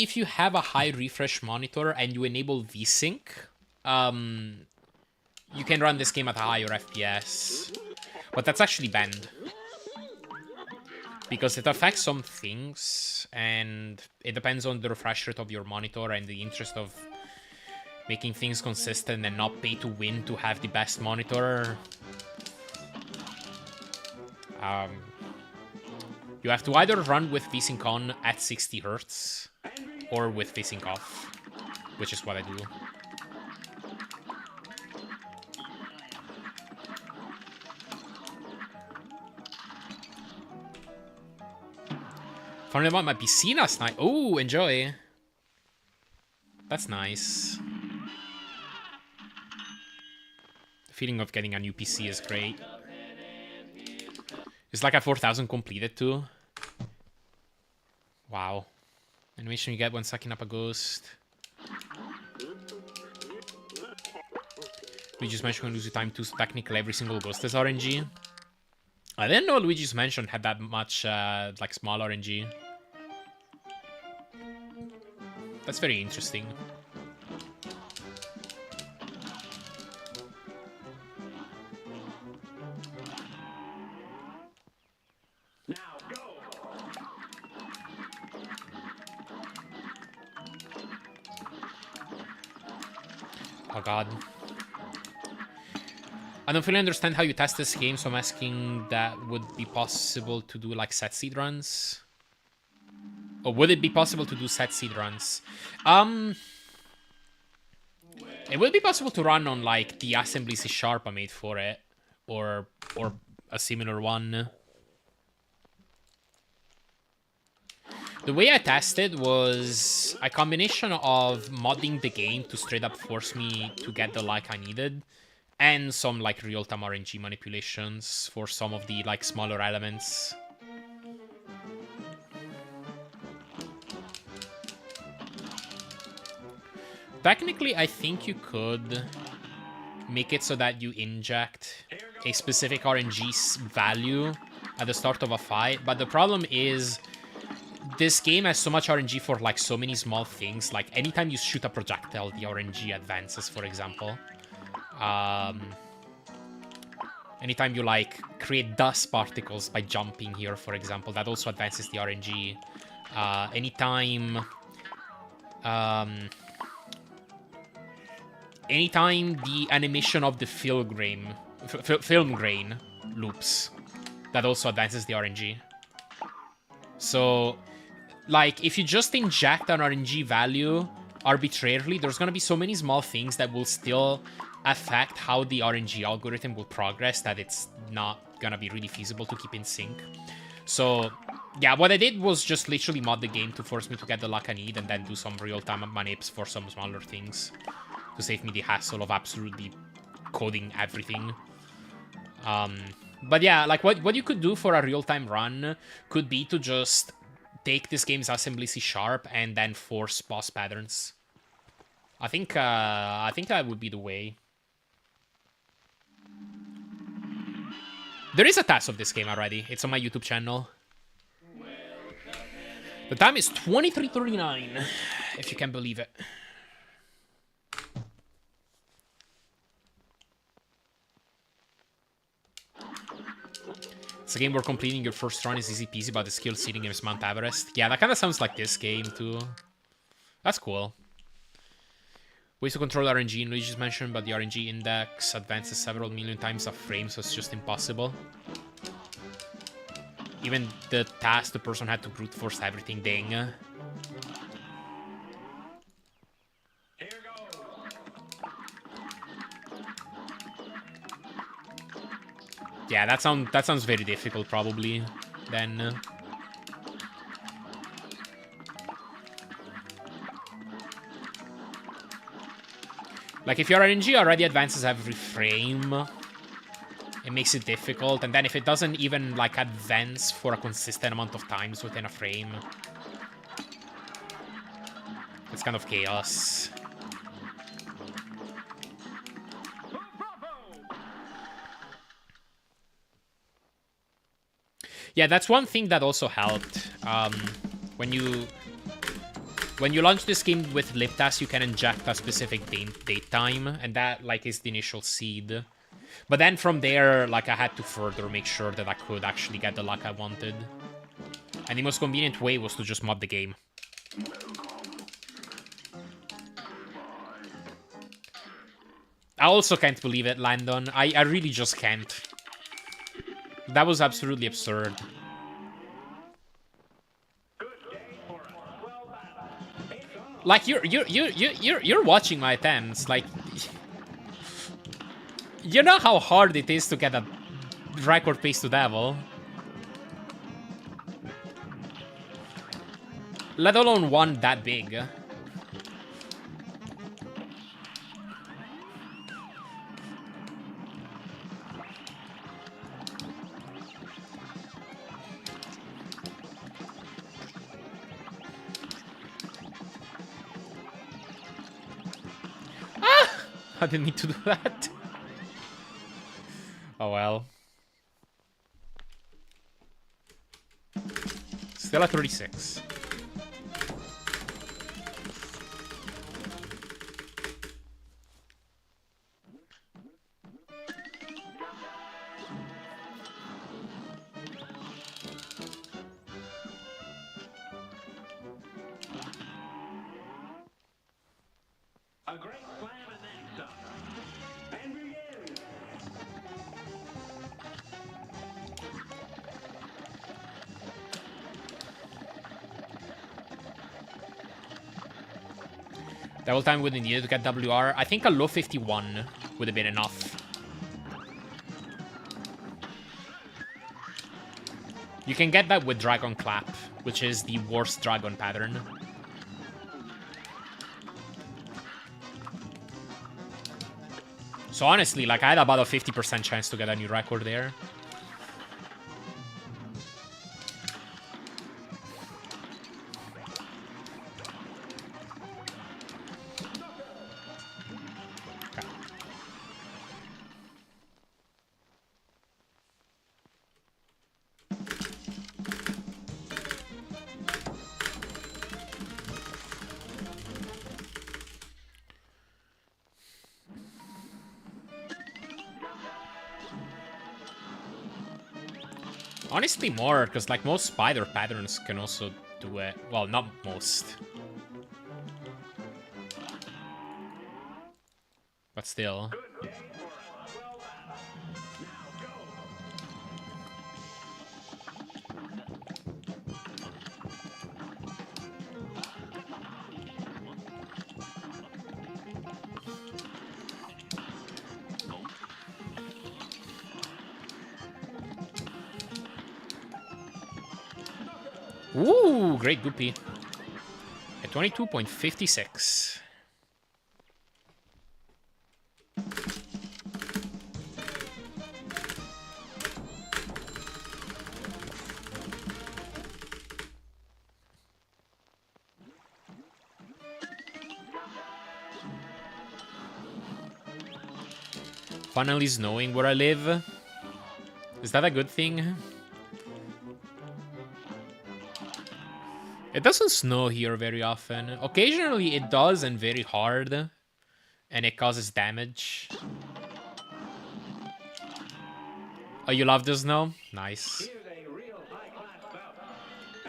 if you have a high refresh monitor and you enable VSync, you can run this game at a higher FPS. But that's actually banned. Because it affects some things, and it depends on the refresh rate of your monitor and the interest of making things consistent and not pay to win to have the best monitor. You have to either run with VSync on at 60 Hz or with VSync off, which is what I do. Finally bought my PC last night. Oh, enjoy. That's nice. The feeling of getting a new PC is great. It's like a 4,000 completed too. Wow. Animation you get when sucking up a ghost. Luigi's Mansion can lose you time to technically every single ghost is RNG. I didn't know Luigi's Mansion had that much, like, small RNG. That's very interesting. Now go. Oh god. I don't fully understand how you test this game, so I'm asking that would be possible to do like set seed runs? Or would it be possible to do set seed runs? It would be possible to run on like the assembly C# I made for it, or a similar one. The way I tested was a combination of modding the game to straight up force me to get the luck I needed, and some like real-time RNG manipulations for some of the like smaller elements. Technically, I think you could make it so that you inject a specific RNG value at the start of a fight, but the problem is this game has so much RNG for like so many small things. Like anytime you shoot a projectile, the RNG advances, for example. Anytime you like create dust particles by jumping here, for example, that also advances the RNG. Anytime the animation of the film grain loops, that also advances the RNG. So, like, if you just inject an RNG value arbitrarily, there's gonna be so many small things that will still affect how the RNG algorithm will progress that it's not gonna be really feasible to keep in sync. So, yeah, what I did was just literally mod the game to force me to get the luck I need and then do some real-time manips for some smaller things to save me the hassle of absolutely coding everything. But yeah, like what you could do for a real-time run could be to just take this game's assembly C# and then force boss patterns. I think that would be the way. There is a test of this game already. It's on my YouTube channel. The time is 23:39, if you can believe it. It's a game where completing your first run is easy peasy, but the skill seeding is Mount Everest. Yeah, that kind of sounds like this game, too. That's cool. Ways to control RNG in Luigi's Mansion, but the RNG index advances several million times a frame, so it's just impossible. Even the task, the person had to brute force everything, dang. Yeah, that sounds very difficult, probably, then. Like, if your RNG already advances every frame, it makes it difficult, and then if it doesn't even, like, advance for a consistent amount of times within a frame, it's kind of chaos. Yeah, that's one thing that also helped. When you launch this game with libtasks, you can inject a specific date time, and that like is the initial seed. But then from there, like I had to further make sure that I could actually get the luck I wanted. And the most convenient way was to just mod the game. I also can't believe it, Landon. I really just can't. That was absolutely absurd. Like you're watching my attempts. Like you know how hard it is to get a record pace to devil. Let alone one that big. I didn't need to do that. Oh well. Still at 36. A great slam and then some. And begin. Double time would be needed to get WR. I think a low 51 would have been enough. You can get that with Dragon Clap, which is the worst dragon pattern. So honestly, like, I had about a 50% chance to get a new record there. Honestly, more, because like most spider patterns can also do it. Well, not most. But still. Good day for us. Well done. Now go. Ooh, great goopy. At 22.56. Finally snowing where I live. Is that a good thing? It doesn't snow here very often. Occasionally it does, and very hard. And it causes damage. Oh, you love the snow? Nice. Here's a real high-class bout.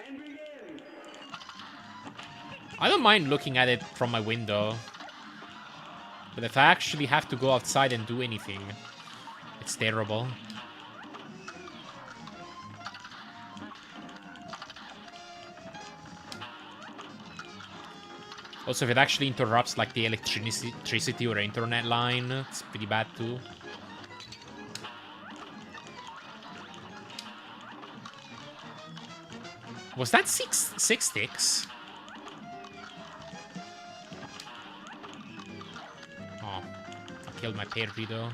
And begin. I don't mind looking at it from my window. But if I actually have to go outside and do anything, it's terrible. Also, if it actually interrupts like the electricity or internet line, it's pretty bad too. Was that six sticks? Oh, I killed my parry though.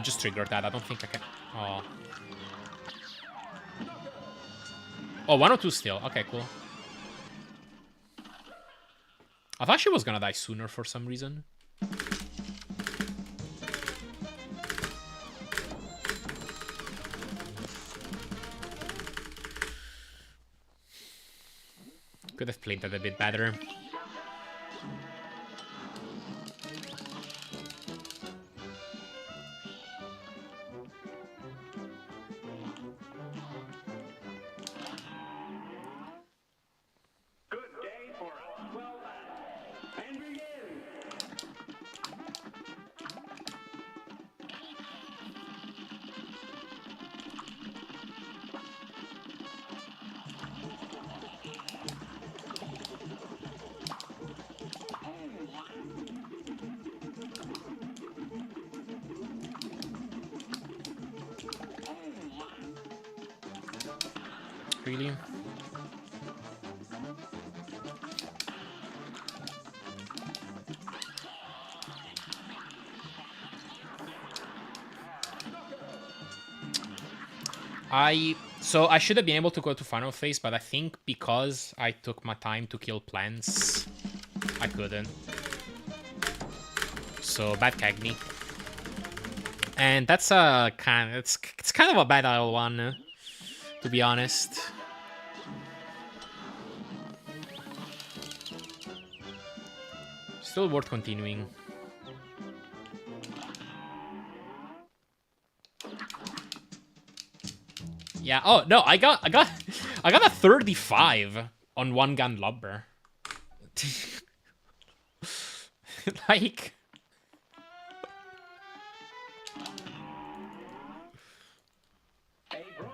Just triggered that. I don't think I can. Oh. Oh, 102 still. Okay, cool. I thought she was gonna die sooner for some reason. Could have played that a bit better. Really? So I should have been able to go to final phase, but I think because I took my time to kill plants, I couldn't. So bad Cagney. And that's a it's kind of a bad L1, to be honest. Still worth continuing. Yeah. Oh no, I got a 35 on one gun lubber. Like.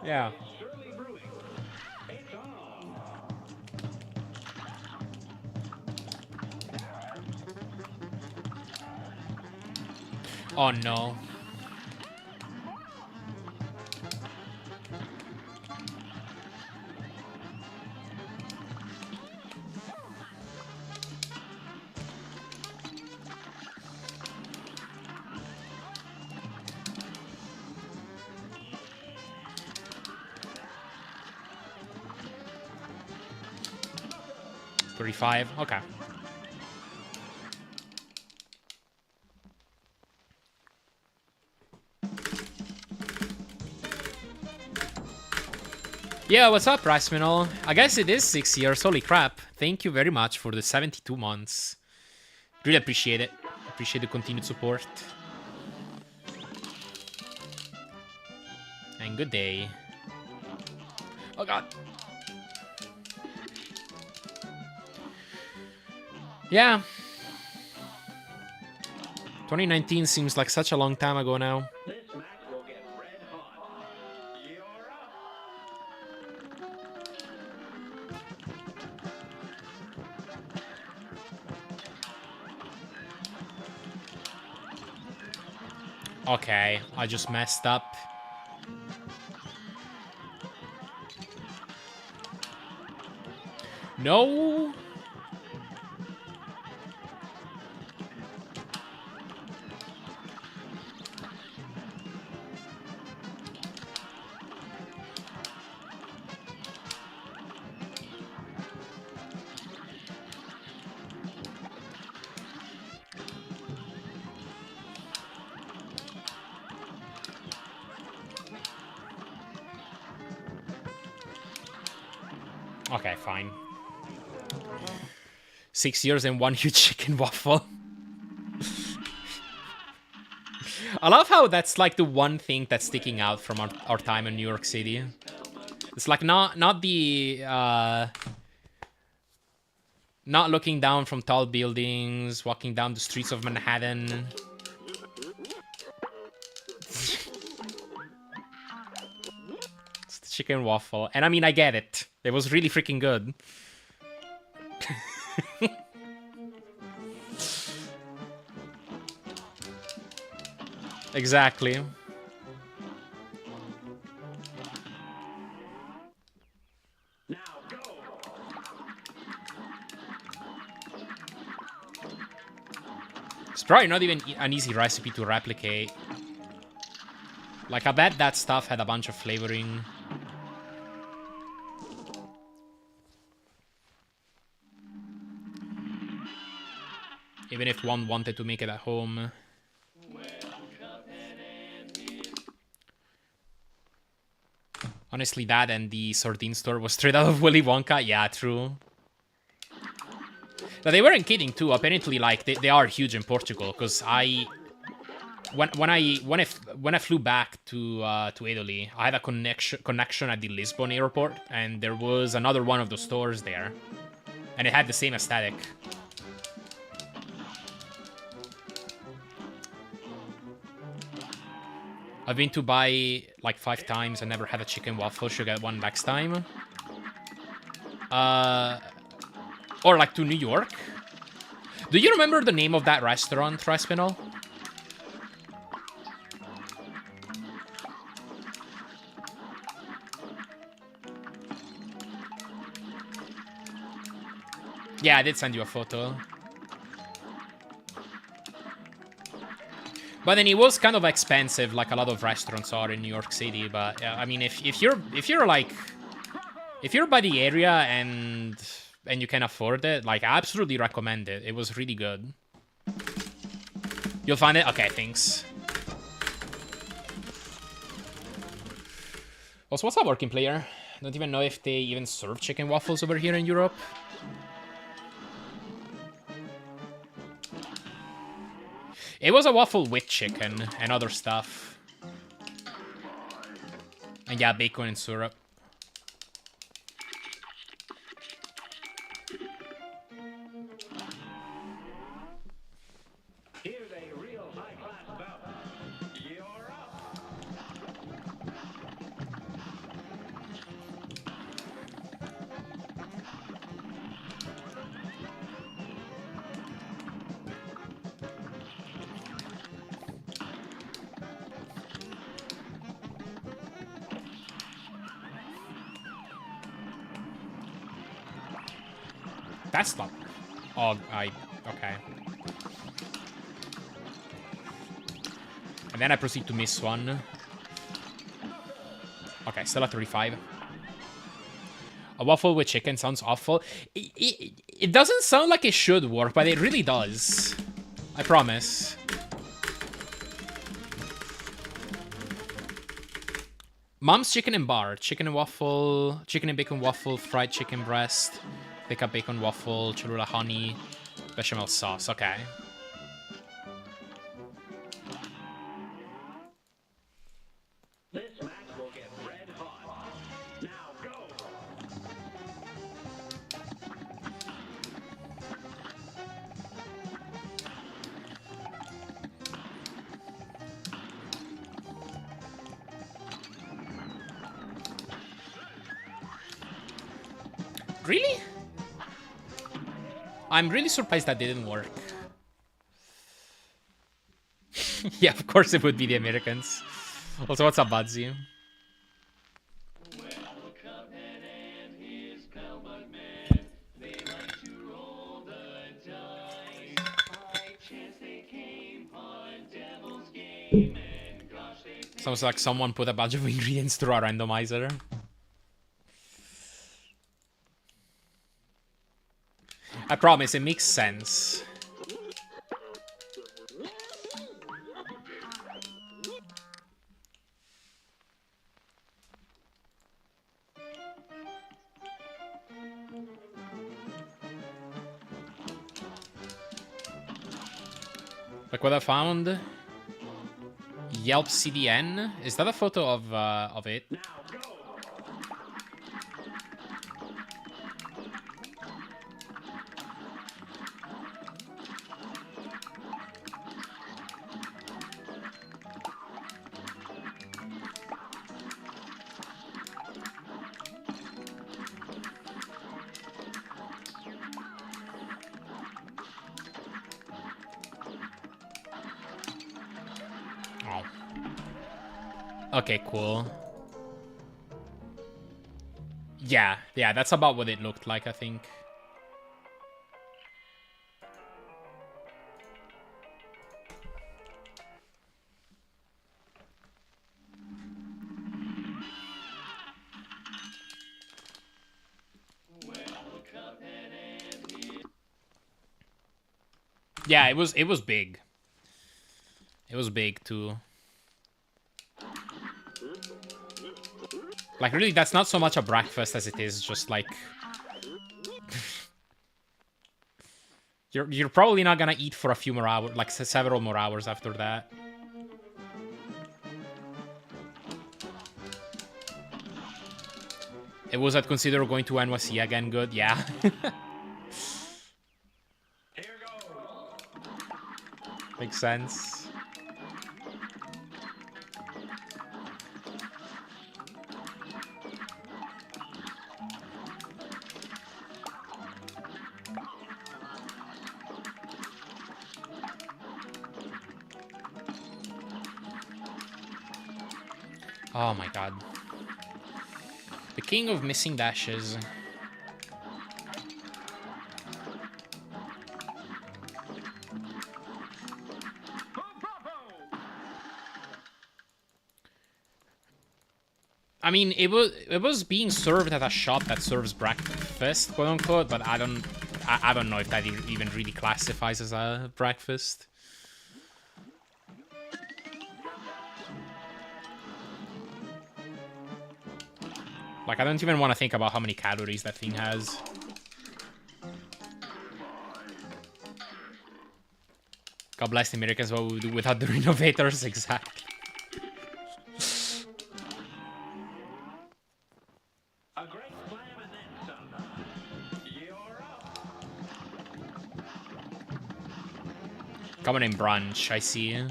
Yeah. Oh no. $35. Okay. Yeah, what's up, Rasminol? I guess it is 6 years. Holy crap. Thank you very much for the 72 months. Really appreciate it. Appreciate the continued support. And good day. Oh god. Yeah. 2019 seems like such a long time ago now. This match will get red hot. You're up. Okay, I just messed up. No. Okay, fine. 6 years and one huge chicken waffle. I love how that's like the one thing that's sticking out from our time in New York City. It's like not the not looking down from tall buildings, walking down the streets of Manhattan. It's the chicken waffle. And I mean, I get it. It was really freaking good. Exactly. Now go. It's probably not even an easy recipe to replicate. Like, I bet that stuff had a bunch of flavoring. Even if one wanted to make it at home. Honestly, that and the sardine store was straight out of Willy Wonka. Yeah, true. But they weren't kidding too. Apparently, like they are huge in Portugal. Because when I flew back to Italy, I had a connection at the Lisbon airport, and there was another one of the stores there, and it had the same aesthetic. I've been to buy like 5 times and never had a chicken waffle. Should get one next time. Or like to New York. Do you remember the name of that restaurant, Respinal? Yeah, I did send you a photo. But then it was kind of expensive, like a lot of restaurants are in New York City. But I mean, if you're like, if you're by the area and you can afford it, like, I absolutely recommend it. It was really good. You'll find it? Okay, thanks. Also, what's up, working player? Don't even know if they even serve chicken waffles over here in Europe. It was a waffle with chicken and other stuff. And yeah, bacon and syrup. Here's a real high-class bout. You're up. That's not... Oh, okay. And then I proceed to miss one. Okay, still at 35. A waffle with chicken sounds awful. It doesn't sound like it should work, but it really does. I promise. Mom's chicken and bar. Chicken and waffle. Chicken and bacon waffle. Fried chicken breast. Thick up bacon waffle. Cholula honey. Bechamel sauce. Okay. This match will get red hot. Now go. Really? I'm really surprised that didn't work. Yeah, of course it would be the Americans. Also, what's up, Budsy? Sounds like someone put a bunch of ingredients through a randomizer. I promise, it makes sense. Like what I found. Yelp CDN. Is that a photo of it? Now go. Oh. Okay, cool. Yeah, that's about what it looked like, I think. Yeah, it was big. It was big too. Like, really, that's not so much a breakfast as it is just like... You're probably not gonna eat for a few more hours, like several more hours after that. It was I'd consider going to NYC again good, yeah. Here goes. Makes sense. Oh my god. The king of missing dashes. I mean, it was being served at a shop that serves breakfast, quote unquote, but I don't know if that even really classifies as a breakfast. Like, I don't even want to think about how many calories that thing has. God bless the Americans, what we would do without the renovators, exactly. A great slam and then some. You're up. Coming in brunch, I see.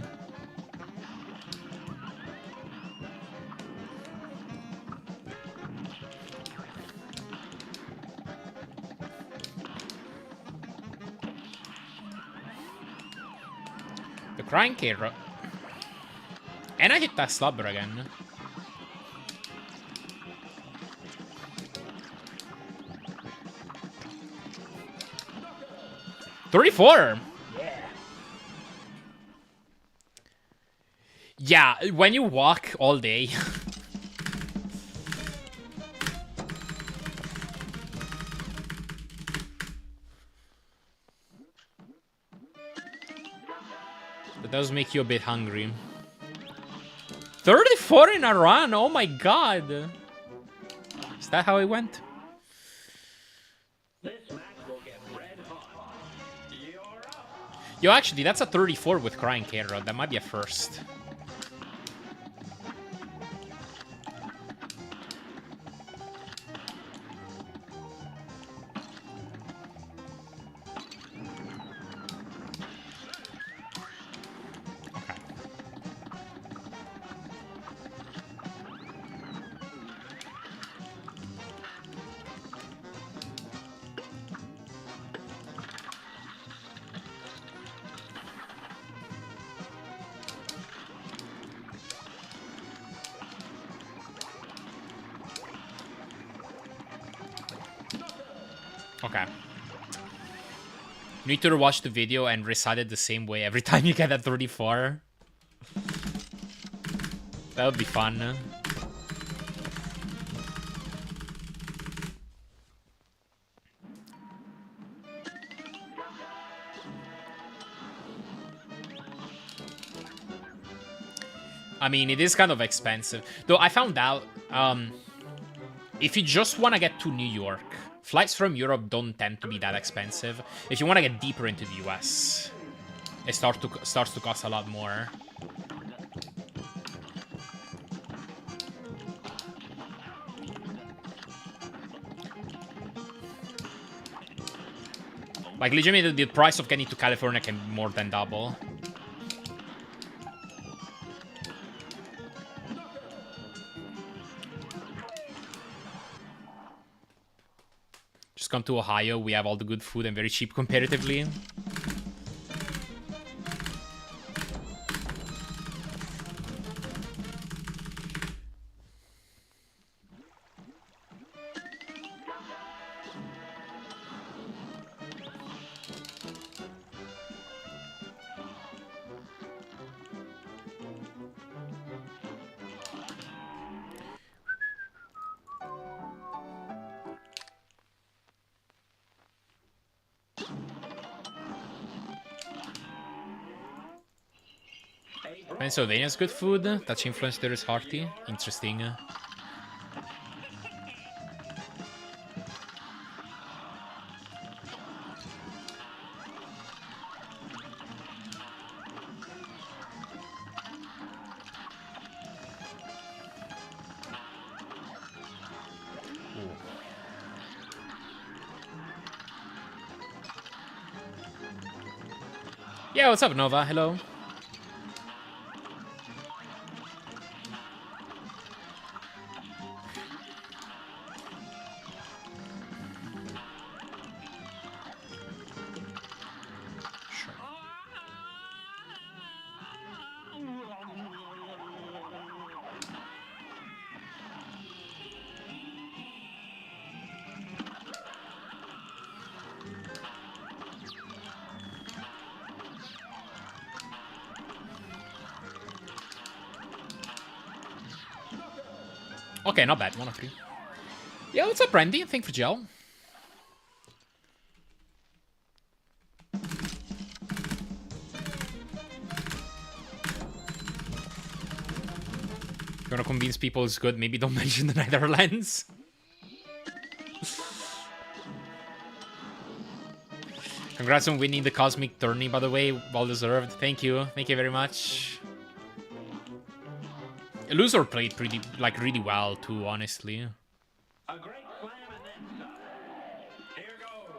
The crying carrot. And I hit that slobber again. $34! Yeah, when you walk all day. That does make you a bit hungry. 34 in a run, oh my god. Is that how it went? This match will get red hot. You're up. Yo, actually, that's a 34 with crying carrot. That might be a first. Okay. You need to watch the video and recite it the same way every time you get a 34. That would be fun. I mean, it is kind of expensive. Though I found out, if you just want to get to New York, flights from Europe don't tend to be that expensive. If you want to get deeper into the US, it starts to cost a lot more. Like, legitimately, the price of getting to California can more than double. Just come to Ohio, we have all the good food and very cheap comparatively. Pennsylvania's good food. Touch influence there is hearty. Interesting. Yeah, what's up, Nova? Hello. Okay, not bad. 1 of 3. Yeah, what's up, Randy? Thank you for gel. You wanna convince people it's good? Maybe don't mention the Netherlands. Congrats on winning the Cosmic Tourney, by the way. Well deserved. Thank you. Thank you very much. Loser played pretty, like, really well, too, honestly. A great slam and then some. Here goes.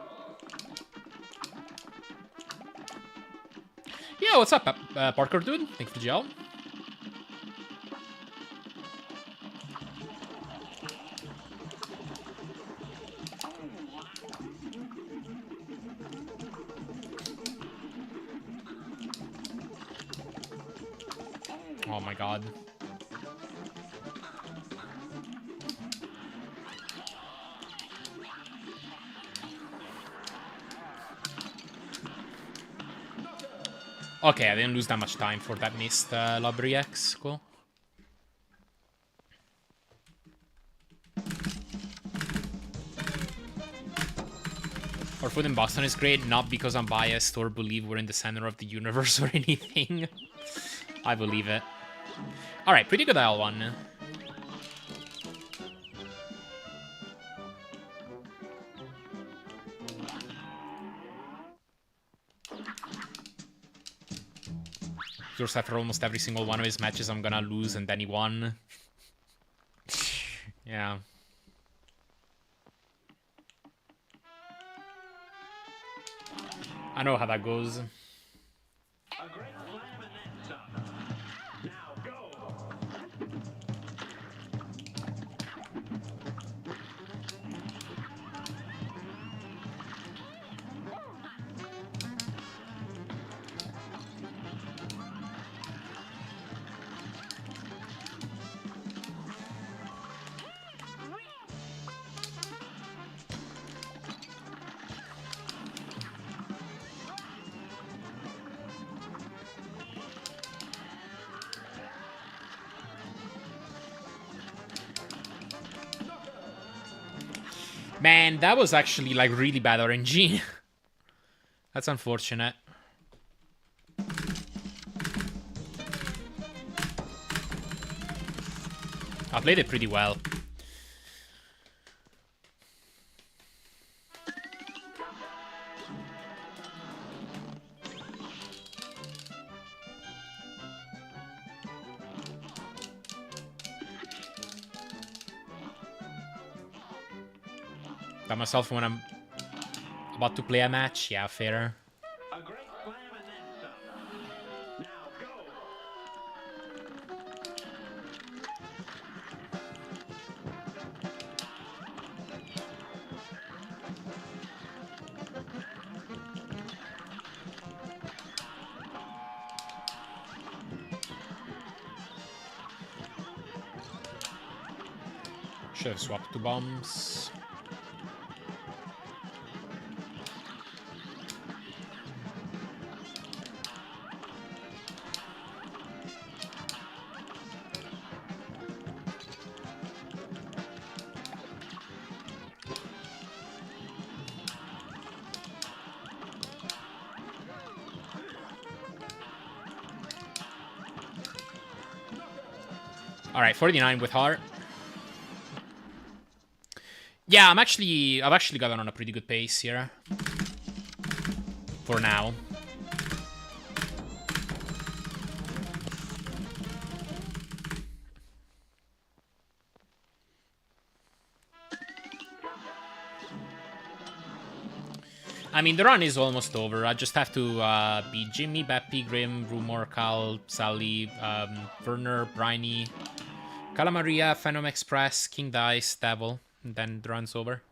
Yeah, what's up, Parker dude? Thank you for gel. Oh my god. Okay, I didn't lose that much time for that missed Lobbery X. Cool. Our food in Boston is great, not because I'm biased or believe we're in the center of the universe or anything. I believe it. Alright, pretty good L1. Yours after almost every single one of his matches I'm gonna lose, and then he won. Yeah. I know how that goes. A great slam and then some. Now go. Man, that was actually, like, really bad RNG. That's unfortunate. I played it pretty well. By myself when I'm about to play a match? Yeah, fair. A great slam and then some. Now go. Should have swapped two bombs. All right, 49 with heart. Yeah, I've actually gotten on a pretty good pace here. For now. I mean, the run is almost over. I just have to beat Jimmy, Beppy, Grim, Rumor, Cal, Sally, Werner, Briny, Calamaria, Phenom Express, King Dice, Devil, and then the run's over.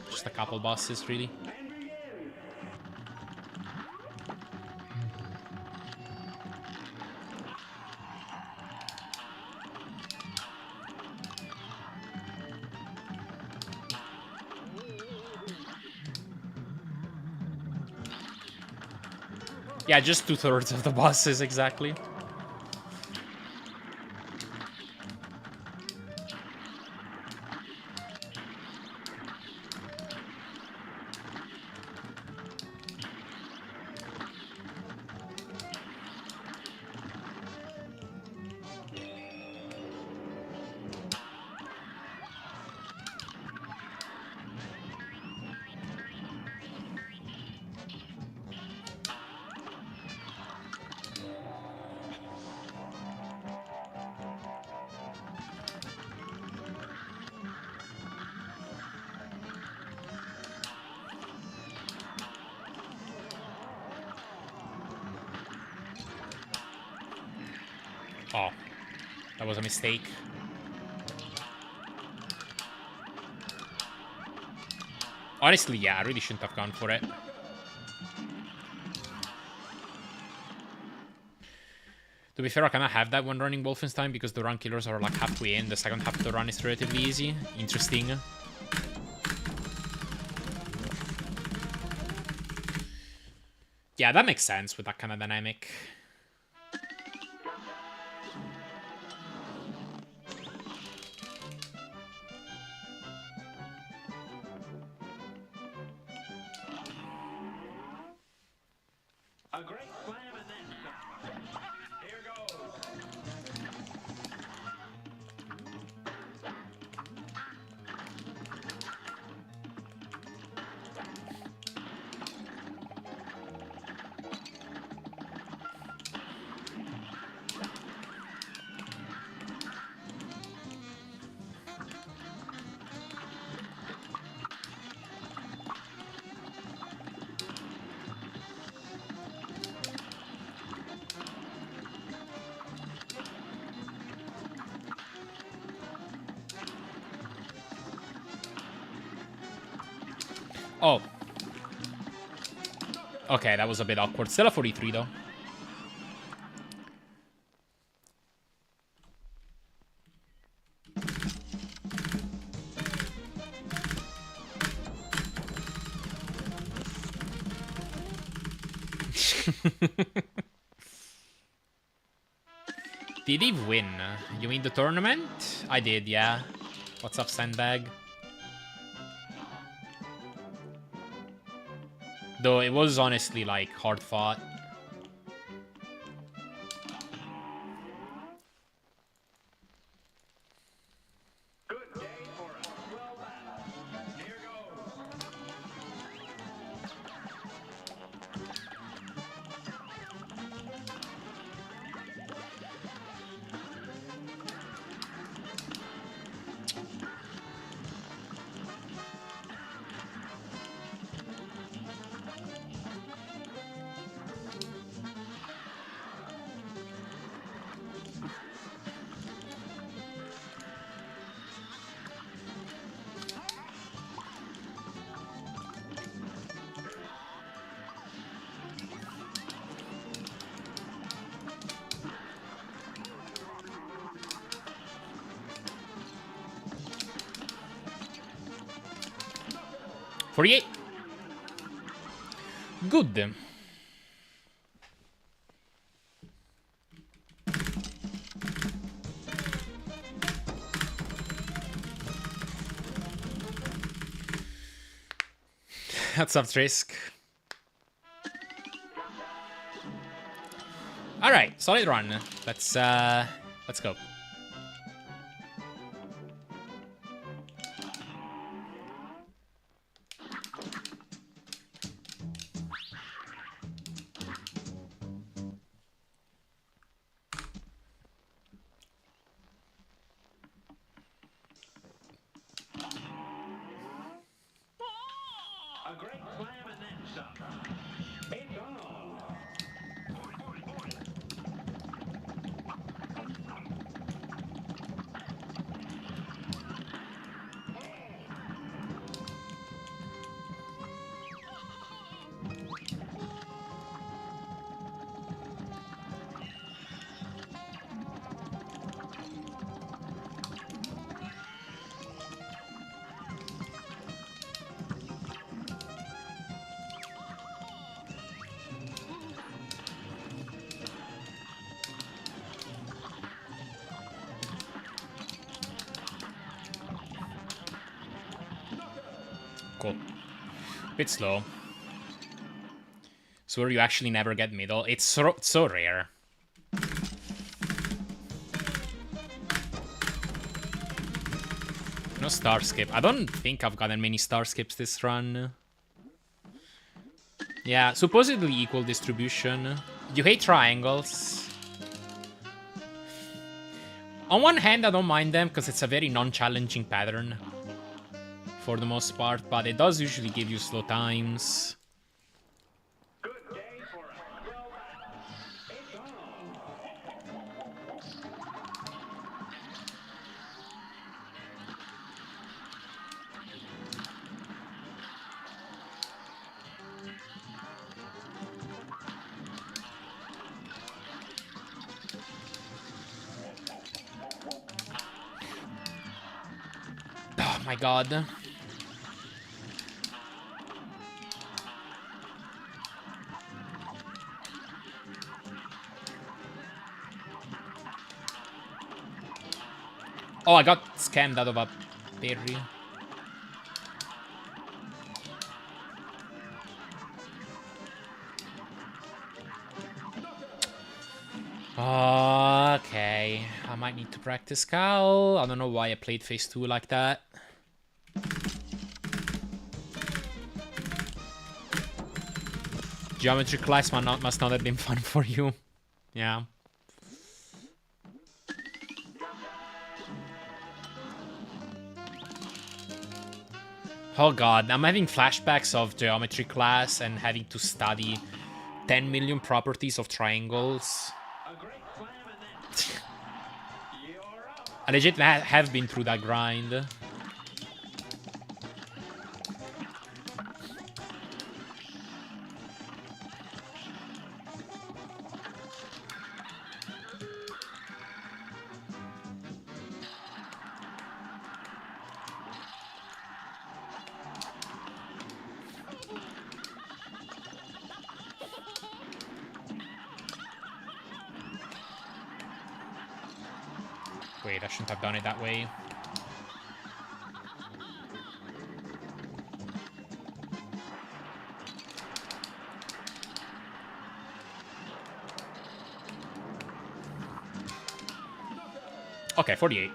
Just a couple bosses, really. Yeah, just 2/3 of the bosses, exactly. Oh, that was a mistake. Honestly, yeah, I really shouldn't have gone for it. To be fair, I kind of have that when running Wolfenstein because the run killers are like halfway in. The second half of the run is relatively easy. Interesting. Yeah, that makes sense with that kind of dynamic. A great slam and then some. Here goes. Oh. Okay, that was a bit awkward. Still a 43, though. Did he win? You mean the tournament? I did, yeah. What's up, Sandbag? Though it was honestly, like, hard fought. Good day for us. Well done. Here goes. .48. Good. That's up risk. All right, solid run. Let's go. A great slam and then some. It's on. Cool. Bit slow. So where you actually never get middle. It's so rare. No star skip. I don't think I've gotten many star skips this run. Yeah, supposedly equal distribution. You hate triangles. On one hand, I don't mind them because it's a very non-challenging pattern for the most part, but it does usually give you slow times. Good day for us. Well done. It's on. my god. Oh, I got scammed out of a berry. Okay, I might need to practice Cowl. I don't know why I played phase 2 like that. Geometry class must not have been fun for you. Yeah. Oh god, I'm having flashbacks of geometry class and having to study 10 million properties of triangles. I legit have been through that grind. Wait, I shouldn't have done it that way. Okay, 48.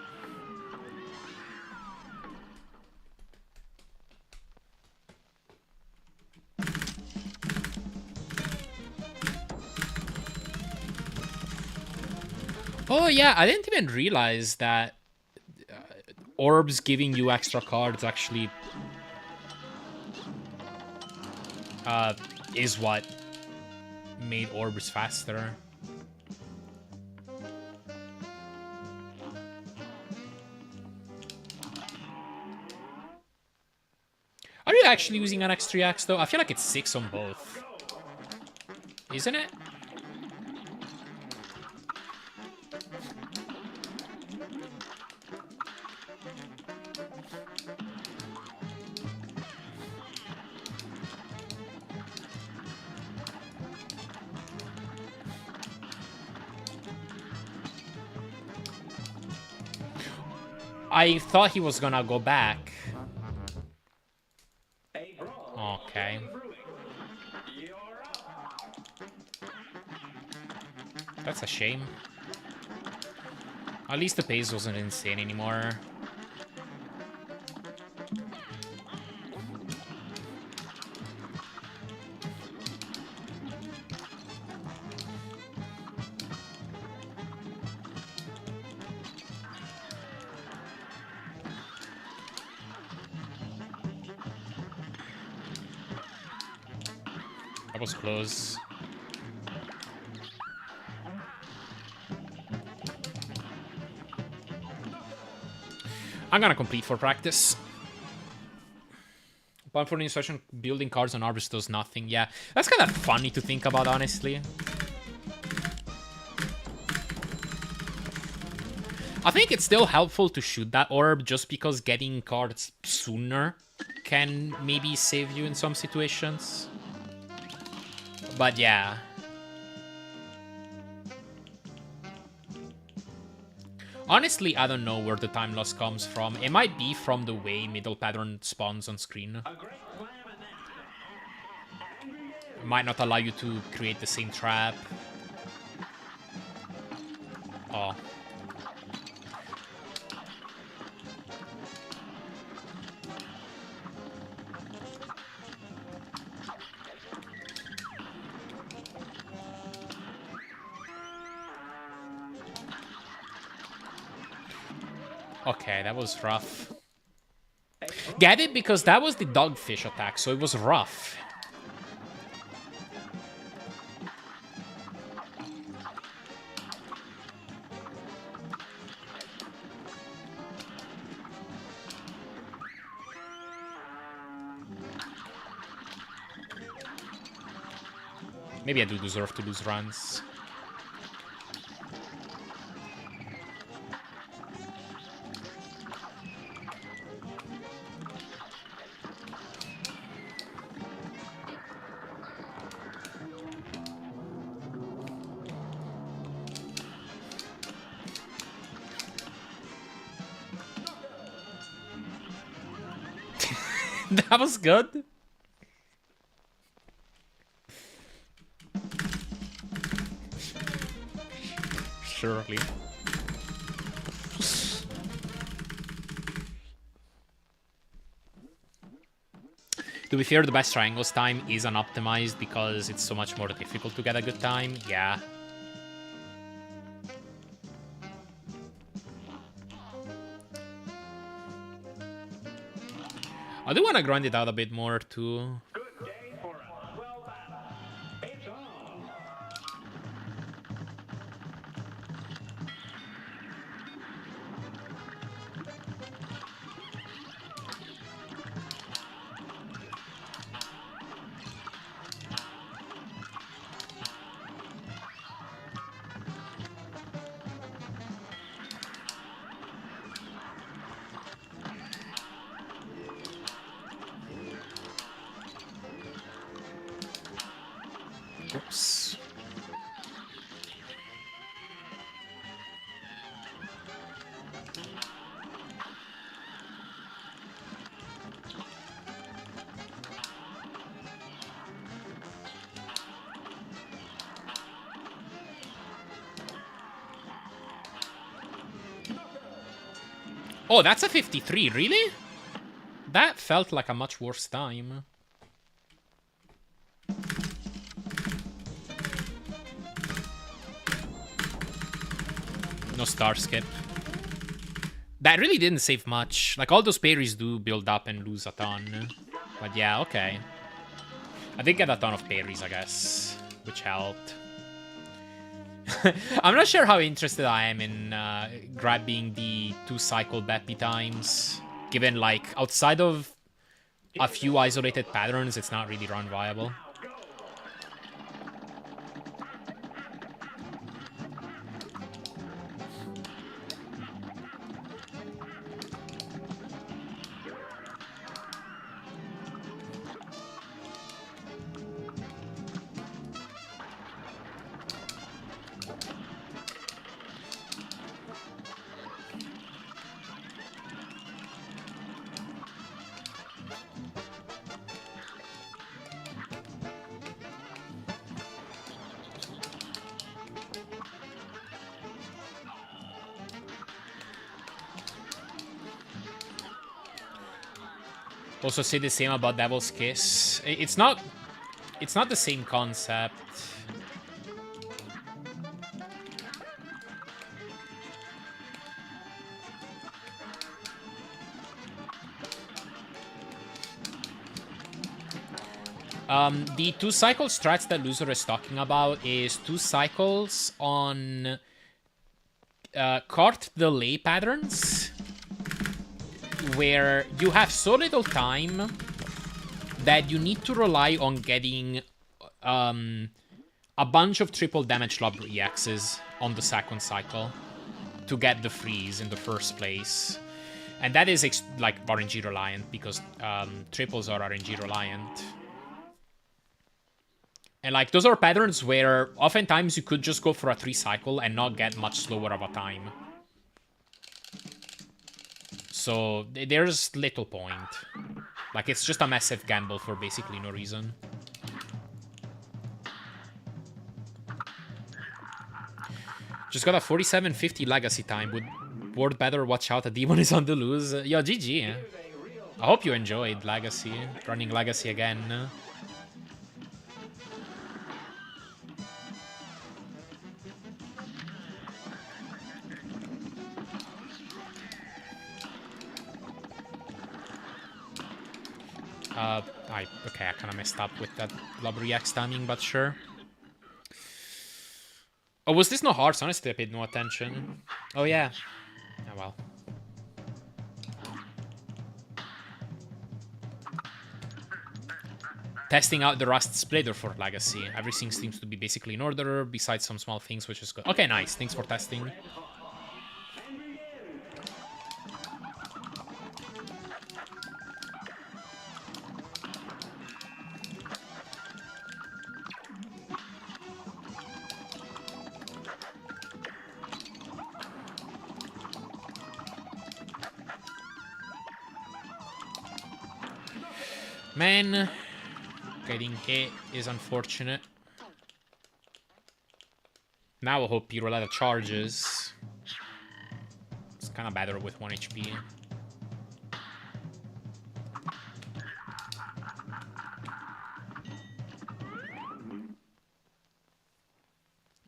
Oh yeah, I didn't even realize that orbs giving you extra cards actually is what made orbs faster. Are you actually using an X3X though? I feel like it's 6 on both. Isn't it? I thought he was gonna go back. Okay. That's a shame. At least the pace wasn't insane anymore. That was close. I'm gonna complete for practice. But for the instruction, building cards on arbors does nothing. Yeah, that's kind of funny to think about, honestly. I think it's still helpful to shoot that orb just because getting cards sooner can maybe save you in some situations. But yeah. Honestly, I don't know where the time loss comes from. It might be from the way middle pattern spawns on screen. It might not allow you to create the same trap. Oh. Okay, that was rough. Get it? Because that was the dogfish attack, so it was rough. Maybe I do deserve to lose runs. That was good. Surely. To be fair, the best triangles time is unoptimized because it's so much more difficult to get a good time. Yeah. I do want to grind it out a bit more too. Good day for a swell battle. It's on. Oops. Oh, that's a 53, really? That felt like a much worse time. No star skip. That really didn't save much. Like, all those parries do build up and lose a ton. But yeah, okay. I did get a ton of parries, I guess, which helped. I'm not sure how interested I am in grabbing the 2-cycle Beppy times. Given, like, outside of a few isolated patterns, it's not really run viable. Also say the same about Devil's Kiss. It's not the same concept. The 2-cycle strats that Loser is talking about is 2 cycles on cart delay patterns, where you have so little time that you need to rely on getting a bunch of triple damage lob EXs on the second cycle to get the freeze in the first place. And that is like RNG reliant, because triples are RNG reliant. And like, those are patterns where oftentimes you could just go for a 3-cycle and not get much slower of a time. So there's little point. Like, it's just a massive gamble for basically no reason. Just got a 4750 legacy time. Would word better watch out, a demon is on the loose. Yo, GG. I hope you enjoyed Legacy. Running Legacy again. Okay, I kind of messed up with that Lob Reacts timing, but sure. Oh, was this no hearts? Honestly, I paid no attention. Oh, yeah. Oh, well. Testing out the Rust Splitter for Legacy. Everything seems to be basically in order, besides some small things, which is good. Okay, nice. Thanks for testing. Man, getting hit is unfortunate. Now I hope Piroletta charges. It's kind of better with 1 HP.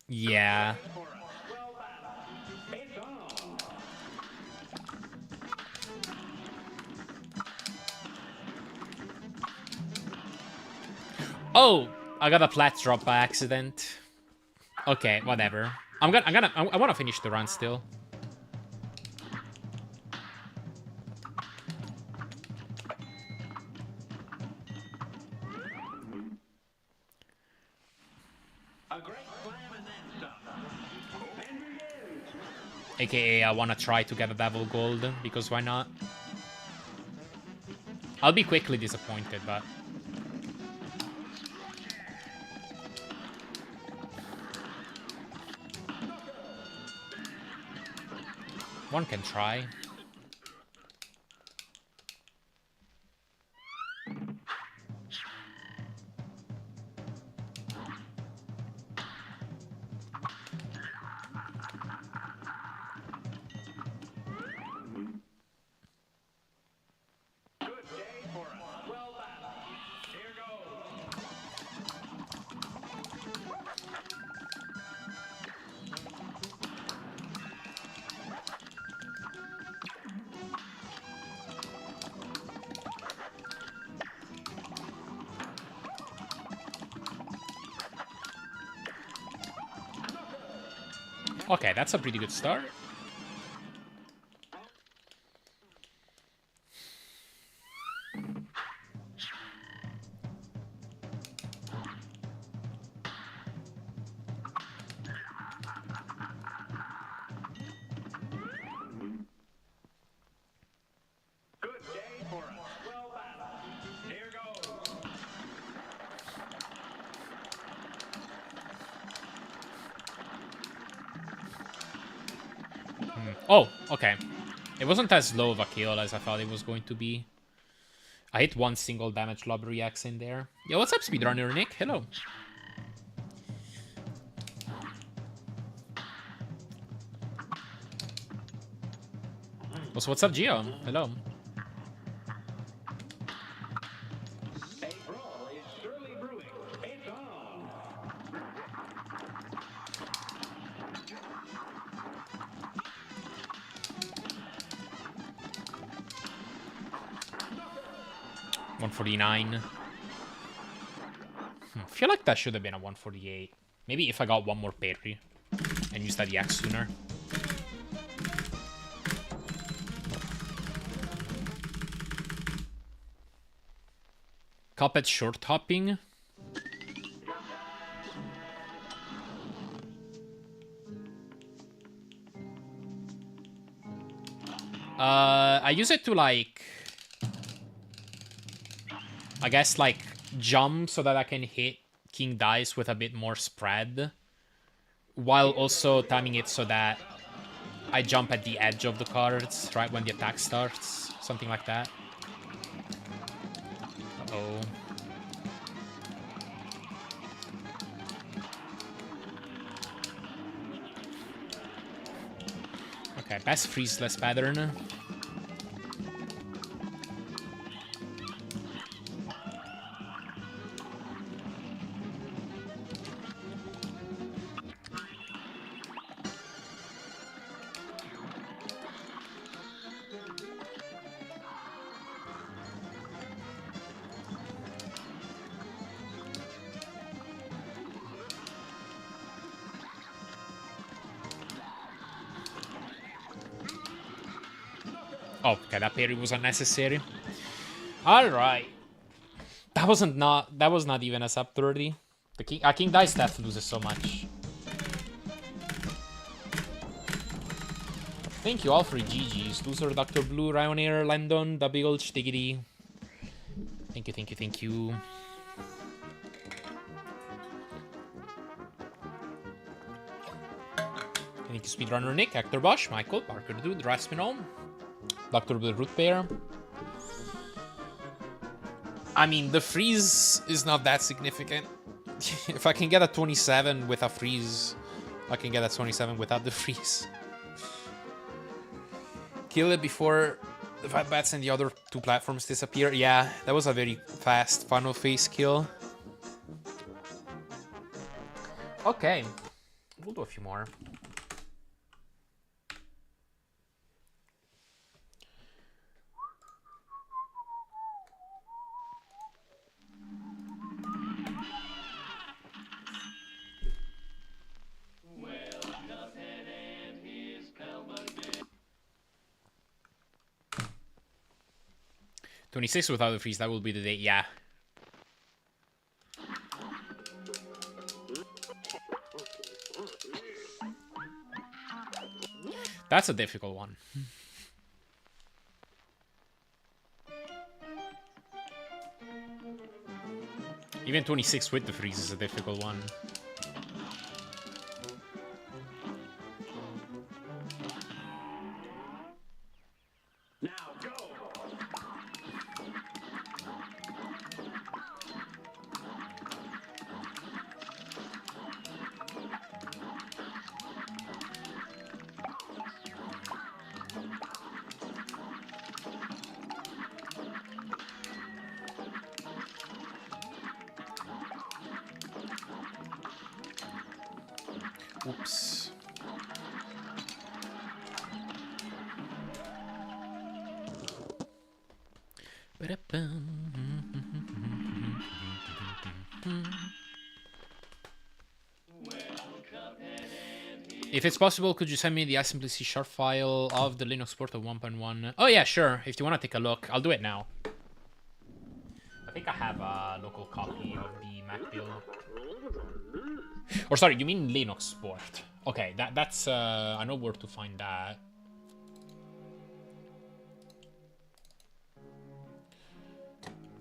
Yeah. Oh, I got a flat drop by accident. Okay, whatever. I want to finish the run still. AKA, I want to try to get a devil gold, because why not? I'll be quickly disappointed, but... one can try. Okay, that's a pretty good start. Oh, okay. It wasn't as low of a kill as I thought it was going to be. I hit one single damage lob reacts in there. Yo, what's up, speedrunner Nick? Hello. Also, what's up, Gio? Hello. $149. I feel like that should have been a 148. Maybe if I got one more parry and used that yak sooner. Cuphead short hopping. I use it to like... I guess, like, jump so that I can hit king dice with a bit more spread. While also timing it so that I jump at the edge of the cards, right when the attack starts. Something like that. Uh-oh. Okay, best freeze-less pattern. Oh, okay, that parry was unnecessary. Alright. That was not even a sub 30. The king dice death loses so much. Thank you all for GG's. Loser, Dr. Blue, Ryonair, Landon, the big old Stiggity. Thank you, thank you, thank you. Thank you, Speedrunner Nick, Hector Bosch, Michael, Parker Dude, Raspinol, Dr. Blue Root Bear. I mean, the freeze is not that significant. If I can get a 27 with a freeze, I can get a 27 without the freeze. Kill it before the 5 bats and the other 2 platforms disappear. Yeah, that was a very fast final phase kill. Okay, we'll do a few more. Well, Cuphead and his pal Mugman. 26 without the freeze, that will be the day. Yeah. That's a difficult one. Even 26 with the freeze is a difficult one. Now go. Oops. If it's possible, could you send me the assembly C# file of the Linux port of 1.1? Oh yeah, sure. If you want to take a look, I'll do it now. I think I have a local copy of the Mac build. Or sorry, you mean Linux port? Okay, that's I know where to find that.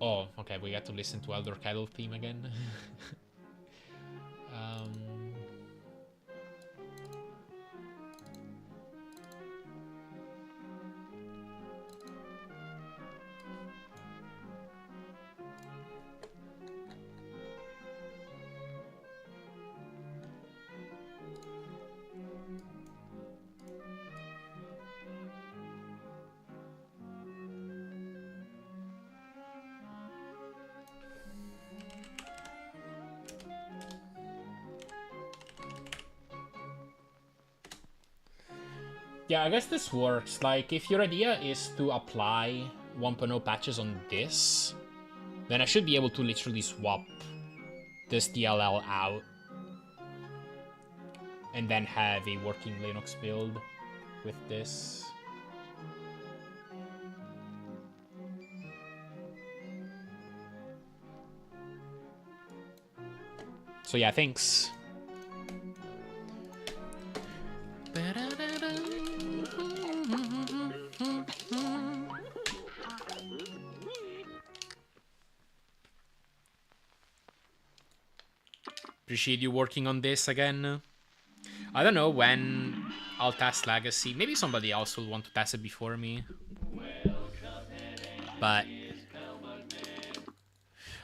Oh, okay, we got to listen to Elder Kettle theme again. Yeah, I guess this works. Like, if your idea is to apply 1.0 patches on this, then I should be able to literally swap this DLL out and then have a working Linux build with this. So yeah, thanks. Appreciate you working on this again. I don't know when I'll test Legacy. Maybe somebody else will want to test it before me. But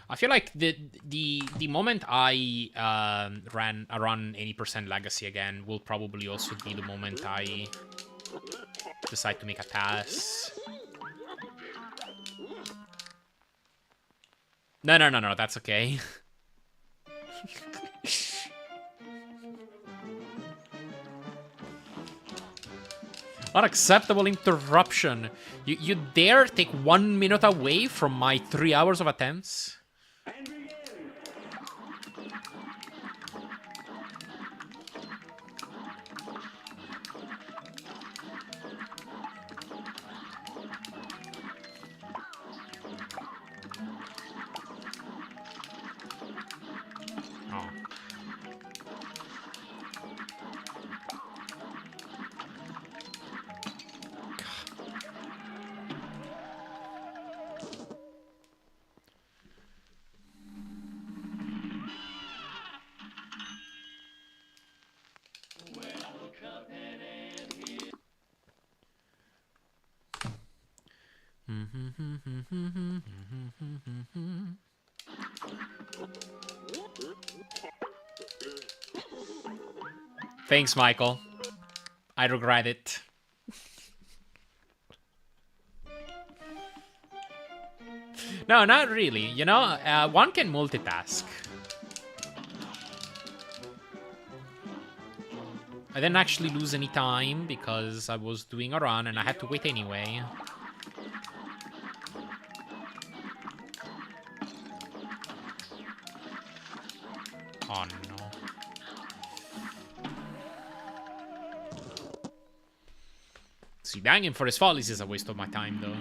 I feel like the moment I run 80% Legacy again will probably also be the moment I decide to make a task. No, that's okay. Unacceptable interruption. You dare take 1 minute away from my 3 hours of attempts? And begin. Oh. Thanks, Michael. I regret it. No, not really. You know, one can multitask. I didn't actually lose any time because I was doing a run and I had to wait anyway. Oh no. See, banging for his follies is a waste of my time though.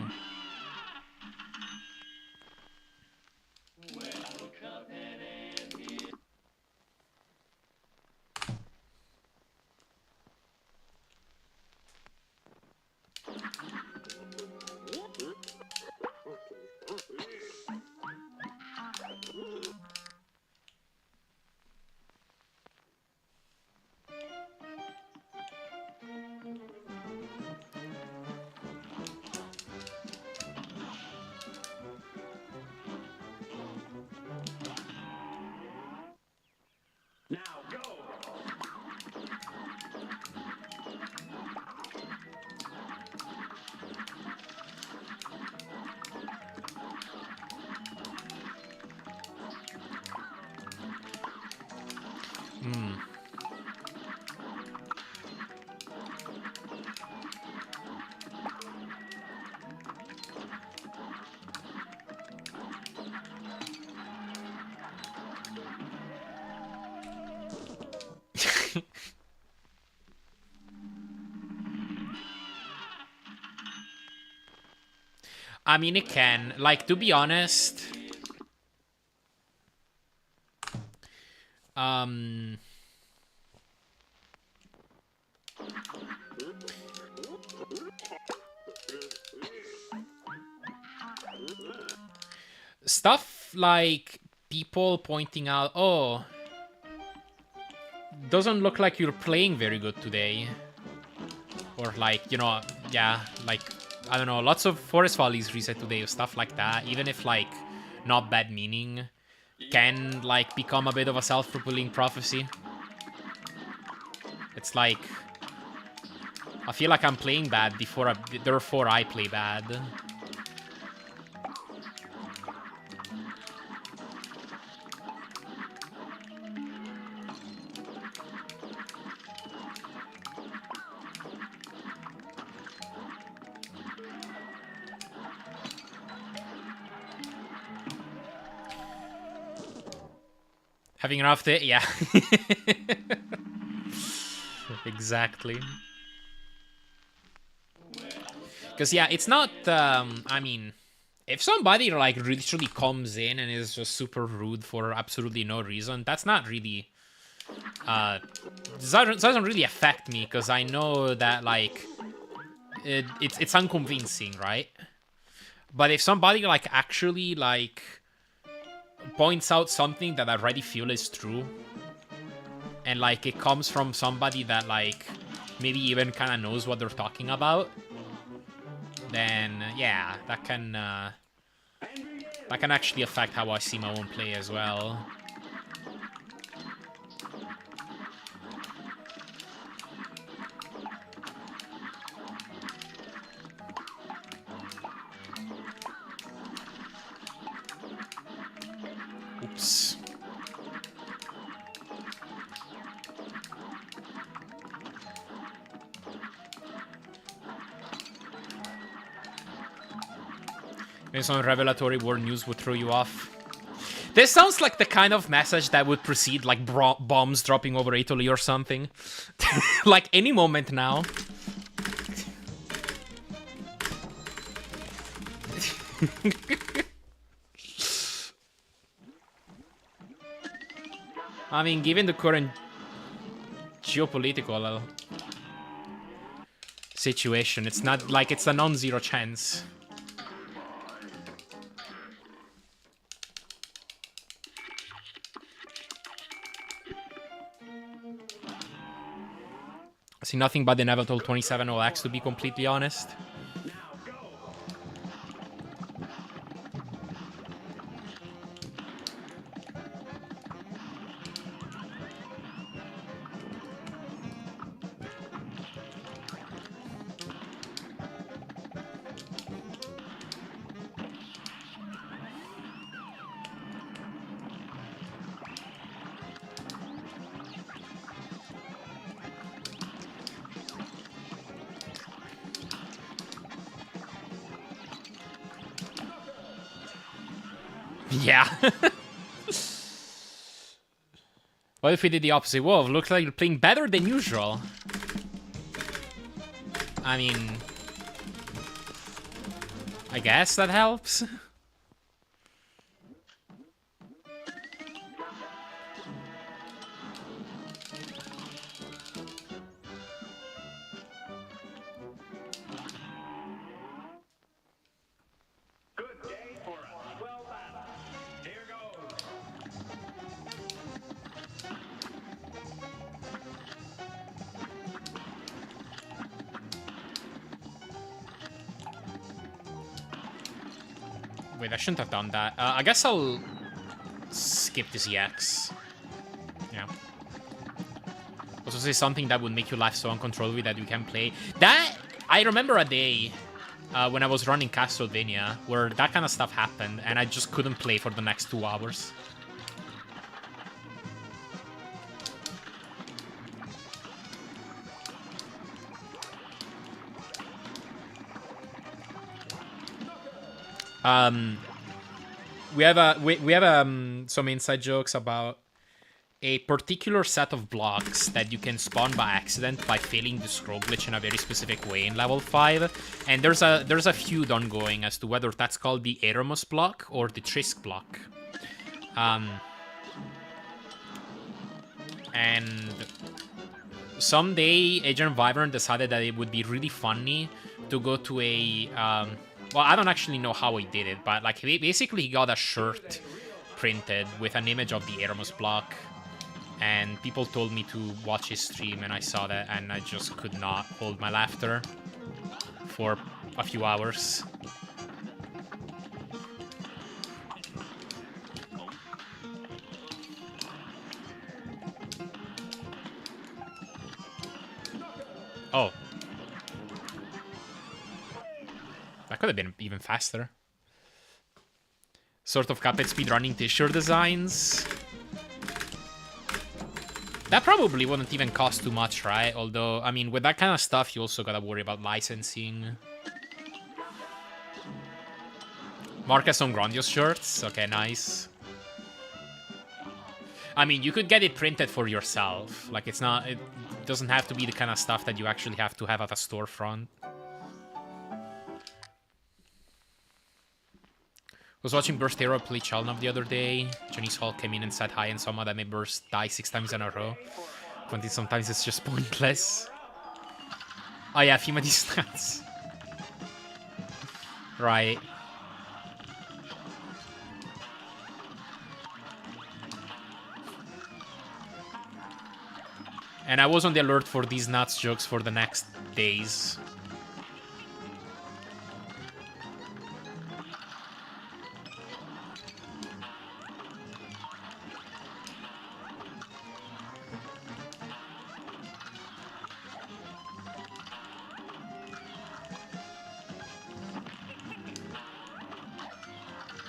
Now go. I mean, it can. Like, to be honest... Stuff like people pointing out, oh, doesn't look like you're playing very good today. Or like, you know, yeah, like, I don't know, lots of Forest Follies reset today or stuff like that, even if like not bad meaning, can like become a bit of a self-fulfilling prophecy. It's like, I feel like I'm playing bad therefore I play bad. Having an off day? Yeah. Exactly. Because, yeah, it's not, I mean, if somebody, like, literally comes in and is just super rude for absolutely no reason, that's not really, doesn't really affect me, because I know that, like, it's unconvincing, right? But if somebody, like, actually, like, points out something that I already feel is true, and like it comes from somebody that like maybe even kind of knows what they're talking about, then yeah, that can actually affect how I see my own play as well. Oops. Maybe some revelatory word news would throw you off. This sounds like the kind of message that would precede like bombs dropping over Italy or something. Like any moment now. I mean, given the current geopolitical situation, it's not like it's a non-zero chance. I see nothing but the inevitable 27 OX, to be completely honest. Yeah. What if we did the opposite? Whoa, looks like you're playing better than usual. I mean, I guess that helps. Good day for a swell battle. Here goes. Wait, I shouldn't have done that. I guess I'll skip this EX. Yeah. Also say something that would make your life so uncontrollably that you can play. That, I remember a day when I was running Castlevania where that kind of stuff happened and I just couldn't play for the next 2 hours. We have some inside jokes about a particular set of blocks that you can spawn by accident by failing the scroll glitch in a very specific way in level 5, and there's a feud ongoing as to whether that's called the Eremos block or the Trisk block. And someday Agent Wyvern decided that it would be really funny to go to a well, I don't actually know how he did it, but like basically he got a shirt printed with an image of the Eremos block, and people told me to watch his stream, and I saw that, and I just could not hold my laughter for a few hours. Oh. That could have been even faster. Sort of Cuphead speedrunning t-shirt designs. That probably wouldn't even cost too much, right? Although, I mean, with that kind of stuff, you also gotta worry about licensing. Marcus on Grandios shirts. Okay, nice. I mean, you could get it printed for yourself. Like, it doesn't have to be the kind of stuff that you actually have to have at a storefront. I was watching Burst Hero play Chalnov the other day. Janice Hall came in and said hi, and somehow that made Burst die 6 times in a row. But sometimes it's just pointless. Oh yeah, FEMA stats. Right. And I was on the alert for these nuts jokes for the next days.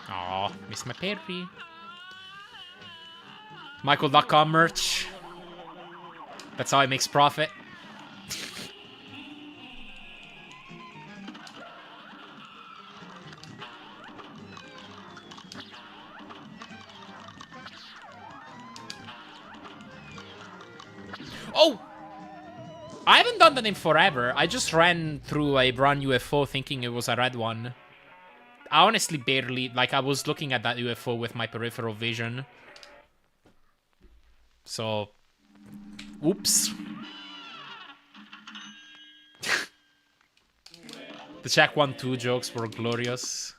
Aw, miss my Perry. Michael.com merch. That's how he makes profit. Oh! I haven't done that in forever. I just ran through a brown UFO thinking it was a red one. I honestly barely... Like, I was looking at that UFO with my peripheral vision. So... Oops. The Check 1-2 jokes were glorious.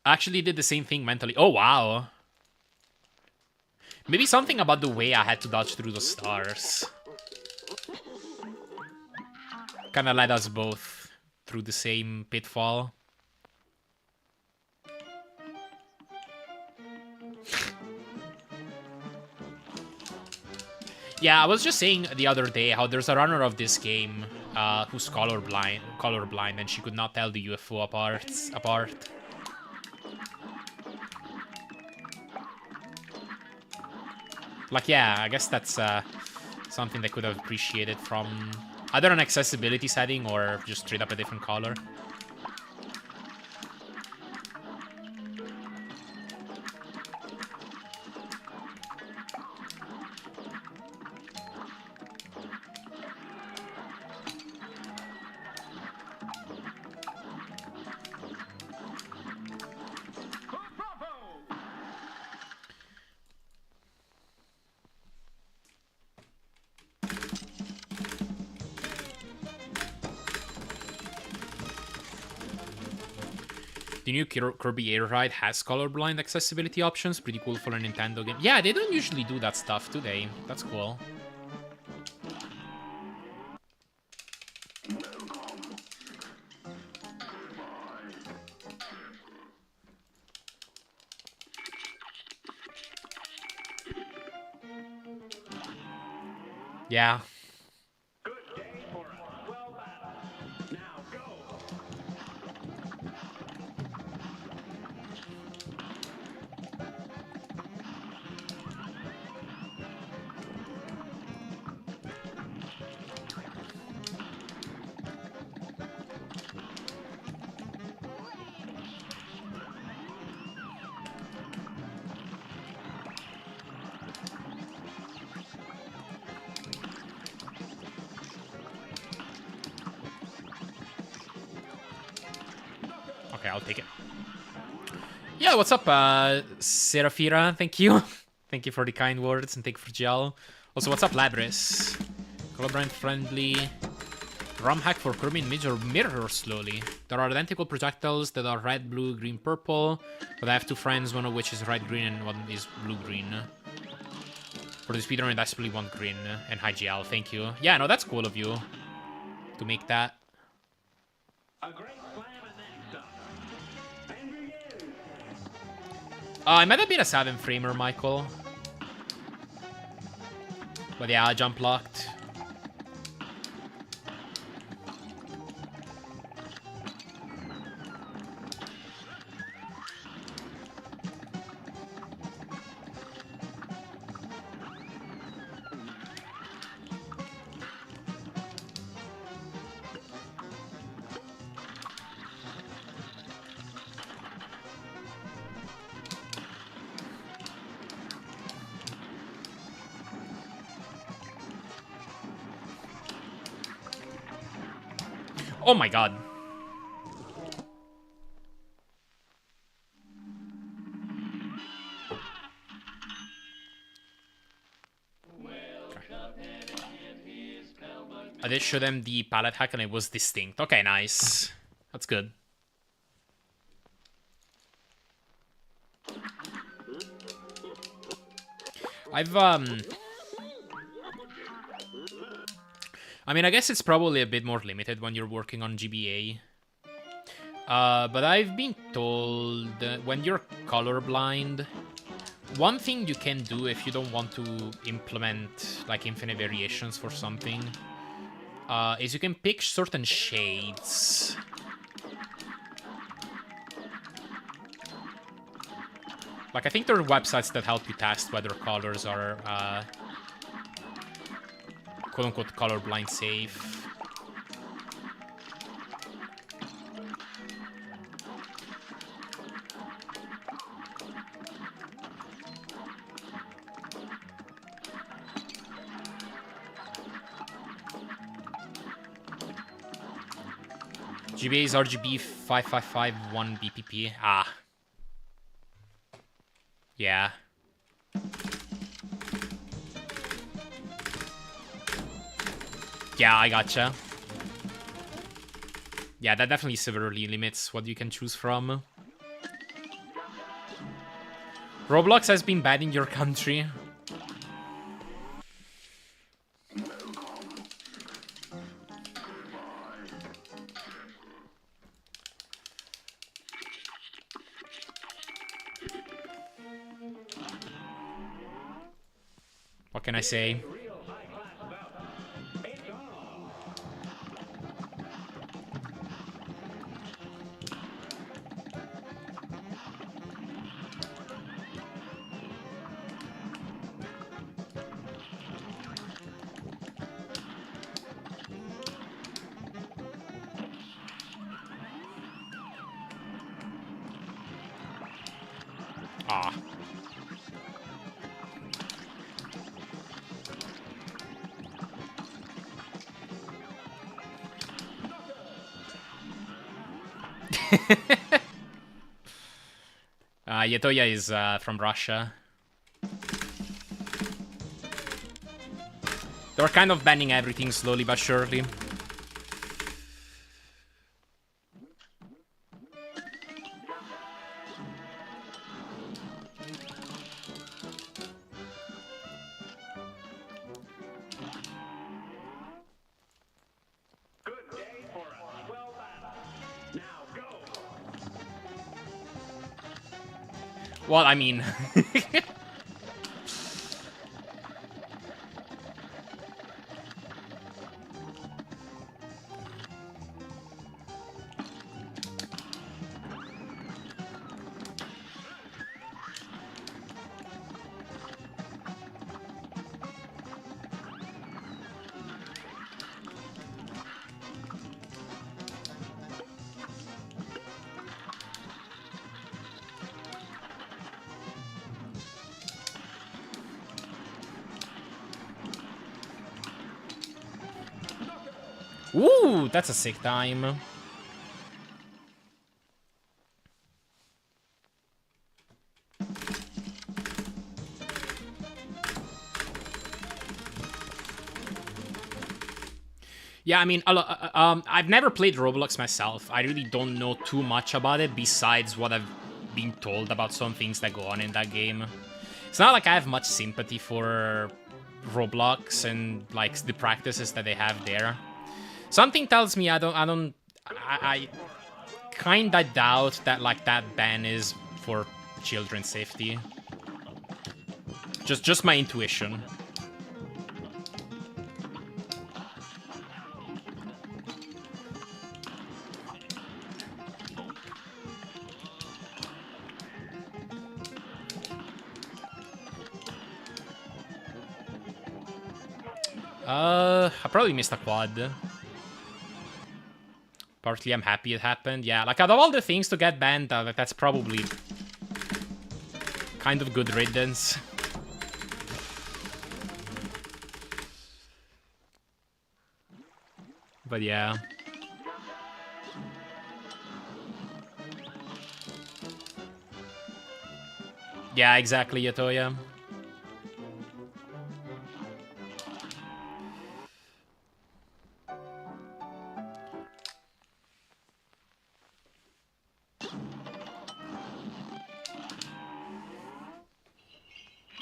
I actually did the same thing mentally. Oh, wow. Maybe something about the way I had to dodge through the stars kinda led us both through the same pitfall. Yeah, I was just saying the other day how there's a runner of this game who's colorblind, and she could not tell the UFO apart. Like, yeah, I guess that's something they could have appreciated from either an accessibility setting or just straight up a different color. The new Kirby Air Ride has colorblind accessibility options. Pretty cool for a Nintendo game. Yeah, they don't usually do that stuff, do they? That's cool. Yeah. Good day for us. Well battled. Now go. Okay, I'll take it. Yeah, what's up, Serafira? Thank you. Thank you for the kind words, and thank you for gel. Also, what's up, Labris? Colorblind friendly. ROM hack for Kirby and Major mirror slowly. There are identical projectiles that are red, blue, green, purple. But I have two friends, one of which is red, green, and one is blue, green. For the speedrun, I desperately want green and high GL. Thank you. Yeah, no, that's cool of you to make that. A great slam and then some. And begin. I might have been a 7-framer, Michael. But yeah, I jump locked. Oh my god. I did show them the palette hack and it was distinct. Okay, nice. That's good. I mean, I guess it's probably a bit more limited when you're working on GBA. But I've been told that when you're colorblind, one thing you can do if you don't want to implement like infinite variations for something is you can pick certain shades. Like, I think there are websites that help you test whether colors are quote-unquote colorblind safe. GBA is RGB 5551 BPP. Ah. Yeah. Yeah, I gotcha. Yeah, that definitely severely limits what you can choose from. Roblox has been bad in your country. What can I say? Ah. Yetoya is from Russia. They're kind of banning everything slowly but surely. Well, I mean... Ooh, that's a sick time. Yeah, I mean, I've never played Roblox myself. I really don't know too much about it besides what I've been told about some things that go on in that game. It's not like I have much sympathy for Roblox and like the practices that they have there. Something tells me I kinda doubt that like that ban is for children's safety. Just my intuition. I probably missed a quad. Partly I'm happy it happened. Yeah, like out of all the things to get banned, that's probably kind of good riddance. But yeah. Yeah, exactly, Yatoya.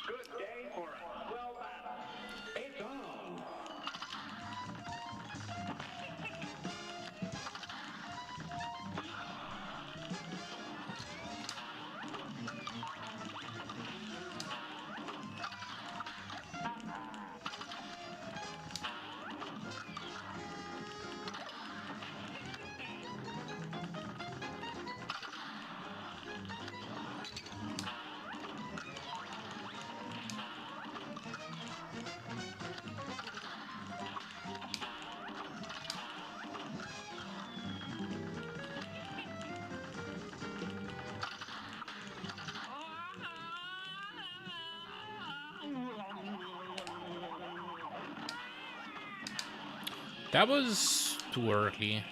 Good day or well battle. It's on. That was too early.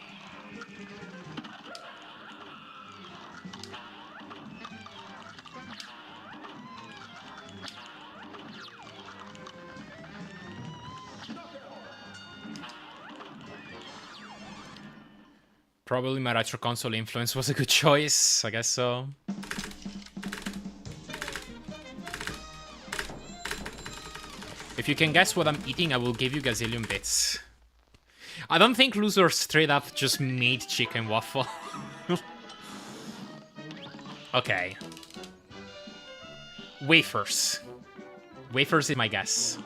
Probably my retro console influence was a good choice, I guess so. If you can guess what I'm eating, I will give you gazillion bits. I don't think Loser straight up just made chicken waffle. Okay. Wafers. Wafers is my guess.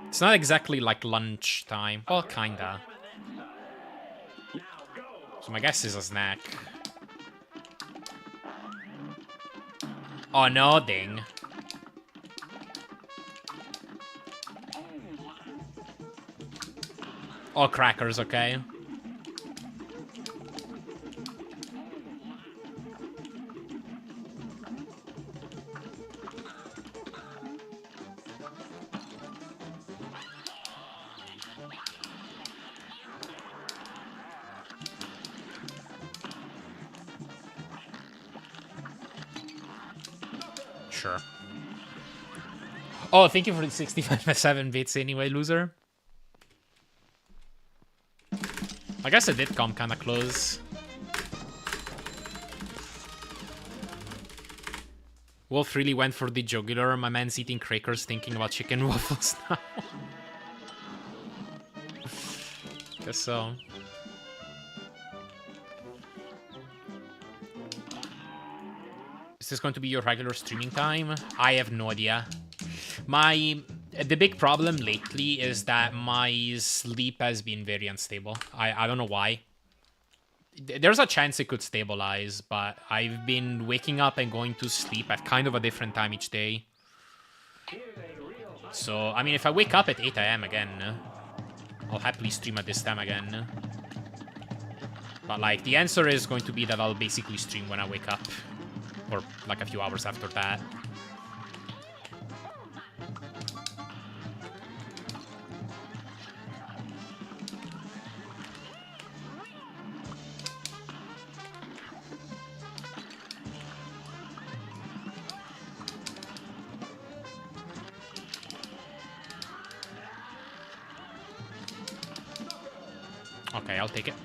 It's not exactly like lunch time. Well, kinda. So my guess is a snack. Oh no, ding. Oh, crackers, okay. Sure. Oh, thank you for the 65 bits anyway, Loser. I guess I did come kinda close. Wolf really went for the jugular. My man's eating crackers thinking about chicken waffles now. Guess so. this going to be your regular streaming time? I have no idea. The big problem lately is that my sleep has been very unstable. I don't know why. There's a chance it could stabilize, but I've been waking up and going to sleep at kind of a different time each day. So, I mean, if I wake up at 8 AM again, I'll happily stream at this time again. But, like, the answer is going to be that I'll basically stream when I wake up. Or, like, a few hours after that. Okay, I'll take it.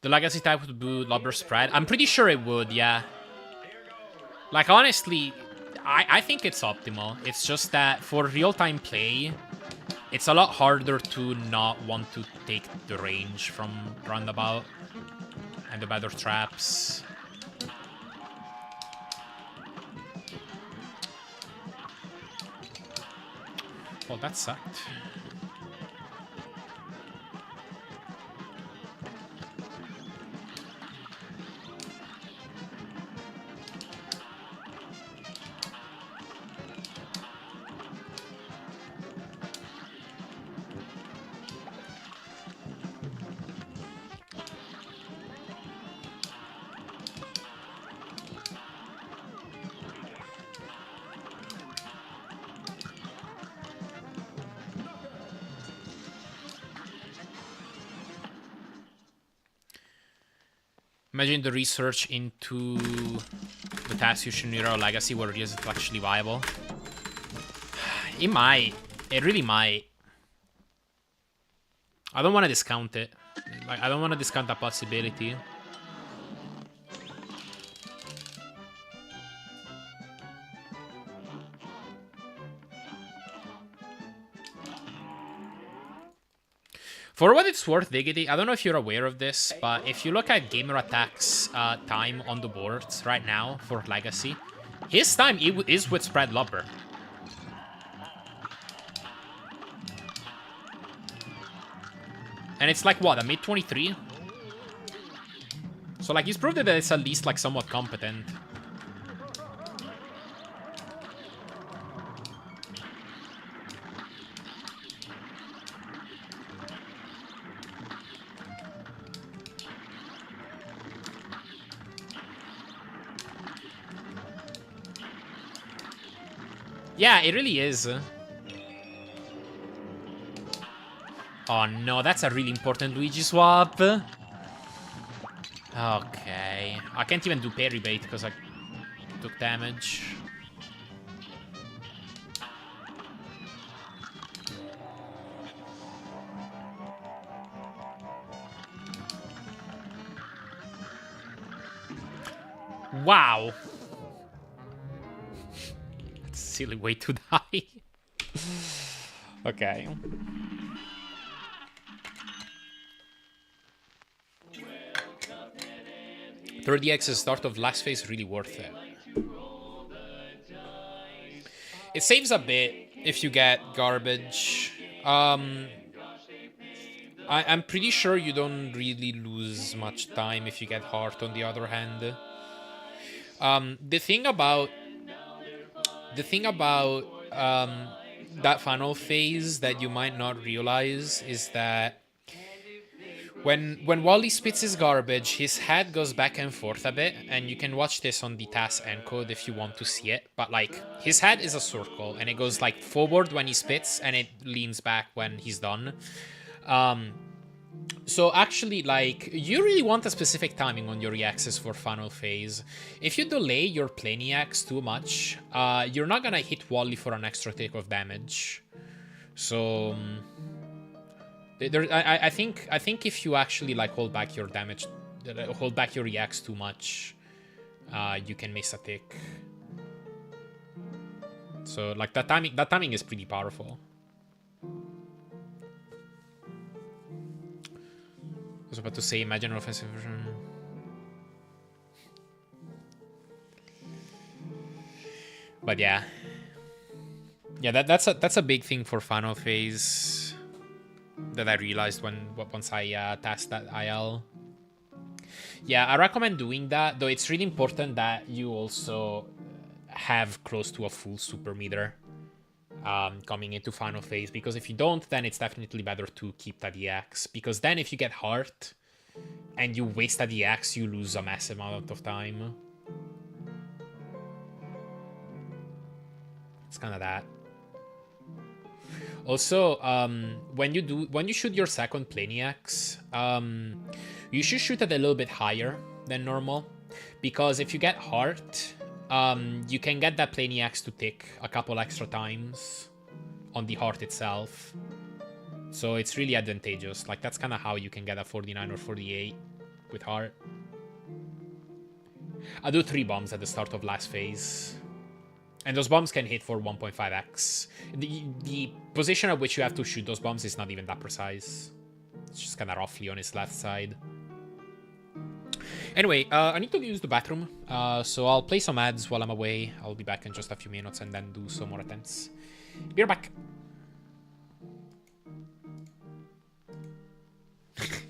The legacy type would do lobber spread. I'm pretty sure it would, yeah. Like, honestly, I think it's optimal. It's just that for real-time play, it's a lot harder to not want to take the range from roundabout and the better traps. Well, that sucked. Imagine the research into the task Yoshinura Legacy where it is actually viable. It might. It really might. I don't want to discount it. Like, I don't want to discount that possibility. For what it's worth, Diggity, I don't know if you're aware of this, but if you look at Gamer Attack's time on the boards right now for Legacy, his time is with Spread Lubber. And it's like, what, a mid-23? So, like, he's proved that it's at least, like, somewhat competent. Yeah, it really is. Oh no, that's a really important Luigi swap. Okay. I can't even do parry bait because I took damage. Wow. That's a silly way to die. Okay. 30x's start of last phase really worth it. It saves a bit if you get garbage. I'm pretty sure you don't really lose much time if you get heart on the other hand. The thing about that final phase that you might not realize is that when Wally spits his garbage, his head goes back and forth a bit, and you can watch this on the task encode if you want to see it. But like, his head is a circle, and it goes like forward when he spits, and it leans back when he's done. So actually, like, you really want a specific timing on your EXs for final phase. If you delay your plane EX too much, you're not gonna hit Wally for an extra tick of damage. So I think if you actually like hold back your damage, hold back your EX too much, you can miss a tick. So like that timing is pretty powerful. I was about to say, imagine an offensive version. But yeah, that's a big thing for final phase that I realized once I tasked that IL. Yeah, I recommend doing that, though it's really important that you also have close to a full super meter coming into final phase, because if you don't, then it's definitely better to keep that EX, because then if you get hurt and you waste that EX, you lose a massive amount of time. It's kind of that. Also, when you shoot your second plane EX, you should shoot it a little bit higher than normal, because if you get hurt, you can get that plane EX to tick a couple extra times on the heart itself. So it's really advantageous. Like, that's kind of how you can get a 49 or 48 with heart. I do 3 bombs at the start of last phase. And those bombs can hit for 1.5x. The position at which you have to shoot those bombs is not even that precise. It's just kind of roughly on his left side. Anyway, I need to use the bathroom. So I'll play some ads while I'm away. I'll be back in just a few minutes and then do some more attempts. Be right back.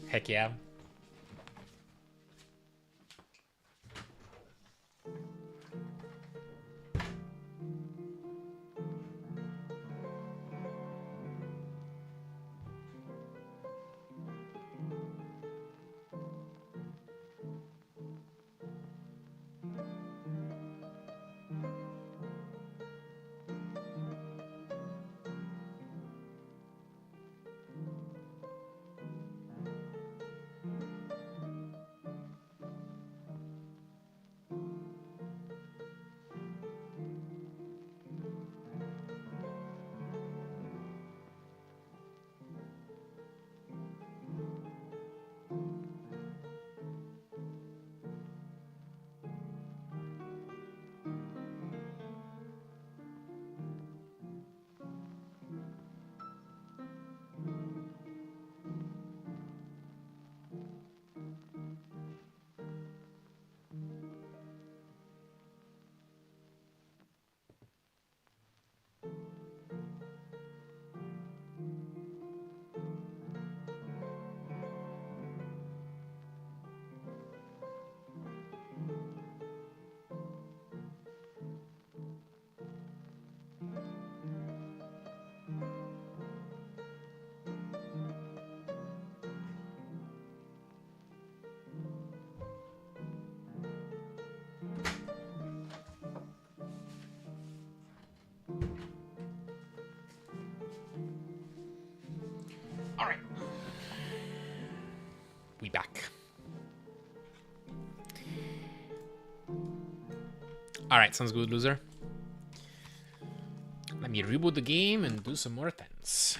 Heck yeah. Alright. We back. Alright, sounds good, loser. Let me reboot the game and do some more attempts.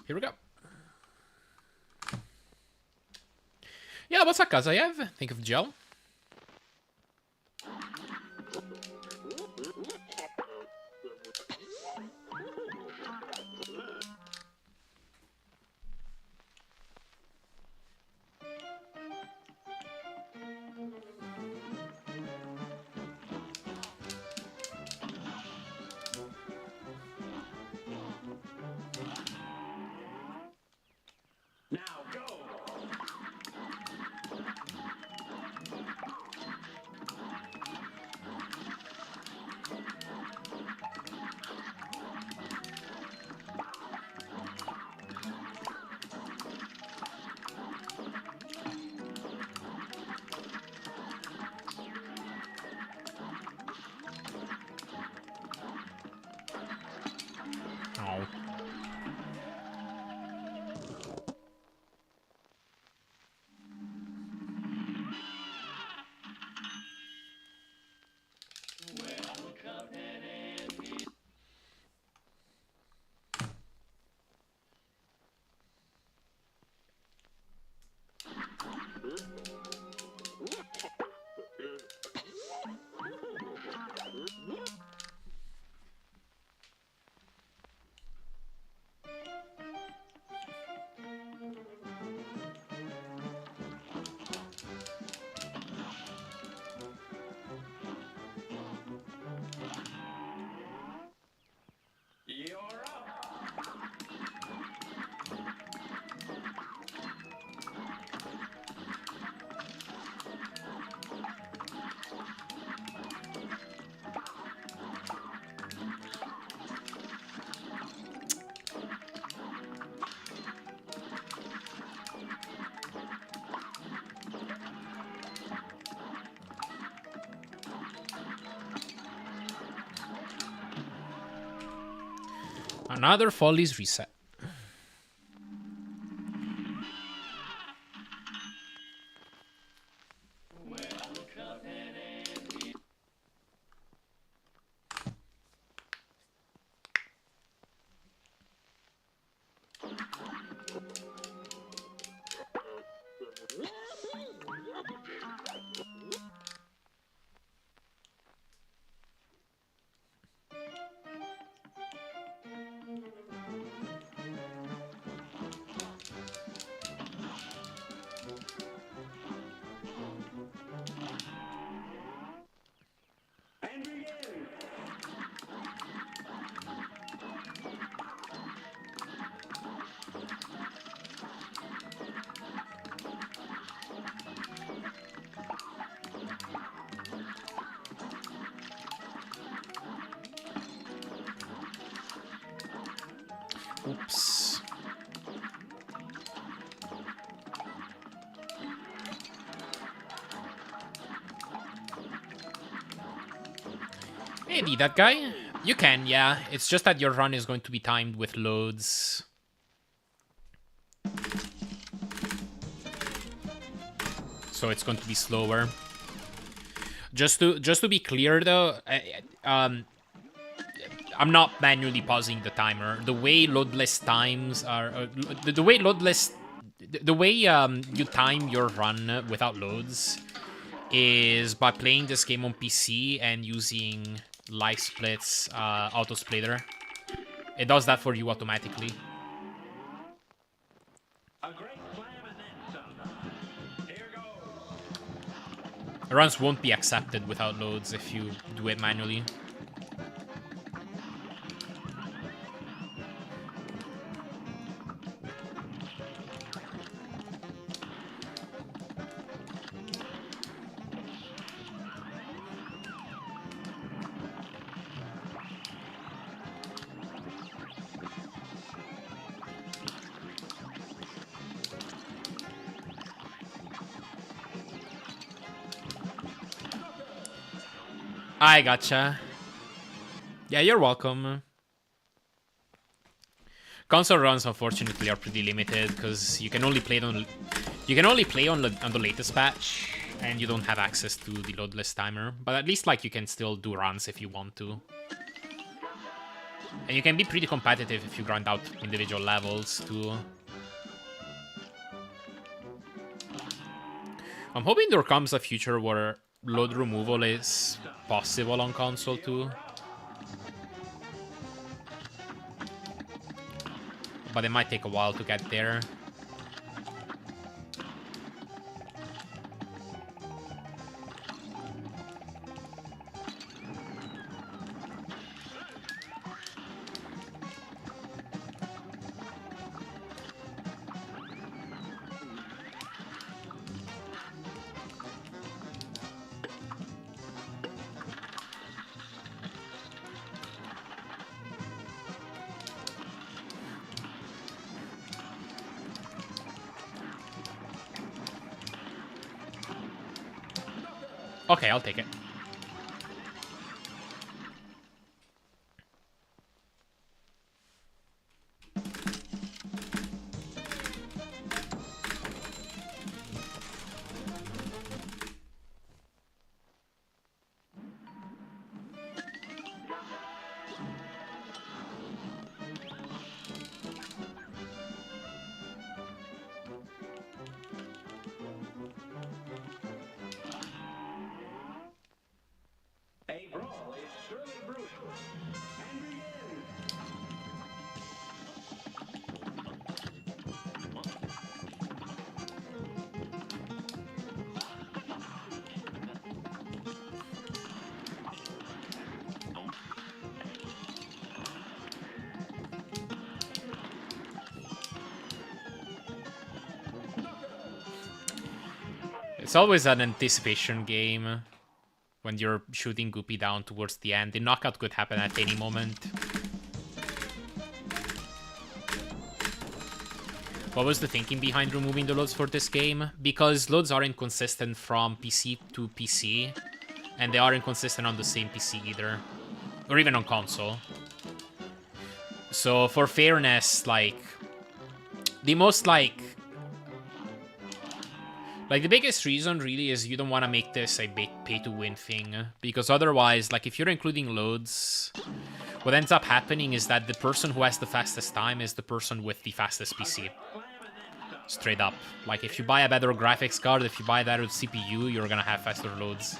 Here we go. Yeah, what's up, guys? I have. Think of gel. Now go. Another Follies reset. And begin. Oops. Maybe that guy? You can, yeah. It's just that your run is going to be timed with loads. So it's going to be slower. Just to be clear though, I'm not manually pausing the timer. The way loadless times are, the way loadless, the way you time your run without loads is by playing this game on PC and using life splits auto splitter. It does that for you automatically. A great slam and then some. Here goes. Runs won't be accepted without loads if you do it manually. I gotcha. Yeah, you're welcome. Console runs, unfortunately, are pretty limited because you can only play it on the latest patch, and you don't have access to the loadless timer. But at least like you can still do runs if you want to, and you can be pretty competitive if you grind out individual levels too. I'm hoping there comes a future where load removal is possible on console too. But it might take a while to get there. Okay, I'll take it. A brawl is surely brewing. And begin. It's always an anticipation game when you're shooting Goopy down towards the end. The knockout could happen at any moment. What was the thinking behind removing the loads for this game? Because loads are inconsistent from PC to PC, and they are inconsistent on the same PC either, or even on console. So for fairness, like, the most, like, the biggest reason really is you don't want to make this a big pay-to-win thing. Because otherwise, like, if you're including loads, what ends up happening is that the person who has the fastest time is the person with the fastest PC. Straight up. Like, if you buy a better graphics card, if you buy a better CPU, you're gonna have faster loads.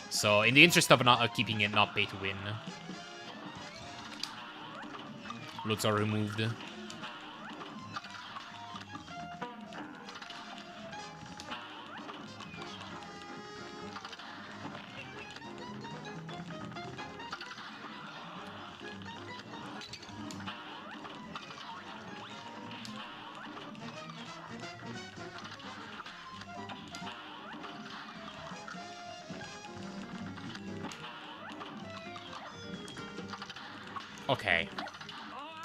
So, in the interest of not keeping it not pay-to-win, loads are removed. Okay.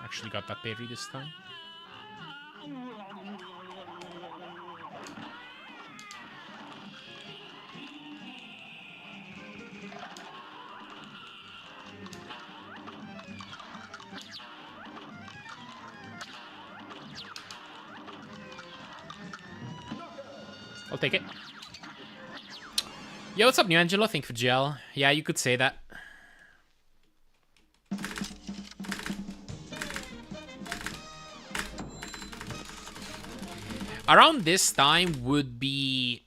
Actually got that parry this time. I'll take it. Yo, what's up, New Angelo? Thank you for gel. Yeah, you could say that. Around this time would be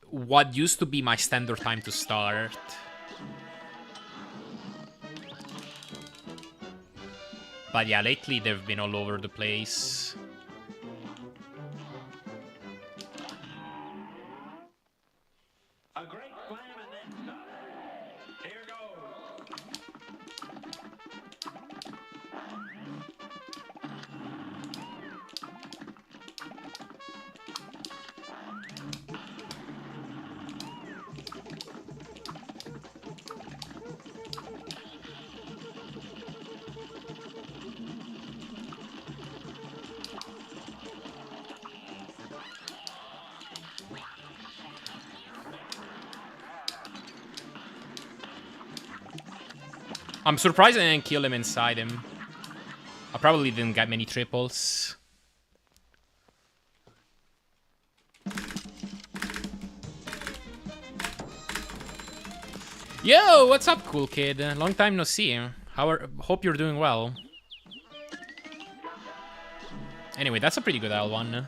what used to be my standard time to start. But yeah, lately they've been all over the place. A great slam and then stop. Here goes. I'm surprised I didn't kill him inside him. I probably didn't get many triples. Yo, what's up, cool kid? Long time no see. Hope you're doing well. Anyway, that's a pretty good L1.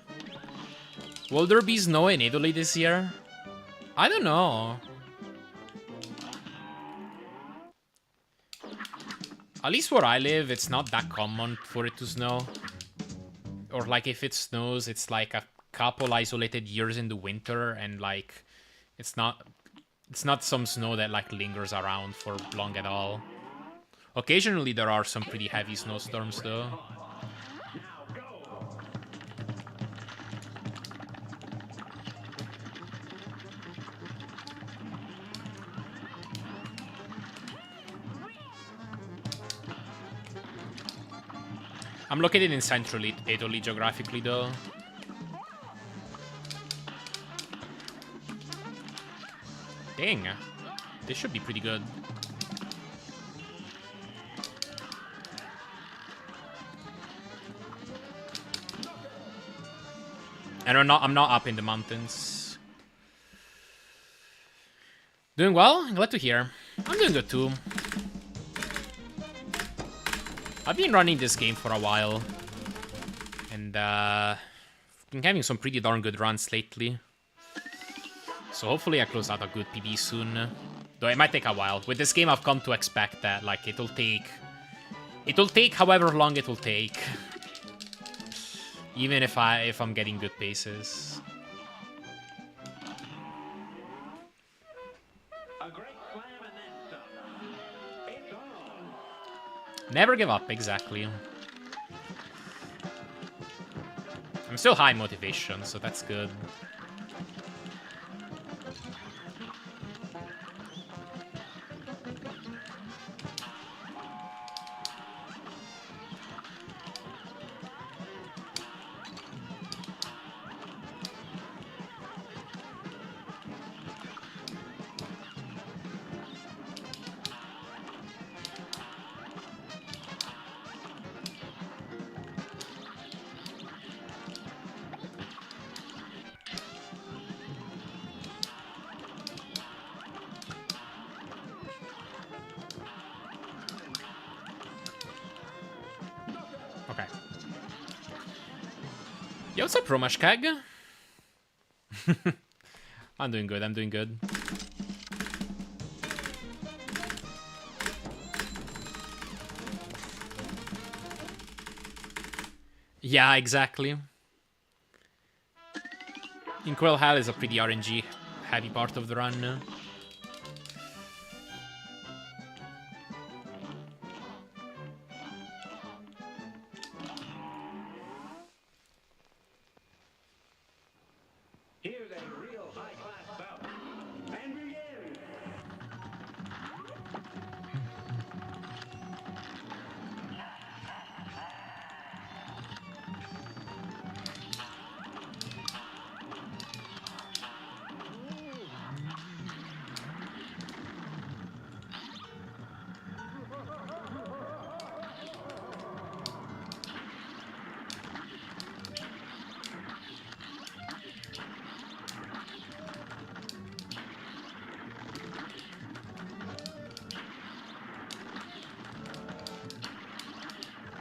Will there be snow in Italy this year? I don't know. At least where I live, it's not that common for it to snow. Or like if it snows, it's like a couple isolated years in the winter, and like it's not some snow that like lingers around for long at all. Occasionally there are some pretty heavy snowstorms though. I'm located in central Italy geographically, though. Dang. This should be pretty good. And I'm not up in the mountains. Doing well? Glad to hear. I'm doing good too. I've been running this game for a while, and been having some pretty darn good runs lately. So hopefully I close out a good PB soon. Though it might take a while. With this game I've come to expect that like it'll take however long it will take. Even if I'm getting good paces. Never give up, exactly. I'm still high motivation, so that's good. Yo, what's up, Romashkag? I'm doing good, I'm doing good. Yeah, exactly. Inkwell Hell is a pretty RNG heavy part of the run. Here's a real high-class bout. And begin.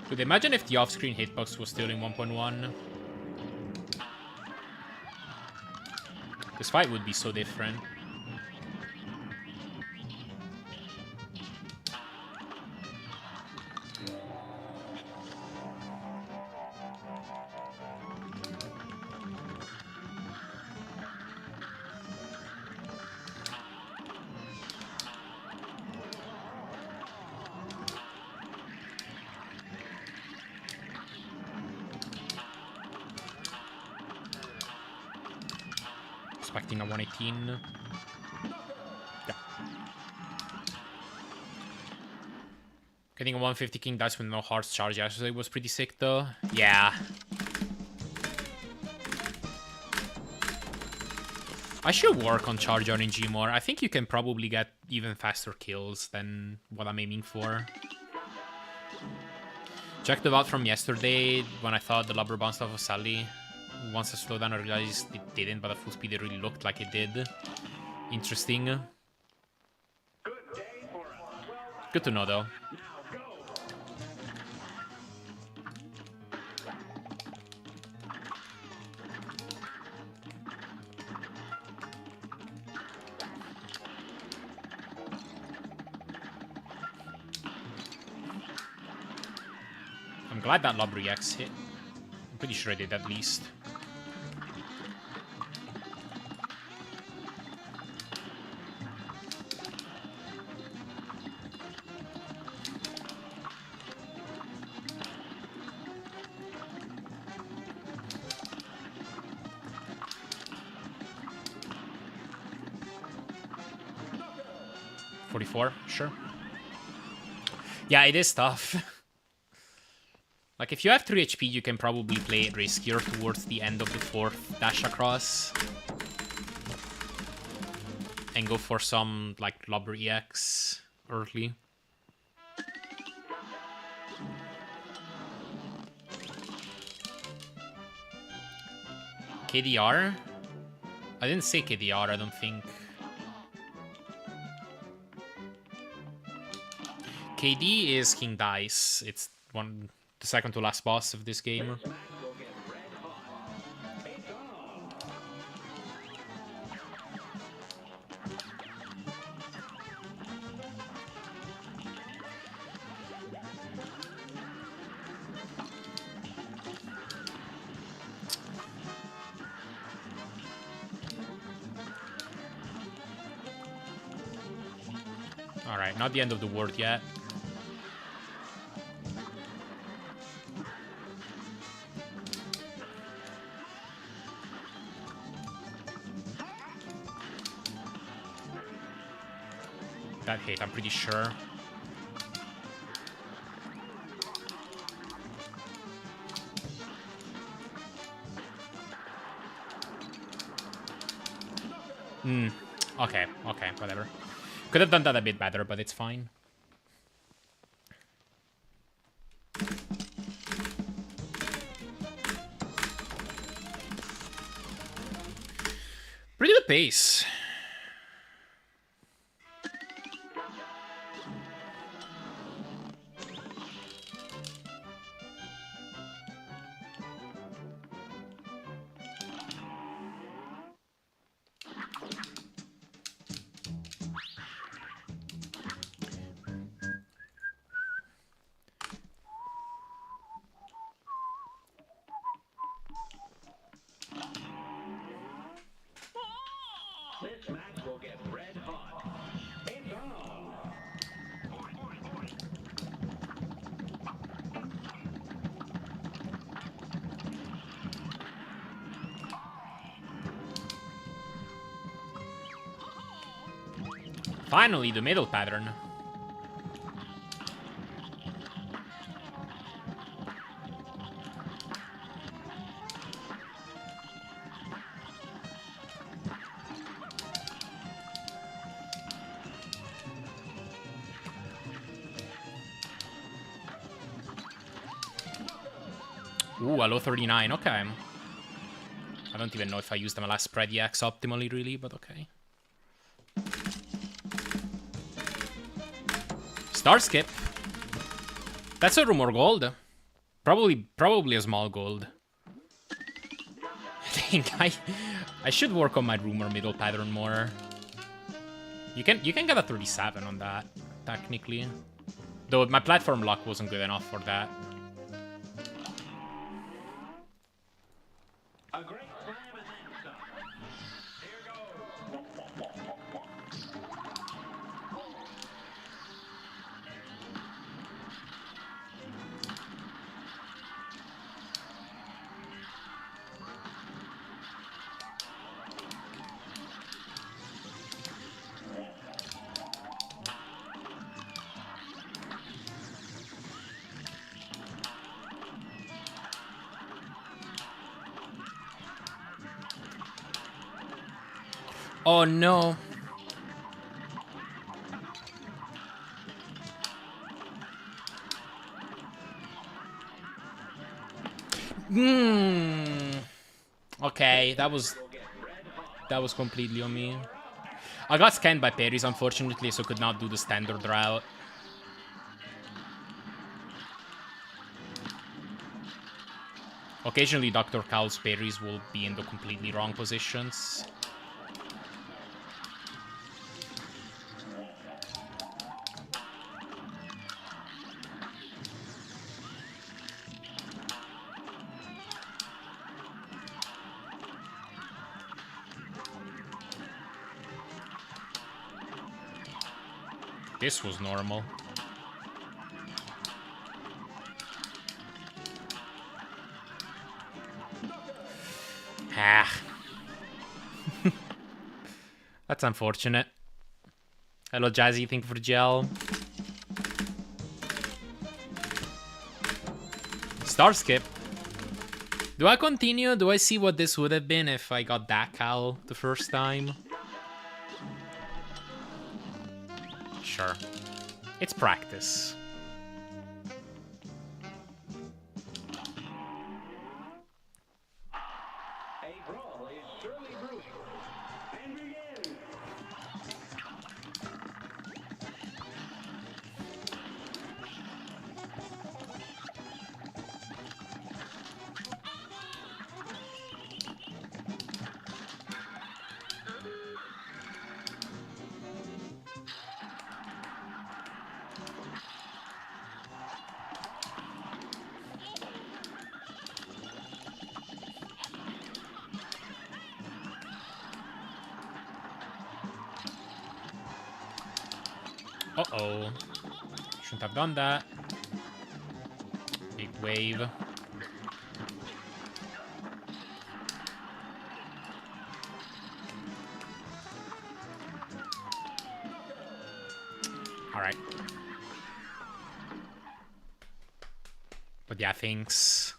Dude, imagine if the off-screen hitbox was still in 1.1. This fight would be so different. Expecting a 118. Yeah. Getting a 150 king dice with no hearts charge yesterday was pretty sick though. Yeah. I should work on charge RNG more. I think you can probably get even faster kills than what I'm aiming for. Checked the VOD from yesterday when I thought the lubber bounced off of Sally. Once I slowed down, I realized it didn't, but at full speed it really looked like it did. Interesting. Good day for us. Well, Good to know, though. now go. I'm glad that lob reacts hit. I'm pretty sure I did at least. Sure. Yeah, it is tough. Like, if you have 3 HP, you can probably play it riskier towards the end of the 4th dash across. And go for some, like, Lobber EX early. KDR? I didn't say KDR, I don't think. KD is King Dice. It's the second to last boss of this game. Alright, not the end of the world yet. That hit, I'm pretty sure. Okay, whatever. Could have done that a bit better, but it's fine. Pretty good pace. Finally, the middle pattern. Ooh, a low 39, okay. I don't even know if I used my last spread EX optimally, really, but okay. Star skip. That's a rumor gold. Probably a small gold. I think I should work on my rumor middle pattern more. You can get a 37 on that, technically. Though my platform luck wasn't good enough for that. A great slam and then some. Here goes. Oh no. Okay, that was completely on me. I got scanned by parries, unfortunately, so could not do the standard route. Occasionally, Dr. Cow's parries will be in the completely wrong positions. This was normal. Ah. That's unfortunate. Hello, Jazzy. Thank you for gel. Star skip. Do I continue? Do I see what this would have been if I got that cowl the first time? Sure. It's practice. A brawl is surely brewing. And begin. Uh-oh. Shouldn't have done that. Big wave. Alright. But yeah, thanks.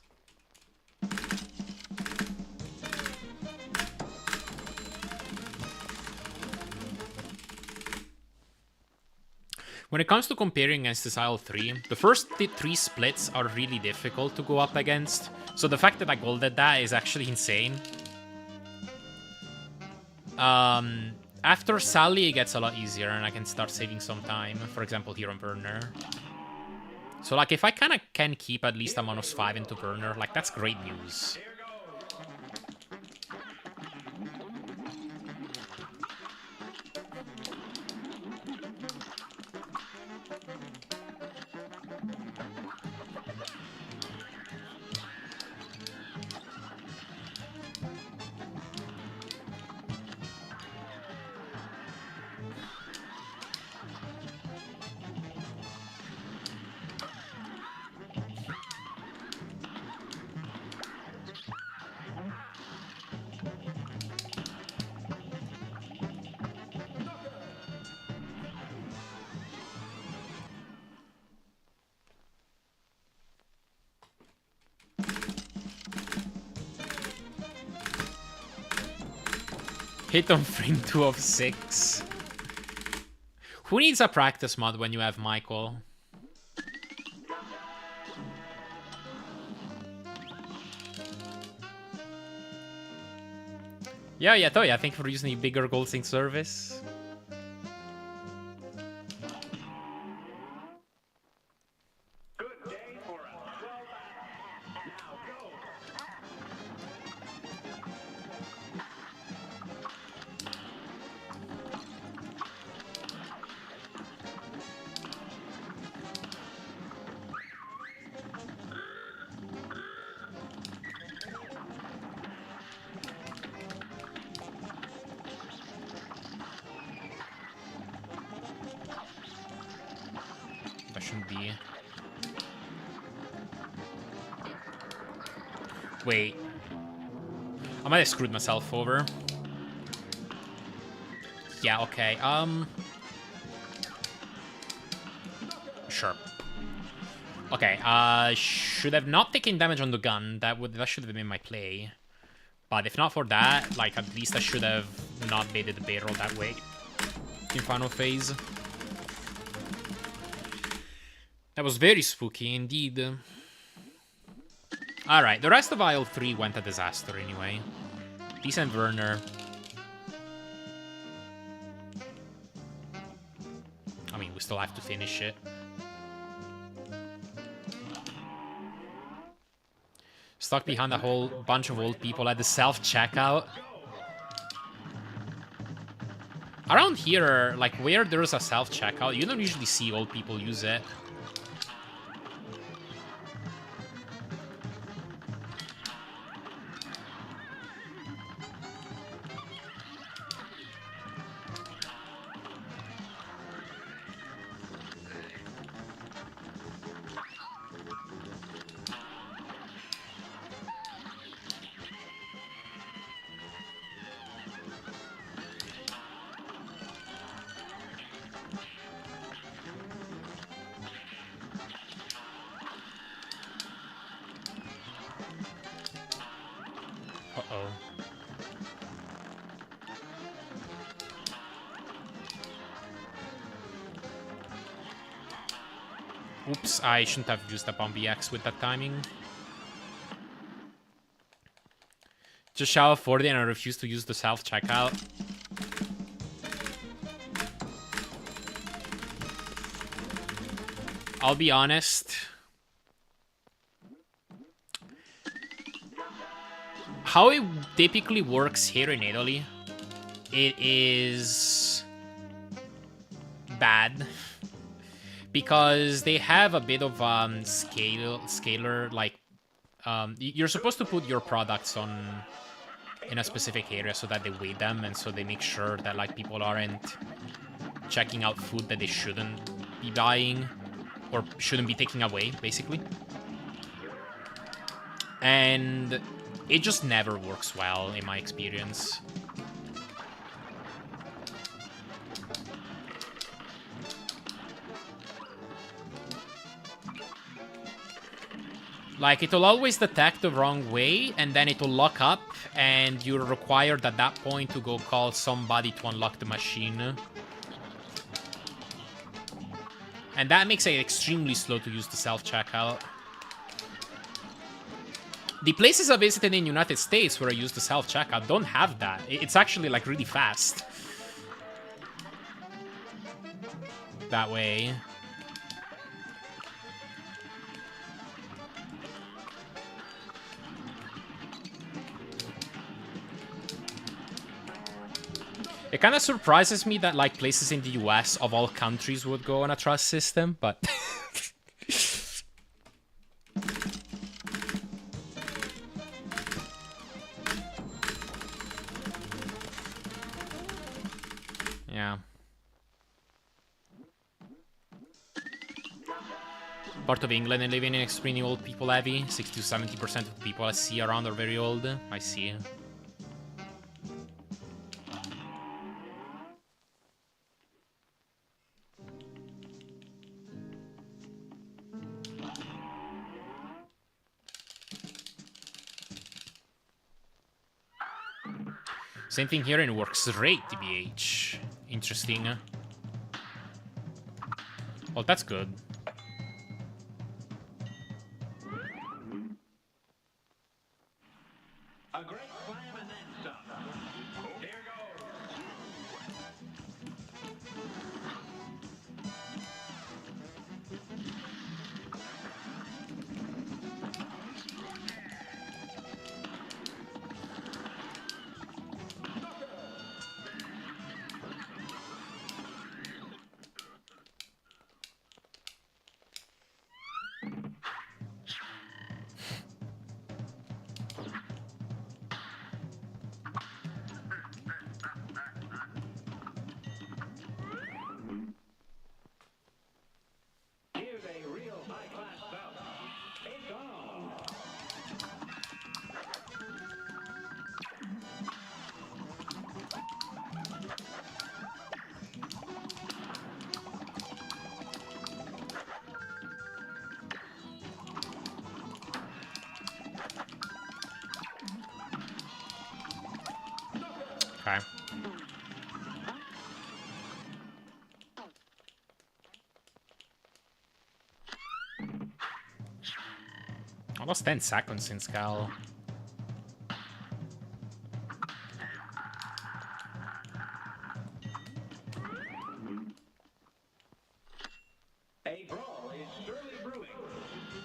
When it comes to comparing against this Isle 3, the first 3 splits are really difficult to go up against. So the fact that I golded that is actually insane. After Sally, it gets a lot easier and I can start saving some time. For example, here on Burner. So like if I kind of can keep at least a -5 into Burner, like that's great news. Hit on frame 2 of 6. Who needs a practice mod when you have Michael? Yeah, Toya, thank you for using the bigger gold sync service. Good day for us. Well, now go. That shouldn't be. Wait. I might have screwed myself over. Yeah, okay. Sure. Okay, should have not taken damage on the gun. That should have been my play. But if not for that, like, at least I should have not baited the barrel that way in final phase. That was very spooky indeed. Alright, the rest of aisle 3 went a disaster anyway. Decent Werner. I mean, we still have to finish it. Stuck behind a whole bunch of old people at the self-checkout. Around here, like, where there's a self-checkout, you don't usually see old people use it. Uh-oh. Oops, I shouldn't have used the bomb BX with that timing. Just shout 40 and I refuse to use the self-checkout. I'll be honest. How it typically works here in Italy, it is bad. Because they have a bit of scalar, like, you're supposed to put your products on in a specific area so that they weigh them, and so they make sure that, like, people aren't checking out food that they shouldn't be buying or shouldn't be taking away, basically. And it just never works well in my experience. Like, it'll always detect the wrong way, and then it'll lock up, and you're required at that point to go call somebody to unlock the machine. And that makes it extremely slow to use the self-checkout. The places I visited in the United States where I used the self-checkout don't have that. It's actually, like, really fast. That way. It kind of surprises me that, like, places in the US of all countries would go on a trust system, but... yeah. Part of England and living in extremely old people heavy. 60–70% of the people I see around are very old. I see. Same thing here, and it works great, TBH. Interesting. Well, that's good. A great slam and then some. Here goes. Here's a real high-class bout. It's on. Okay. Almost 10 seconds in Scal. A brawl is surely brewing.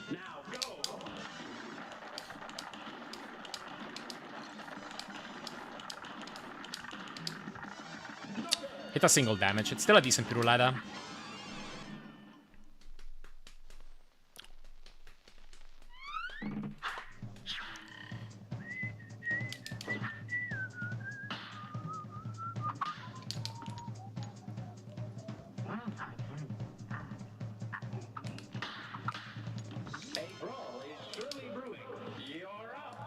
Now go. Hit a single damage. It's still a decent piruleta. A brawl is surely brewing. You're up.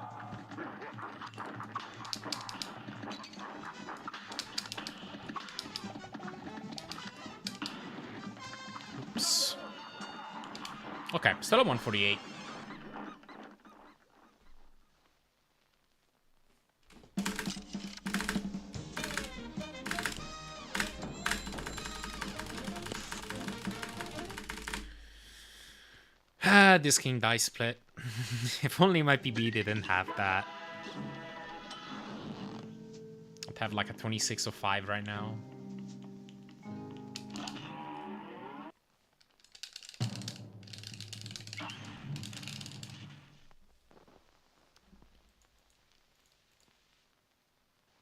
Oops. Okay, still at 148. This king die split. If only my PB didn't have that. I'd have like a 26/5 right now.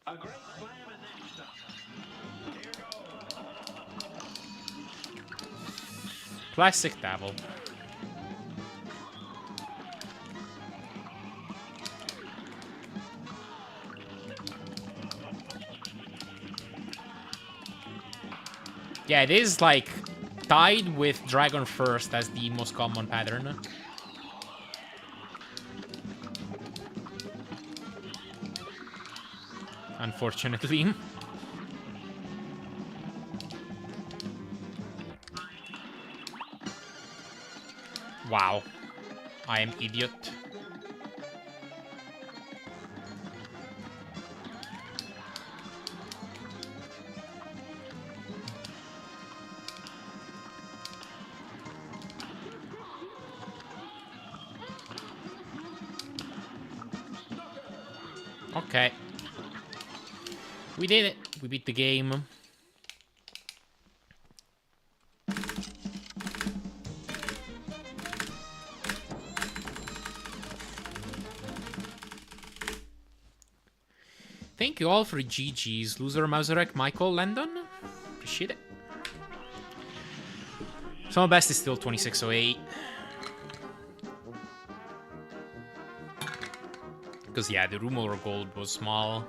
A great slam and then some. Here goes. Classic Devil. Yeah, it is like tied with Dragon First as the most common pattern. Unfortunately. Wow. I am idiot. Okay. We did it. We beat the game. Thank you all for GG's. Loser, Mauserek, Michael, Landon. Appreciate it. So my best is still 2608. Because, yeah, the room over gold was small.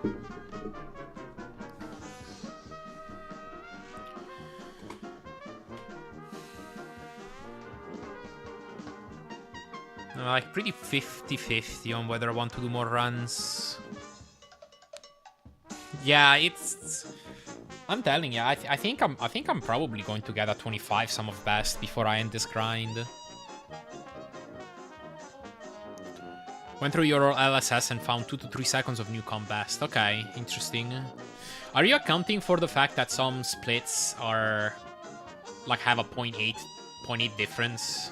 Like, pretty 50-50 on whether I want to do more runs. Yeah, it's... I'm telling you, I think I'm probably going to get a 25 sum of best before I end this grind. Went through your LSS and found 2 to 3 seconds of new combat. Okay, interesting. Are you accounting for the fact that some splits are like have a 0.8 difference?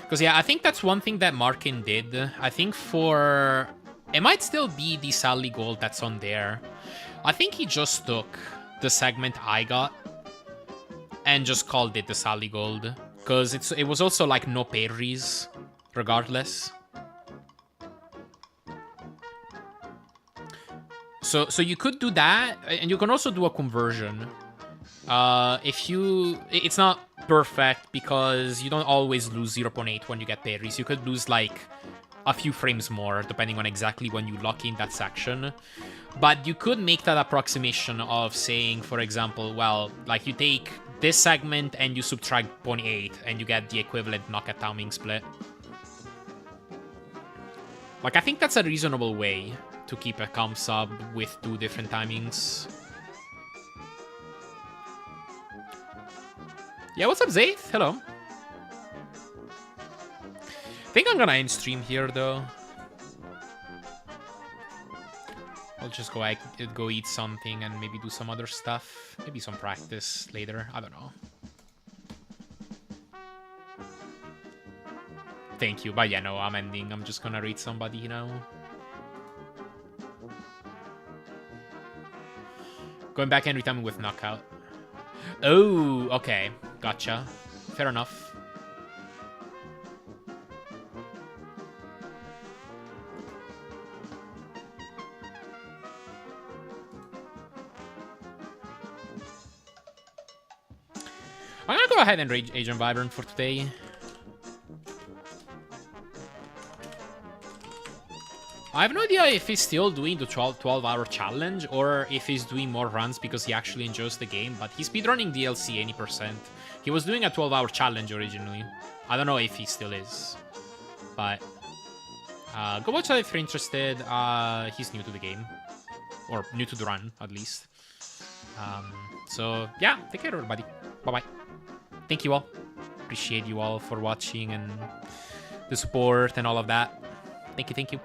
Because yeah, I think that's one thing that Markin did. I think for... It might still be the Sally Gold that's on there. I think he just took the segment I got and just called it the Sally Gold. Because it was also like no parries, regardless. So you could do that, and you can also do a conversion. It's not perfect because you don't always lose 0.8 when you get parries. You could lose like a few frames more depending on exactly when you lock in that section. But you could make that approximation of saying, for example, well, like you take this segment and you subtract 0.8 and you get the equivalent knockout timing split. Like, I think that's a reasonable way to keep a comp sub with 2 different timings. Yeah, what's up, Zaith? Hello. I think I'm gonna end stream here, though. I'll just go eat something and maybe do some other stuff. Maybe some practice later. I don't know. Thank you. But yeah, no, I'm ending. I'm just gonna read somebody, you know. Going back and retiming with knockout. Oh, okay. Gotcha. Fair enough. I'm gonna go ahead and rage Agent Vibrant for today. I have no idea if he's still doing the 12-hour challenge or if he's doing more runs because he actually enjoys the game, but he's speedrunning DLC 80%. He was doing a 12-hour challenge originally. I don't know if he still is, but go watch that if you're interested. He's new to the game, or new to the run, at least. So, yeah, take care, everybody. Bye-bye. Thank you all. Appreciate you all for watching and the support and all of that. Thank you, thank you.